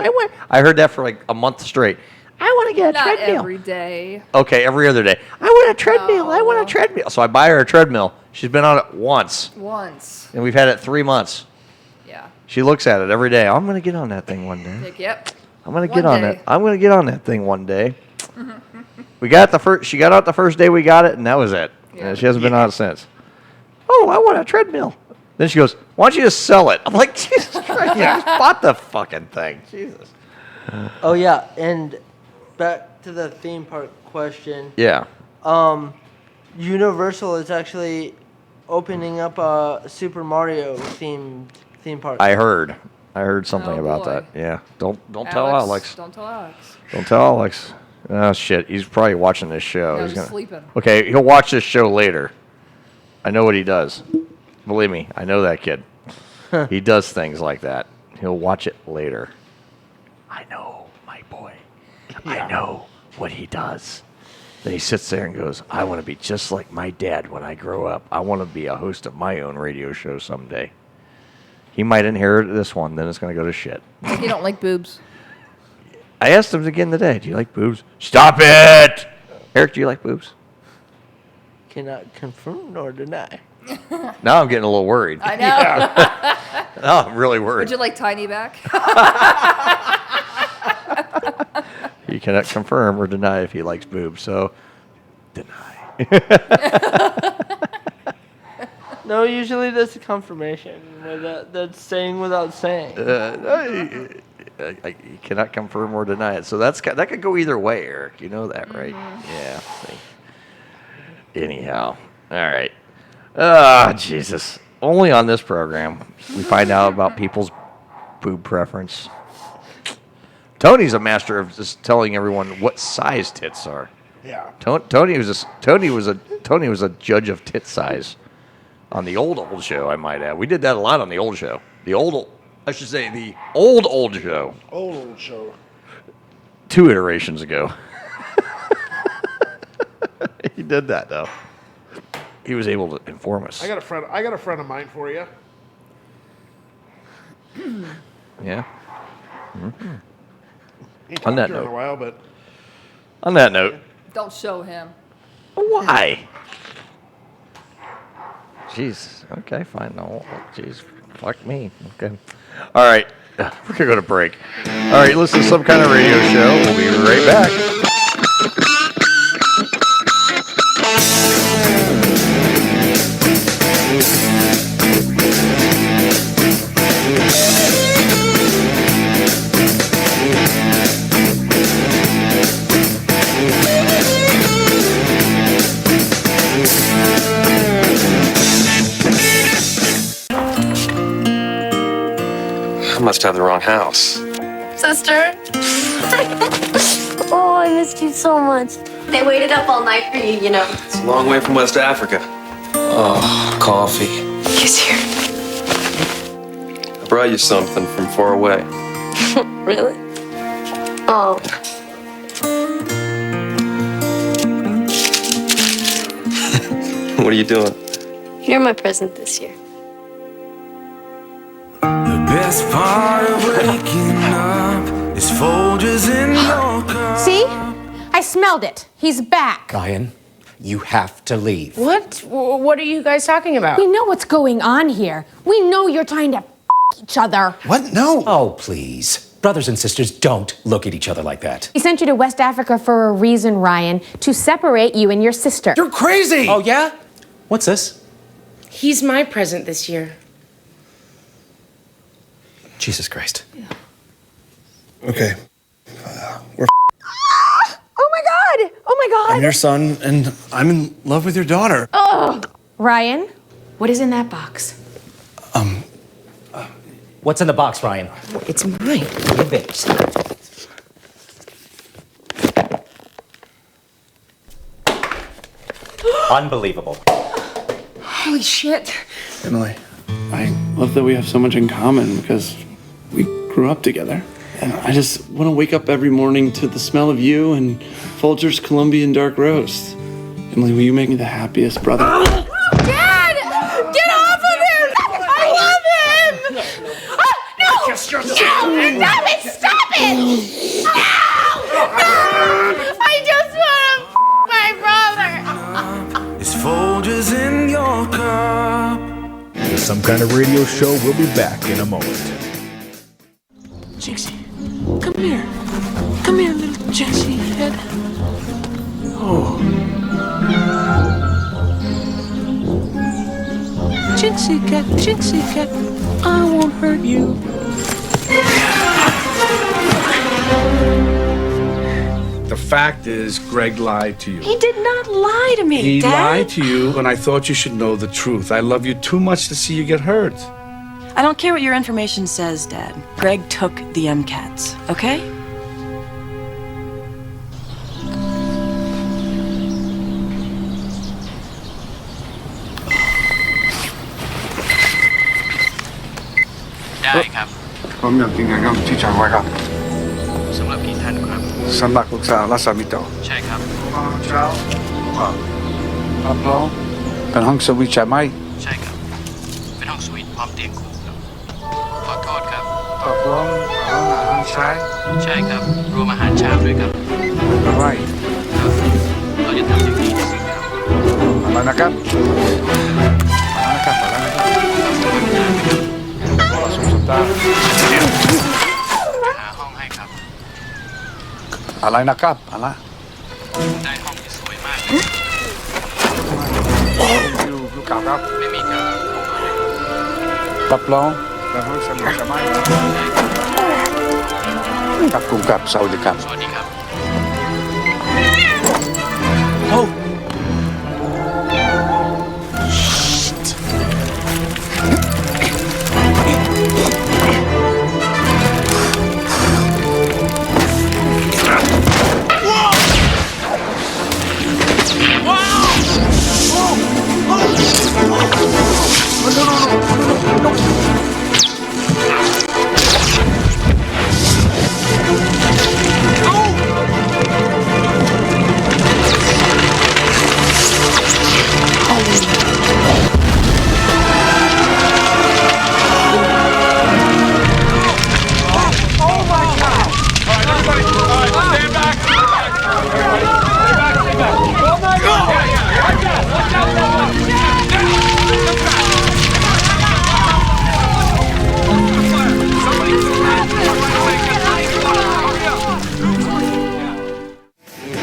I heard that for like a month straight. I want to get a Not treadmill. every day. Okay, every other day. I want a treadmill. I want a treadmill. So I buy her a treadmill. She's been on it once, Once. and we've had it 3 months. Yeah. She looks at it every day. I'm gonna get on that thing one day. Like, yep. I'm gonna One get on day. that. I'm gonna get on that thing one day. We got the first. She got out the first day we got it, and that was it. Yeah. And she hasn't been on it since. Oh, I want a treadmill. Then she goes, "Why don't you just sell it?" I'm like, Jesus Christ! I just bought the fucking thing. Jesus. Oh yeah, and back to the theme park question. Yeah. Universal is actually opening up a Super Mario themed theme park. I heard something Oh, about boy. that. Yeah. Don't tell Alex. Don't tell Alex. Don't tell Alex. Oh shit! He's probably watching this show. No, He's he's gonna. sleeping. Okay, he'll watch this show later. I know what he does. Believe me, I know that kid. He does things like that. He'll watch it later. I know, my boy. I know what he does. Then he sits there and goes, I want to be just like my dad when I grow up. I want to be a host of my own radio show someday. He might inherit this one, then it's going to go to shit. You don't like boobs. I asked him again today, do you like boobs? Stop it! Eric, do you like boobs? Cannot confirm nor deny. Now I'm getting a little worried. I know. Now I'm really worried. Would you like Tiny back? He cannot confirm or deny if he likes boobs, so deny. No, usually that's a confirmation. That's saying without saying. You cannot confirm or deny it. So that could go either way, Eric. You know that, right? Yeah. See. Anyhow, all right. Ah, Jesus. Only on this program we find out about people's boob preference. Tony's a master of just telling everyone what size tits are. Yeah. Tony was a judge of tit size on the old show, I might add. We did that a lot on the old show. The old show. Old show. 2 iterations ago. He did that though. He was able to inform us. I got a friend of mine for you. Yeah. Mm-hmm. Ain't On that talked to her in note. a while, but On that note, Don't show him. why? Jeez. Okay, fine. No. Jeez. Fuck me. Okay. All right. We're going to go to break. All right. Listen to Some Kind of Radio Show. We'll be right back. I must have the wrong house. sister. Oh, I missed you so much. They waited up all night for you, you know. It's a long way from West Africa. Oh, coffee. He's here. I brought you something from far away. Really? Oh. What are you doing? You're my present this year. The best part of waking up is Folgers in your cup. See? I smelled it. He's back. Ryan, you have to leave. What? What are you guys talking about? We know what's going on here. We know you're trying to each other. What? No. Oh, please. Brothers and sisters don't look at each other like that. He sent you to West Africa for a reason, Ryan, to separate you and your sister. You're crazy! Oh, yeah? What's this? He's my present this year. Jesus Christ. Okay. We're Oh my God! Oh my I'm God! your son, and I'm in love with your daughter. Oh! Ryan, what is in that box? What's in the box, Ryan? It's mine. Give it. Unbelievable. Holy shit. Emily, I love that we have so much in common because we grew up together. And I just want to wake up every morning to the smell of you and Folgers Colombian Dark Roast. Emily, will you make me the happiest brother? Dad! Get off of him! I love him! No! Stop it! Stop it! No! I just want to my brother! It's Folgers in your cup. The Some Kind of Radio Show will be back in a moment. Jinxie, come here. Come here, little Jinxie head. Oh. Jinxie cat, I won't hurt you. The fact is, Greg lied to you. He did not lie to me, He Dad. lied to you, and I thought you should know the truth. I love you too much to see you get hurt. I don't care what your information says, Dad. Greg took the MCATs, okay?ได้ครับ ผมอยากกินกับที่จังไว้ครับ สำหรับกี่ท่านครับ สำหรับลูกสาวและสามีโต ใช่ครับ เช้าครับน้องเป็นห้องสวีทใช่ไหม ใช่ครับ เป็นห้องสวีทพร้อมเตียงคู่ครับ ขอโทษครับ ตกลงอาหารใช่ ใช่ครับ รวมอาหารเช้าด้วยครับ อะไร เราจะทำอย่างนี้ที่สุดครับ อะไรนะครับอะไรนะครับหาห้องให้ครับ อะไรนะครับอะไร ได้ห้องที่สวยมาก ลูกเก่าครับ ไม่มีครับ รับรองเป็นห้องสวีทใช่ไหมกับกลุ่มกับสวัสดีครับ สวัสดีครับ โอ้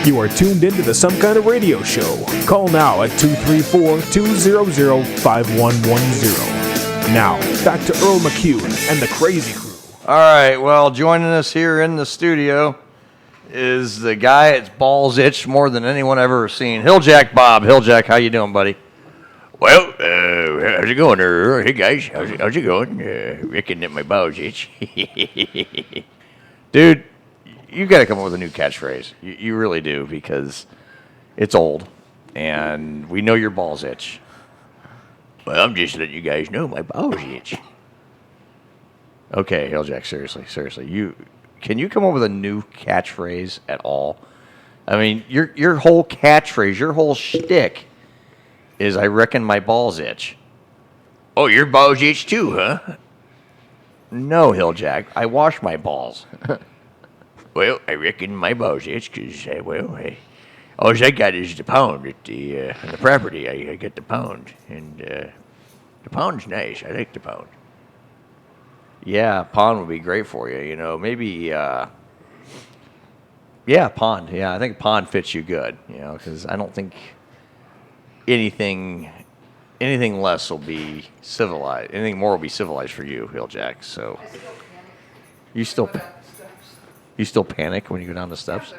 You are tuned into the Some Kind of Radio Show. Call now at 234-200-5110. Now, back to Earl McCune and the Crazy Crew. All right, well, joining us here in the studio is the guy that's balls itched more than anyone I've ever seen. Hilljack Bob. Hilljack, how you doing, buddy? Well, how's it going there? Hey, guys, how's it going? Reckon that my balls itch. Dude, you got to come up with a new catchphrase. You really do, because it's old, and we know your balls itch. Well, I'm just letting you guys know my balls itch. Okay, Hilljack, seriously. Can you come up with a new catchphrase at all? I mean, your whole catchphrase, your whole shtick is, I reckon my balls itch. Oh, your balls itch too, huh? No, Hilljack, I wash my balls. Well, I reckon my balls itch because, all I got is the pound at the property. I get the pound, and the pound's nice. I like the pound. Yeah, pond would be great for you. You know, maybe. Yeah, pond. Yeah, I think pond fits you good. You know, because I don't think anything less will be civilized. Anything more will be civilized for you, Hilljack. So you still panic when you go down the steps?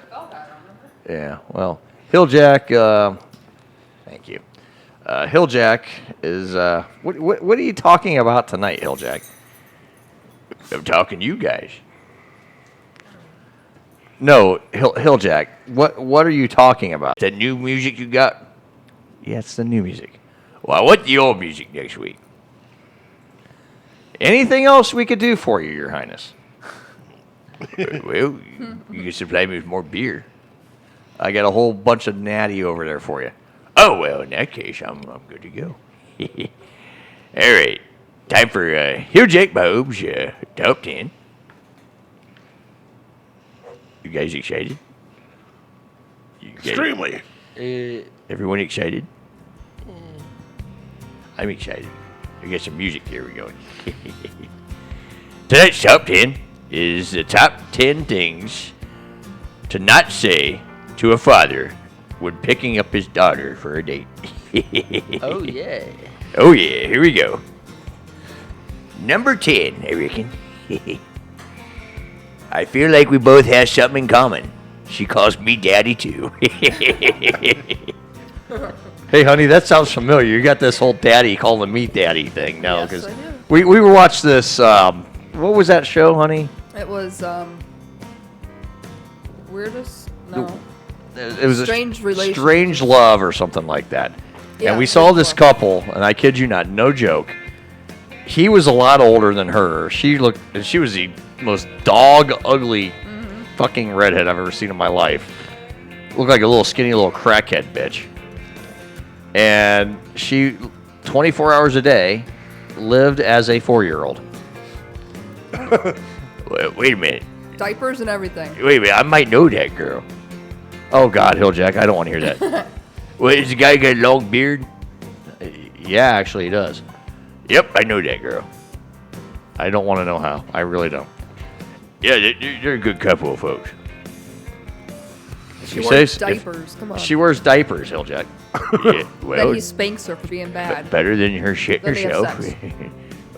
Yeah. Well, Hilljack. Thank you. Hilljack is. What are you talking about tonight, Hilljack? I'm talking to you guys. No, Hilljack. What are you talking about? The new music you got? Yeah, it's the new music. Well, I want the old music next week. Anything else we could do for you, Your Highness? Well, you can supply me with more beer. I got a whole bunch of natty over there for you. Oh, well, in that case, I'm good to go. All right. Time for Hilljack Bob's Top 10. You guys excited? Extremely. Everyone excited? I'm excited. We got some music here. We're going. Tonight's Top 10 is the top 10 things to not say to a father when picking up his daughter for a date. Oh, yeah. Oh, yeah. Here we go. Number 10, I reckon. I feel like we both have something in common. She calls me daddy, too. Hey, honey, that sounds familiar. You got this whole daddy calling me daddy thing now. Yes, Cause I do. we were watching this, what was that show, honey? It was, Weirdest? No. It was Strange Relationship. Strange Love or something like that. Yeah, and we saw this couple, and I kid you not, no joke. He was a lot older than her. She was the most dog ugly fucking redhead I've ever seen in my life. Looked like a little skinny little crackhead bitch. And she, 24 hours a day, lived as a 4-year-old. Wait a minute. Diapers and everything. Wait a minute. I might know that girl. Oh, God, Hilljack, I don't want to hear that. Wait, does the guy got a long beard? Yeah, actually, he does. Yep, I know that girl. I don't want to know how. I really don't. Yeah, they're a good couple of folks. She wears diapers. Come on. She wears diapers, Hilljack. Yeah, well, Then he spanks her for being bad. better than her shit Then they have herself. sex.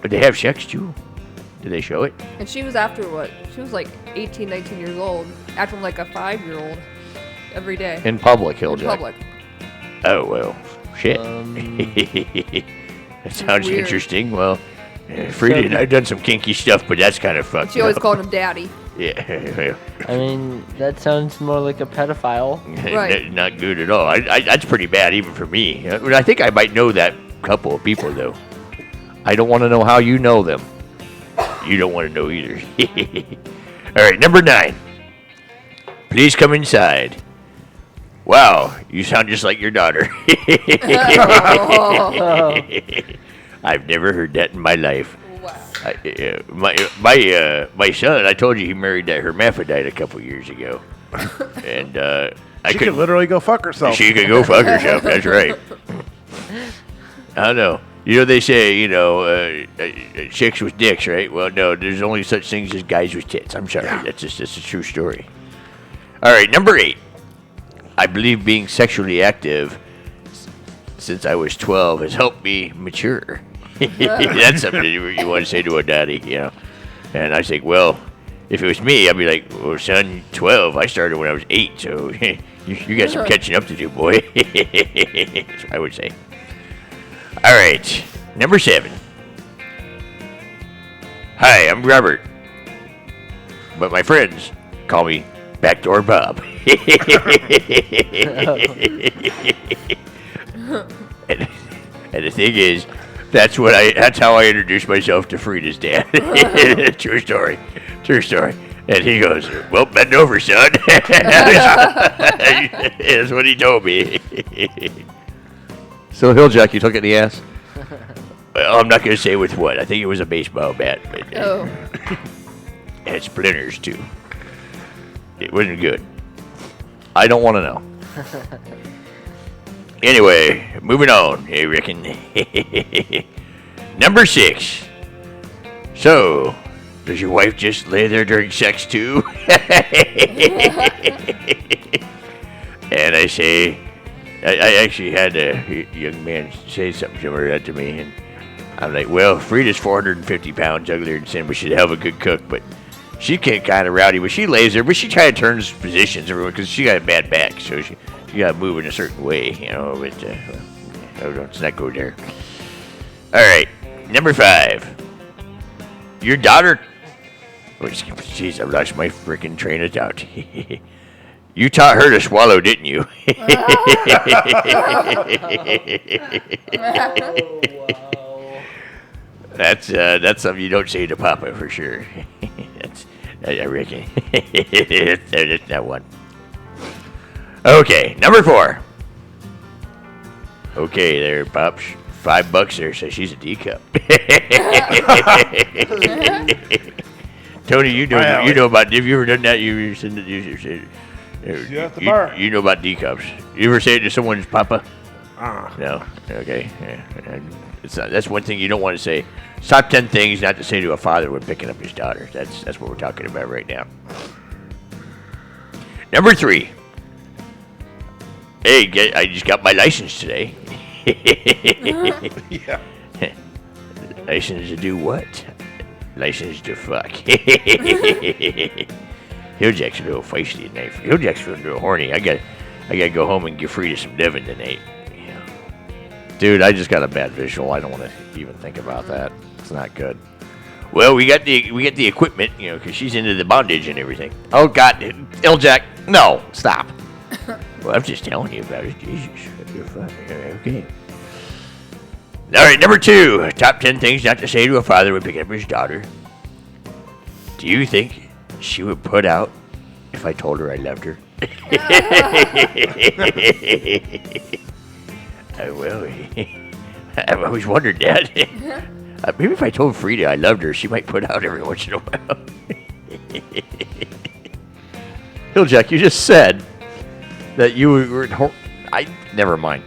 But they have sex, too. Did they show it? And she was after what? She was like 18, 19 years old, acting like a 5-year-old every day. In public, Hilljack. In public. Oh, well, shit. That sounds Weird. interesting. Well, Frida and I've done some kinky stuff, but that's kind of fucked She always up. called him daddy. Yeah. I mean, that sounds more like a pedophile. Right. Not good at all. That's pretty bad even for me. I think I might know that couple of people, though. I don't want to know how you know them. You don't want to know either. All right, number 9. Please come inside. Wow, you sound just like your daughter. I've never heard that in my life. Wow. My son, I told you he married that hermaphrodite a couple years ago. And She could literally go fuck herself. She could go fuck herself, that's right. I don't know. You know, they say, chicks with dicks, right? Well, no, there's only such things as guys with tits. I'm sorry. Yeah. That's a true story. All right, number 8. I believe being sexually active since I was 12 has helped me mature. That's something you want to say to a daddy, And I think, well, if it was me, I'd be like, well, son, 12. I started when I was 8, so you got some catching up to do, boy. That's what I would say. All right, number 7. Hi, I'm Robert. but my friends call me Backdoor Bob. And the thing is, that's how I introduced myself to Frida's dad. True story. And he goes, well, bend over, son. That's what he told me. So, Hilljack, you took it in the ass? Well, I'm not going to say with what. I think it was a baseball bat. But, Oh. had splinters, too. It wasn't good. I don't want to know. Anyway, moving on, I reckon. Number 6. So, does your wife just lay there during sex, too? And I say, I actually had a young man say something similar to me, and I'm like, well, Frida's 450 pounds, uglier than sin, but she's a hell of a good cook, but she get kind of rowdy, but she lays there, but she kind of turns positions everywhere because she got a bad back, so she got to move in a certain way, but let's not go there. All right, number 5. Your daughter... Jeez, I lost my freaking train of thought. You taught her to swallow, didn't you? That's something you don't say to Papa for sure. I reckon. That's that one. Okay, number 4. Okay, there, Pops. $5 there, so she's a D-cup. Tony, you know about. Have you ever done that? You at the bar. You know about D-cups. You ever say it to someone's Papa? No. Okay. Yeah. That's one thing you don't want to say. Top 10 things not to say to a father when picking up his daughter. That's what we're talking about right now. Number 3. Hey, I just got my license today. Yeah. License to do what? License to fuck. Hilljack's a little feisty tonight. Hilljack's a little horny. I gotta go home and give Frida some Devin tonight. Yeah. Dude, I just got a bad visual. I don't want to even think about that. It's not good. Well, we got the equipment, because she's into the bondage and everything. Oh God, Hilljack, no, stop. Well, I'm just telling you about it. Jesus, you're fun. Okay. All right, number 2. Top 10 things not to say to a father when picking up his daughter. Do you think she would put out if I told her I loved her? Well, I've always wondered that. Maybe if I told Frida I loved her, she might put out every once in a while. Hilljack, you just said that you were. Never mind.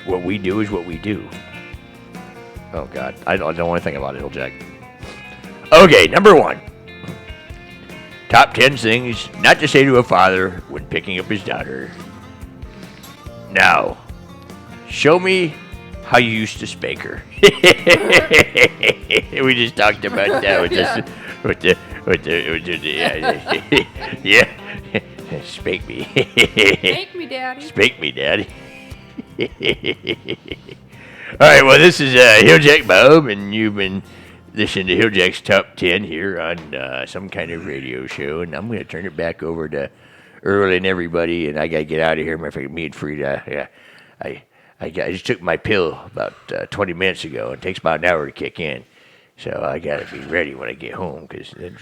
What we do is what we do. Oh God, I don't want to think about it, Hilljack. Okay, number 1. Top 10 things not to say to a father when picking up his daughter. Now, show me how you used to spank her. We just talked about that with the yeah. Spank me. Spank me, Daddy. Spank me, Daddy. All right, well, this is Hilljack Bob, and you've been listening to Hilljack's Top 10 here on some kind of radio show, and I'm going to turn it back over to Earl and everybody, and I got to get out of here. Me and Frida, yeah, I just took my pill about 20 minutes ago. It takes about an hour to kick in, so I got to be ready when I get home, because then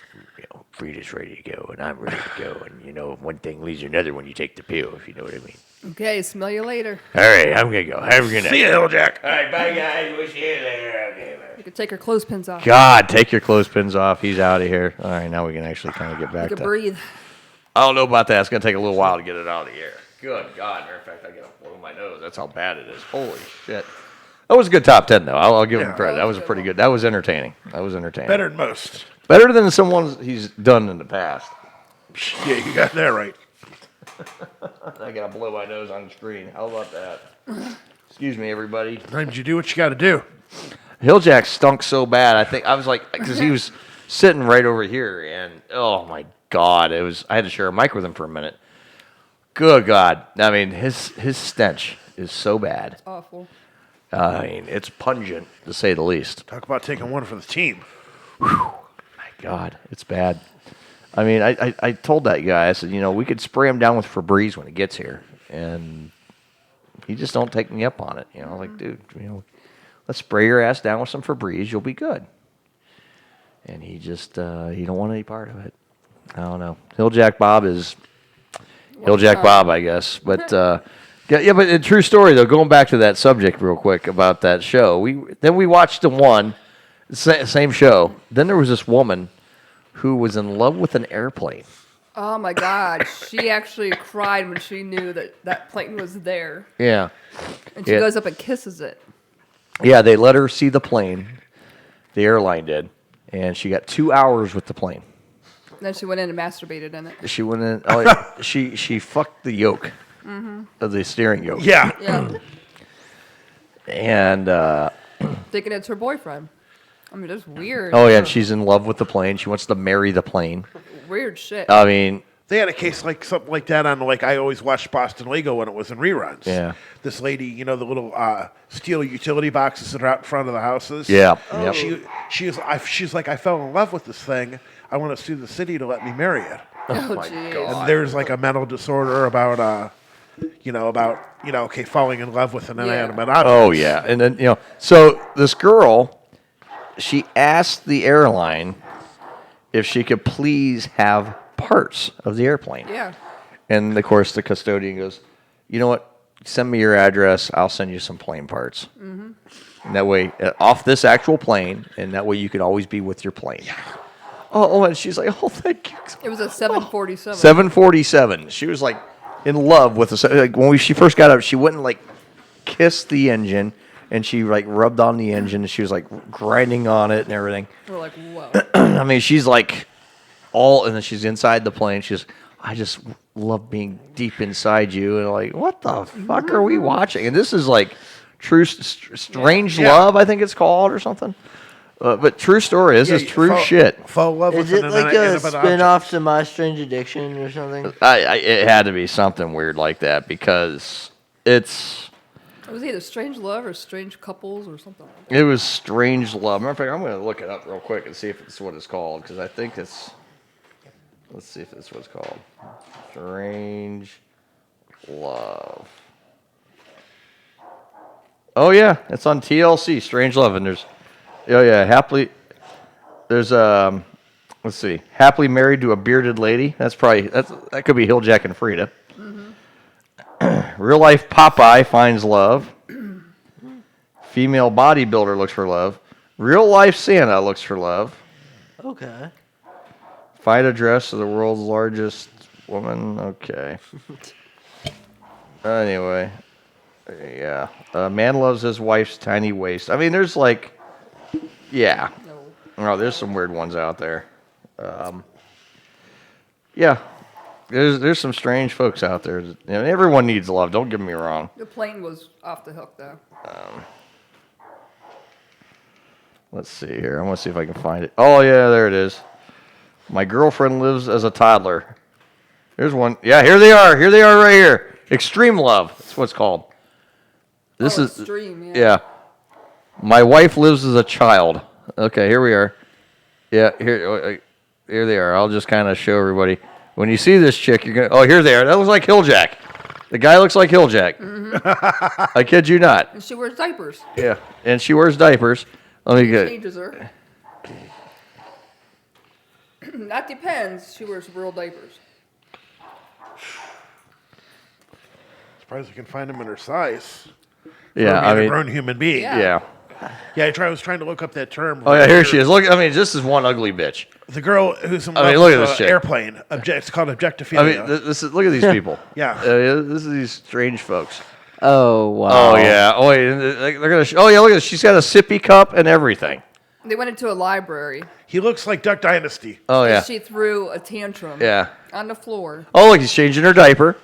Frida's ready to go, and I'm ready to go, and one thing leads to another when you take the pill, if you know what I mean. Okay, smell you later. All right, I'm going to go. Have a good night. See you, Hilljack. All right, bye, guys. We'll see you later. Okay, bye. You can take her clothespins off. God, take your clothespins off. He's out of here. All right, now we can actually kind of get back You to. can breathe. I don't know about that. It's gonna take a little while to get it out of the air. Good God! Matter of fact, I gotta blow my nose. That's how bad it is. Holy shit! That was a good top 10, though. I'll give him credit. That was pretty good. That was entertaining. Better than most. Better than some ones he's done in the past. Yeah, you got that right. I gotta blow my nose on the screen. How about that? Excuse me, everybody. Sometimes you do what you got to do. Hilljack stunk so bad. I think I was like, because he was sitting right over here, and oh my God, I had to share a mic with him for a minute. Good God! I mean, his stench is so bad. It's awful. I mean, it's pungent to say the least. Talk about taking one for the team. My God, it's bad. I mean, I told that guy, I said, we could spray him down with Febreze when it gets here. And he just don't take me up on it. I was like, dude, let's spray your ass down with some Febreze. You'll be good. And he just, he don't want any part of it. I don't know. Hilljack Bob is Hilljack Bob, I guess. But, yeah, but a true story, though, going back to that subject real quick about that show. We watched the one, same show. Then there was this woman who was in love with an airplane. Oh my God! She actually cried when she knew that plane was there. Yeah. And she goes up and kisses it. Yeah, they let her see the plane. The airline did, and she got 2 hours with the plane. Then she went in and masturbated in it. She went in. Oh, yeah, she fucked the yoke of the steering yoke. Yeah. Yeah. And Thinking it's her boyfriend. I mean, that's weird. oh yeah, and she's in love with the plane. She wants to marry the plane. Weird shit. I mean, they had a case like something like that on I always watched Boston Legal when it was in reruns. Yeah. This lady, the little steel utility boxes that are out in front of the houses. Yeah. Oh. Yep. She's like, I fell in love with this thing. I want to sue the city to let me marry it. Oh my God. And there's like a mental disorder about falling in love with an inanimate object. Oh yeah, and then so this girl, she asked the airline if she could please have parts of the airplane. Yeah. And of course, the custodian goes, "You know what? Send me your address. I'll send you some plane parts. Mm-hmm. And that way, off this actual plane, and that way you can always be with your plane." Yeah. Oh, and she's like, "Oh, thank you." It was a 747. 747. She was like in love with the. Like when she first got up, she wouldn't like kiss the engine, and she like rubbed on the engine, and she was like grinding on it and everything. We're like, whoa. I mean, she's like and then she's inside the plane. She's, I just love being deep inside you, and like, what the fuck are we watching? And this is like true strange love, I think it's called, or something. But true story. This is true shit. Fall love Is with it like a spin-off to My Strange Addiction or something? It had to be something weird like that because it's. It was either Strange Love or Strange Couples or something like that. It was Strange Love. Matter of fact, I'm going to look it up real quick and see if it's what it's called because I think it's. Let's see if it's what it's called. Strange Love. Oh yeah, it's on TLC. Strange Love, and there's. Oh yeah, there's let's see, happily married to a bearded lady. That could be Hilljack and Frida. Mm-hmm. Real life Popeye finds love. Female bodybuilder looks for love. Real life Santa looks for love. Okay. Find address of the world's largest woman. Okay. Anyway, yeah. Man loves his wife's tiny waist. I mean, there's like. Yeah. No, there's some weird ones out there. Yeah. There's some strange folks out there. Everyone needs love. Don't get me wrong. The plane was off the hook, though. Let's see here. I want to see if I can find it. Oh, yeah, there it is. My girlfriend lives as a toddler. Here's one. Yeah, here they are. Here they are right here. Extreme Love. That's what it's called. This is Extreme, yeah. My wife lives as a child. Okay, here we are. Yeah, here they are. I'll just kind of show everybody. When you see this chick, you're gonna. Oh, here they are. That looks like Hilljack. The guy looks like Hilljack. Mm-hmm. I kid you not. And she wears diapers. Yeah, and she wears diapers. Let me get. Changes her. That depends. She wears real diapers. Surprised you can find them in her size. Yeah, I mean, a grown human being. Yeah. Yeah, I was trying to look up that term. Oh yeah, here she is. Look, I mean, this is one ugly bitch. The girl who's in love look at with this an chick. airplane. It's called objectophilia. I mean, look at these people. Yeah. This is these strange folks. Oh wow. Oh yeah. Oh wait, they're gonna. Oh yeah, look at this. She's got a sippy cup and everything. They went into a library. He looks like Duck Dynasty. Oh yeah. And she threw a tantrum. Yeah. On the floor. Oh look, he's changing her diaper.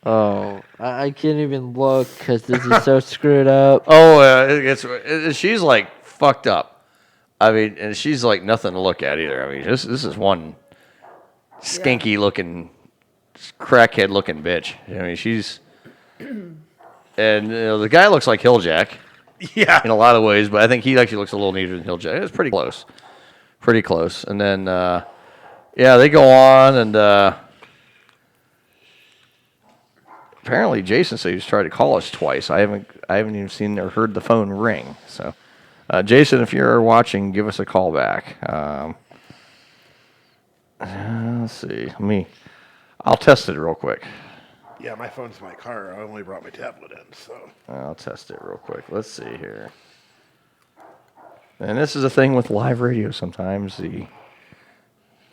Oh, I can't even look because this is so screwed up. Oh, she's like fucked up. I mean, and she's like nothing to look at either. I mean, this is one skanky looking, crackhead looking bitch. I mean, she's, and the guy looks like Hilljack. Yeah. In a lot of ways, but I think he actually looks a little neater than Hilljack. It's pretty close. Pretty close. And then Yeah, they go on, and apparently Jason said he's tried to call us twice. I haven't even seen or heard the phone ring. So, Jason, if you're watching, give us a call back. Let's see. I'll test it real quick. Yeah, my phone's in my car. I only brought my tablet in, so. I'll test it real quick. Let's see here. And this is a thing with live radio sometimes. The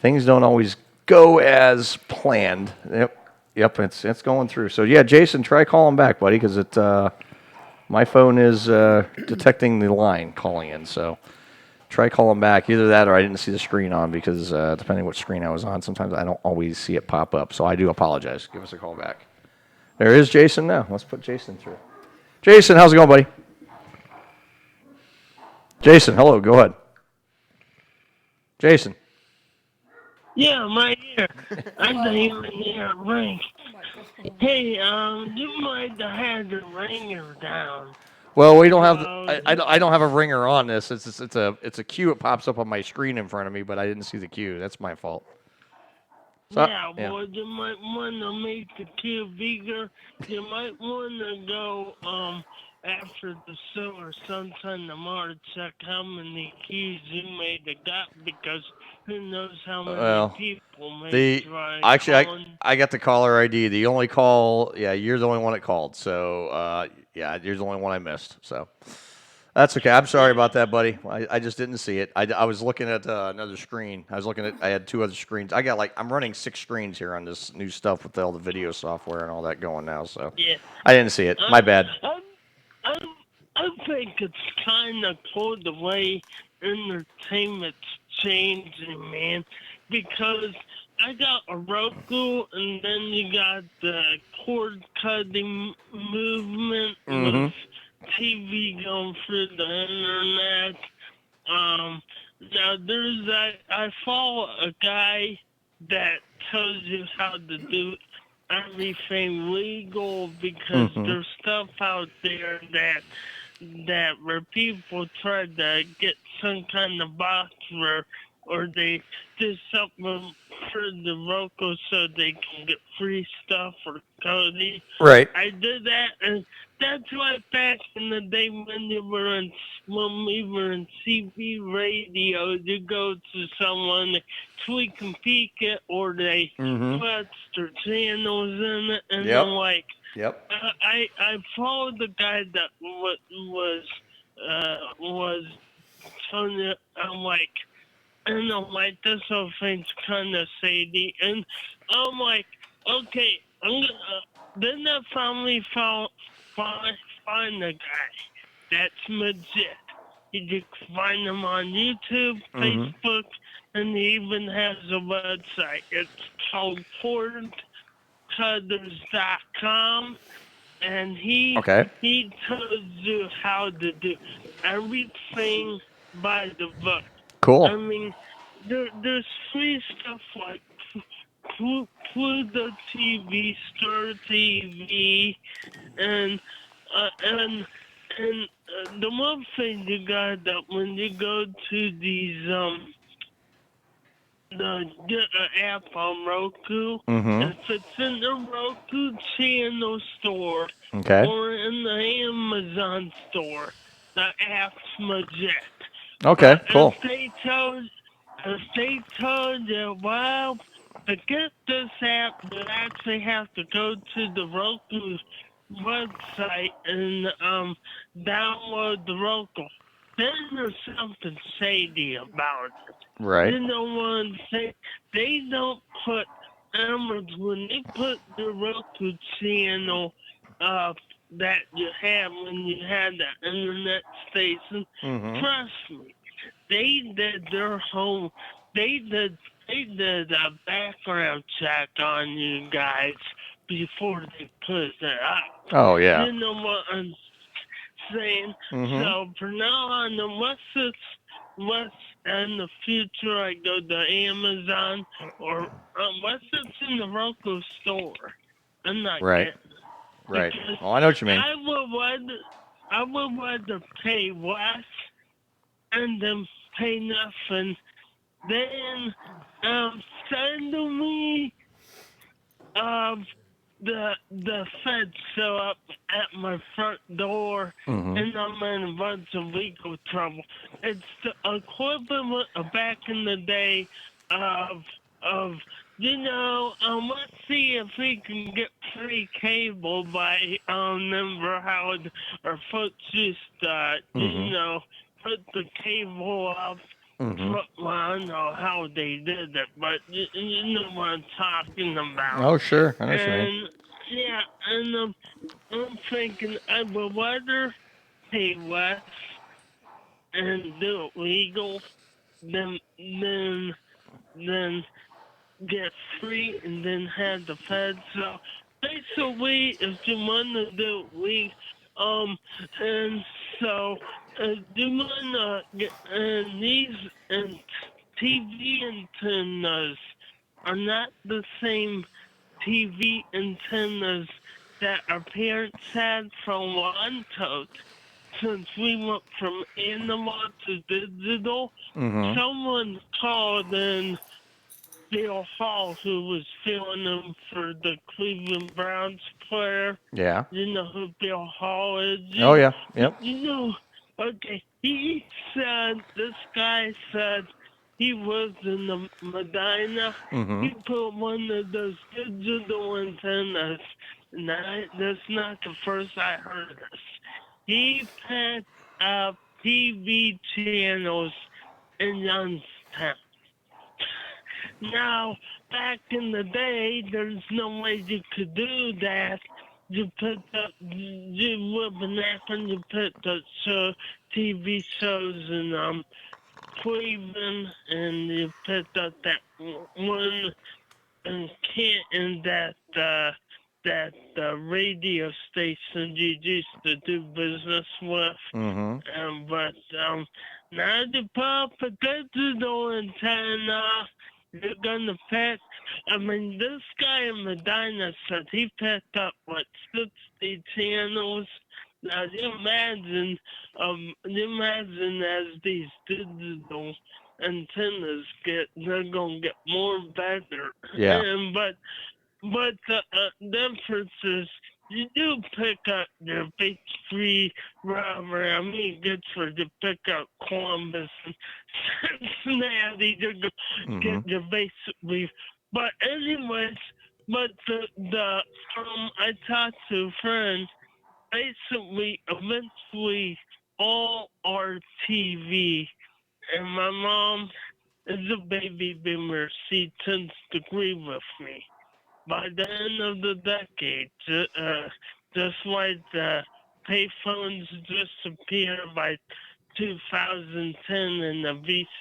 things don't always go as planned. Yep, it's going through. So, yeah, Jason, try calling back, buddy, because my phone is detecting the line calling in. So try calling back. Either that or I didn't see the screen on because depending what screen I was on, sometimes I don't always see it pop up. So I do apologize. Give us a call back. There is Jason now. Let's put Jason through. Jason, how's it going, buddy? Jason, hello. Go ahead. Jason. Yeah, I'm right here. I didn't even hear a ring. Hey, you might have had the ringer down. Well, we don't have. I don't have a ringer on this. It's a cue. It pops up on my screen in front of me, but I didn't see the cue. That's my fault. So, yeah, well, you might want to make the queue bigger. You might want to go after the show or sometime tomorrow to check how many queues you may have got, because who knows how many people may try. Actually, I got the caller ID. The only call, you're the only one that called. So, you're the only one I missed. So, that's okay. I'm sorry about that, buddy. I just didn't see it. I was looking at another screen. I had two other screens. I'm running 6 screens here on this new stuff with all the video software and all that going now. So, I didn't see it. My bad. I think it's kind of cool the way entertainment's changing, man, because I got a Roku, and then you got the cord-cutting movement with TV going through the internet. Now there's I follow a guy that tells you how to do everything legal, because there's stuff out there that where people try to get some kind of box or they do something for the Roku so they can get free stuff for Cody. Right. I did that, and that's why back in the day when we were in CB radio, you go to someone, tweak and peek it, or they put their channels in it, and I'm like, I followed the guy that was telling you, I'm like, this whole thing's kind of shady, and I'm like, okay, then I finally find the guy that's legit. You can find him on YouTube, Facebook, and he even has a website. It's called cordcutters.com, and he tells you how to do everything by the book. Cool. I mean, there's free stuff like Pluto TV, Star TV, and the one thing you got that when you go to these get an app on Roku, if it's in the Roku channel store or in the Amazon store, the app's legit. Okay, cool. If they told you, well, to get this app, you actually have to go to the Roku website and download the Roku. Then there's something shady about it. Right. You know what I'm saying? They don't put Amazon, when they put the Roku channel that you have when you had the internet station, trust me, they did their home, they did a background check on you guys before they put it up. Oh, yeah. You know what I'm saying? So from now on, unless in the future I go to Amazon or unless it's in the Roku store, I'm not getting it. Right. Oh, I know what you mean. I would rather pay less and then pay nothing than suddenly, the feds show up at my front door, and I'm in a bunch of legal trouble. It's the equivalent of back in the day of let's see if we can get free cable by remember how our folks used to put the cable up. Well, I don't know how they did it, but you know what I'm talking about. Oh, sure. I know what you mean. And yeah, and I'm thinking I would rather pay less and do it legal than get free and then have the feds. So basically, if you want to do it legal, and so do you want to get these and TV antennas are not the same TV antennas that our parents had from Lantos. Since we went from analog to digital, someone called in Bill Hall, who was filling in for the Cleveland Browns player. Yeah. You know who Bill Hall is? Oh, yeah. Yep. You know, okay, he said, this guy said he was in the Medina. He put one of those digital antennas, and that's not the first I heard this. He picked up TV channels in Youngstown. Now, back in the day, there's no way you could do that. You picked up, you live in Akron, you picked up TV shows in Cleveland, and you picked up that one in Canton that radio station you used to do business with. But now you put up a digital antenna, you're gonna pick. I mean, this guy in Medina said he picked up 60 channels. Now you imagine as these digital antennas they're gonna get more better. Yeah. But the difference is you do pick up your big free robbery. I mean, good for you pick up Columbus and Cincinnati to get your basically. But anyways, I talked to a friend. Basically, eventually, all our TV, and my mom is a baby boomer. She tends to agree with me. By the end of the decade, just like the payphones disappear by 2010 and the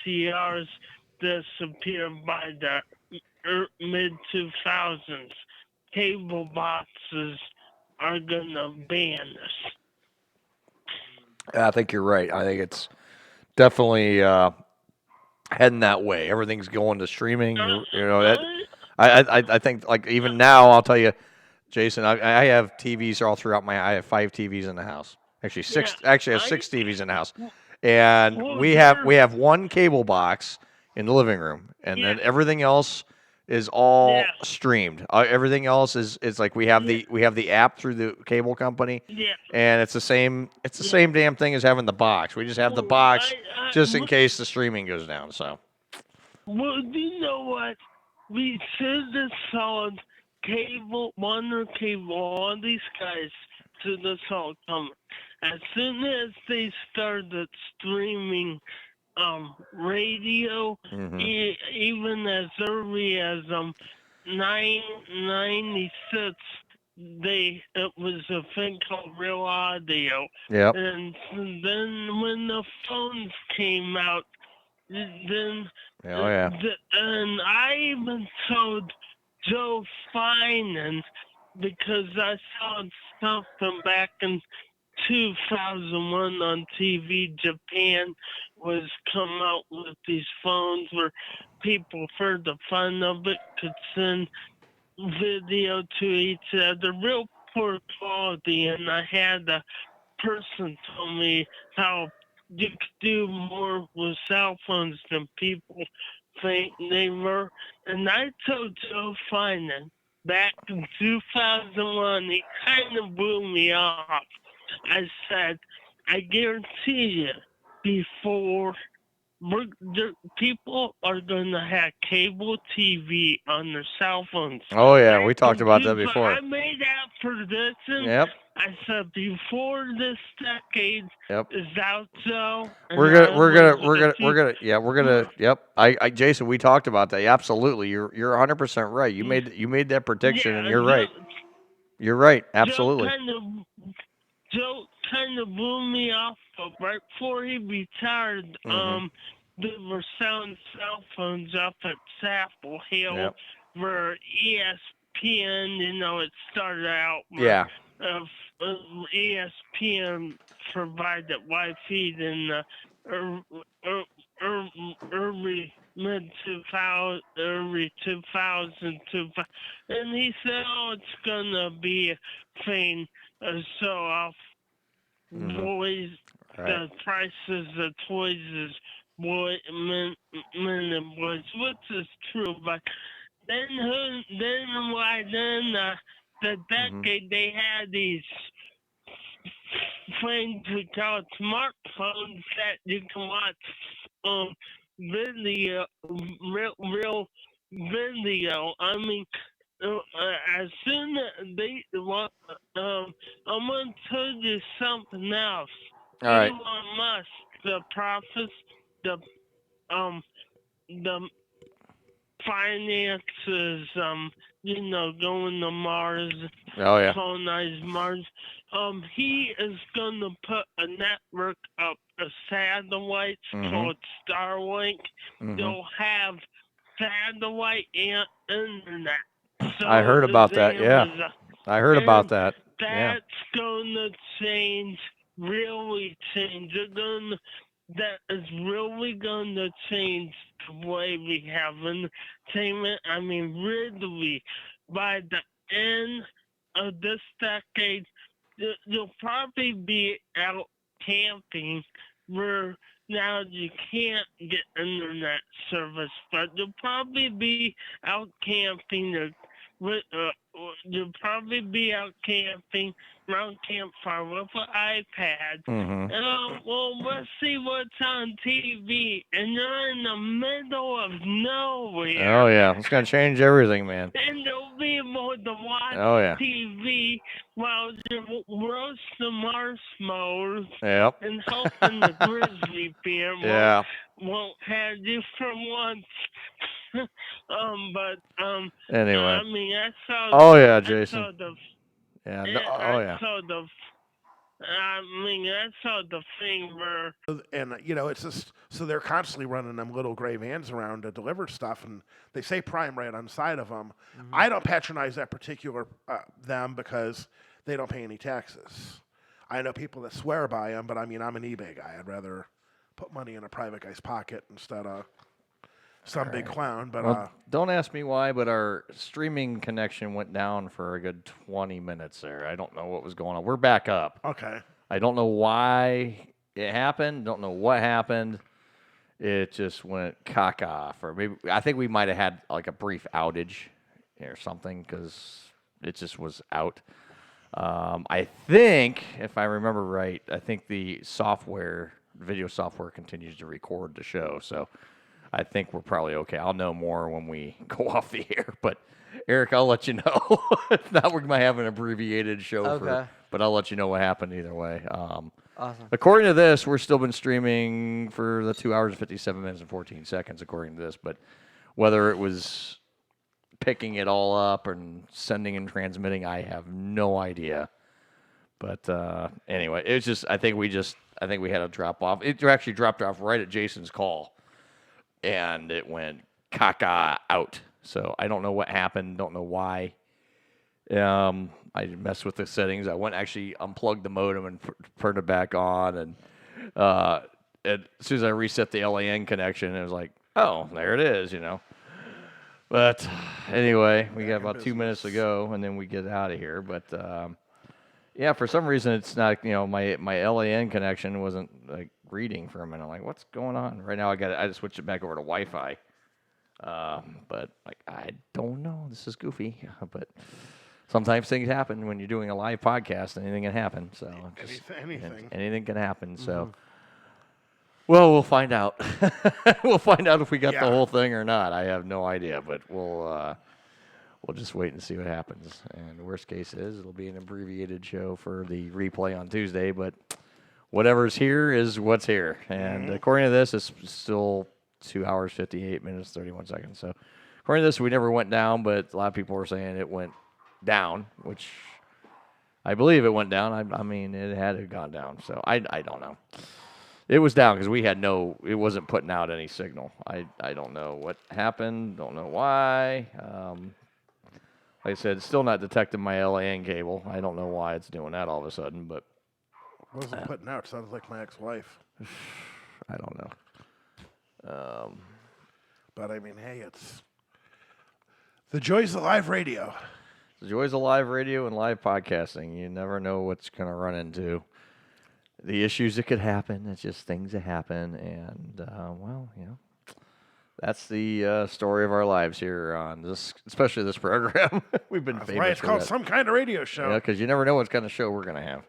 VCRs disappear by the mid-2000s, cable boxes are gonna ban us. I think you're right. I think it's definitely heading that way. Everything's going to streaming. You know that. I think like even now, I'll tell you, Jason, I have TVs all throughout I have 5 TVs in the house. Actually, 6. Actually, I have 6 TVs in the house, and we have one cable box in the living room, and then everything else is all streamed. Everything else is like we have the app through the cable company, and it's the same damn thing as having the box. We just have the box just in case the streaming goes down. So. Well, you know what? We should have sold cable, Warner Cable, all these guys should have saw coming. As soon as they started streaming radio, even as early as 996, it was a thing called Real Audio. Yep. And then when the phones came out, then and I even told Joe Finan, because I saw stuff from back in 2001 on TV. Japan was come out with these phones where people, for the fun of it, could send video to each other, real poor quality. And I had a person tell me how you could do more with cell phones than people they were, and I told Joe Finan back in 2001, he kind of blew me off. I said, I guarantee you, before people are going to have cable TV on their cell phones. Oh yeah, we talked about that before. I made that prediction. Yep. I said before this decade is out, so We're gonna. Yep. Jason, we talked about that. Absolutely. You're 100% right. You made that prediction, and you're right. You're right. Absolutely. Joe kind of blew me off, but right before he retired, they were selling cell phones up at Chapel Hill where ESPN, it started out where ESPN provided Wi-Fi in the early 2000, and he said, "Oh, it's gonna be a thing." So off boys, the prices of toys is men and boys, which is true. But then the decade they had these things we call smartphones that you can watch video, real video. I mean, as soon as they want, I'm gonna tell you something else. All right. Elon Musk, the profits, the finances, going to Mars, colonize Mars. He is gonna put a network up, a satellite called Starlink. They'll have satellite and internet. So I heard about that. Yeah. I heard about that. That's gonna really change. That is really gonna change the way we have entertainment. I mean, really, by the end of this decade, you'll probably be out camping where now you can't get internet service, but you'll probably be out camping you'll probably be out camping around campfire with an iPad. Let's see what's on TV, and you're in the middle of nowhere. Oh yeah, it's gonna change everything, man. And you'll be able to watch TV while you're roasting marshmallows and hoping the grizzly bear won't have you for once. Anyway. I mean, I saw. Oh yeah, Jason. I saw the, yeah. I saw the thing where. And it's just so they're constantly running them little gray vans around to deliver stuff, and they say Prime right on the side of them. I don't patronize that particular them because they don't pay any taxes. I know people that swear by them, but I mean, I'm an eBay guy. I'd rather put money in a private guy's pocket instead of some big clown. But well, don't ask me why, but our streaming connection went down for a good 20 minutes there. I don't know what was going on. We're back up. Okay. I don't know why it happened. Don't know what happened. It just went cock off, or maybe I think we might have had like a brief outage or something because it just was out. I think, if I remember right, I think the video software continues to record the show, so I think we're probably okay. I'll know more when we go off the air, but Eric, I'll let you know. If not, we might have an abbreviated show, but I'll let you know what happened either way. Awesome. According to this, we're still been streaming for the 2 hours, 57 minutes, and 14 seconds, according to this, but whether it was picking it all up and sending and transmitting, I have no idea. But anyway, it's just I think we had a drop off. It actually dropped off right at Jason's call, and it went caca out. So I don't know what happened. Don't know why. I messed with the settings. I went actually unplugged the modem and turned it back on, and as soon as I reset the LAN connection, it was like, oh, there it is, But anyway, we got about 2 minutes to go, and then we get out of here. But yeah, for some reason it's not. My LAN connection wasn't like reading for a minute. I'm like, what's going on? Right now I just switched it back over to Wi-Fi. But like, I don't know. This is goofy, but sometimes things happen when you're doing a live podcast. Anything can happen. So anything can happen. So, well, we'll find out. We'll find out if we got the whole thing or not. I have no idea, but we'll just wait and see what happens. And the worst case is it'll be an abbreviated show for the replay on Tuesday. But whatever's here is what's here. And according to this, it's still 2 hours, 58 minutes, 31 seconds. So according to this, we never went down, but a lot of people were saying it went down, which I believe it went down. I mean, it had to have gone down. So I don't know. It was down because we had it wasn't putting out any signal. I don't know what happened. Don't know why. Like I said, it's still not detecting my LAN cable. I don't know why it's doing that all of a sudden, but Wasn't putting out. Sounds like my ex-wife. I don't know. But I mean, hey, it's the joys of live radio. The joys of live radio and live podcasting. You never know what's going to run into. The issues that could happen. It's just things that happen. And, well, you know, that's the story of our lives here on this, especially this program. We've been That's famous why it's for called that. Some Kind of Radio Show. Yeah, because you never know what kind of show we're going to have.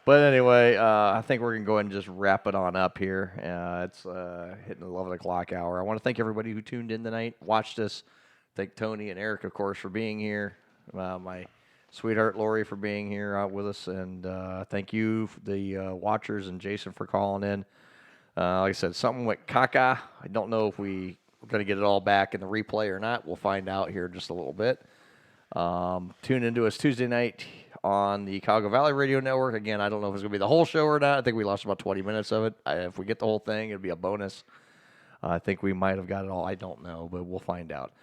But anyway, I think we're going to go ahead and just wrap it on up here. It's hitting the 11 o'clock hour. I want to thank everybody who tuned in tonight, watched us. Thank Tony and Eric, of course, for being here. My sweetheart Lori for being here out with us. And thank you, the watchers, and Jason for calling in. Like I said, something with Kaka. I don't know if we're going to get it all back in the replay or not. We'll find out here in just a little bit. Tune into us Tuesday night on the Cuyahoga Valley Radio Network. Again, I don't know if it's going to be the whole show or not. I think we lost about 20 minutes of it. If we get the whole thing, it'll be a bonus. I think we might have got it all. I don't know, but we'll find out.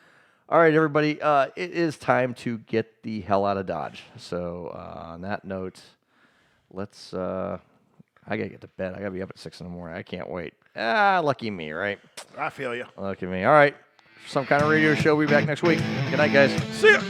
All right, everybody. It is time to get the hell out of Dodge. So on that note, let's... I got to get to bed. I got to be up at 6 in the morning. I can't wait. Lucky me, right? I feel you. Lucky me. All right. Some Kind of Radio Show. We'll be back next week. Good night, guys. See ya.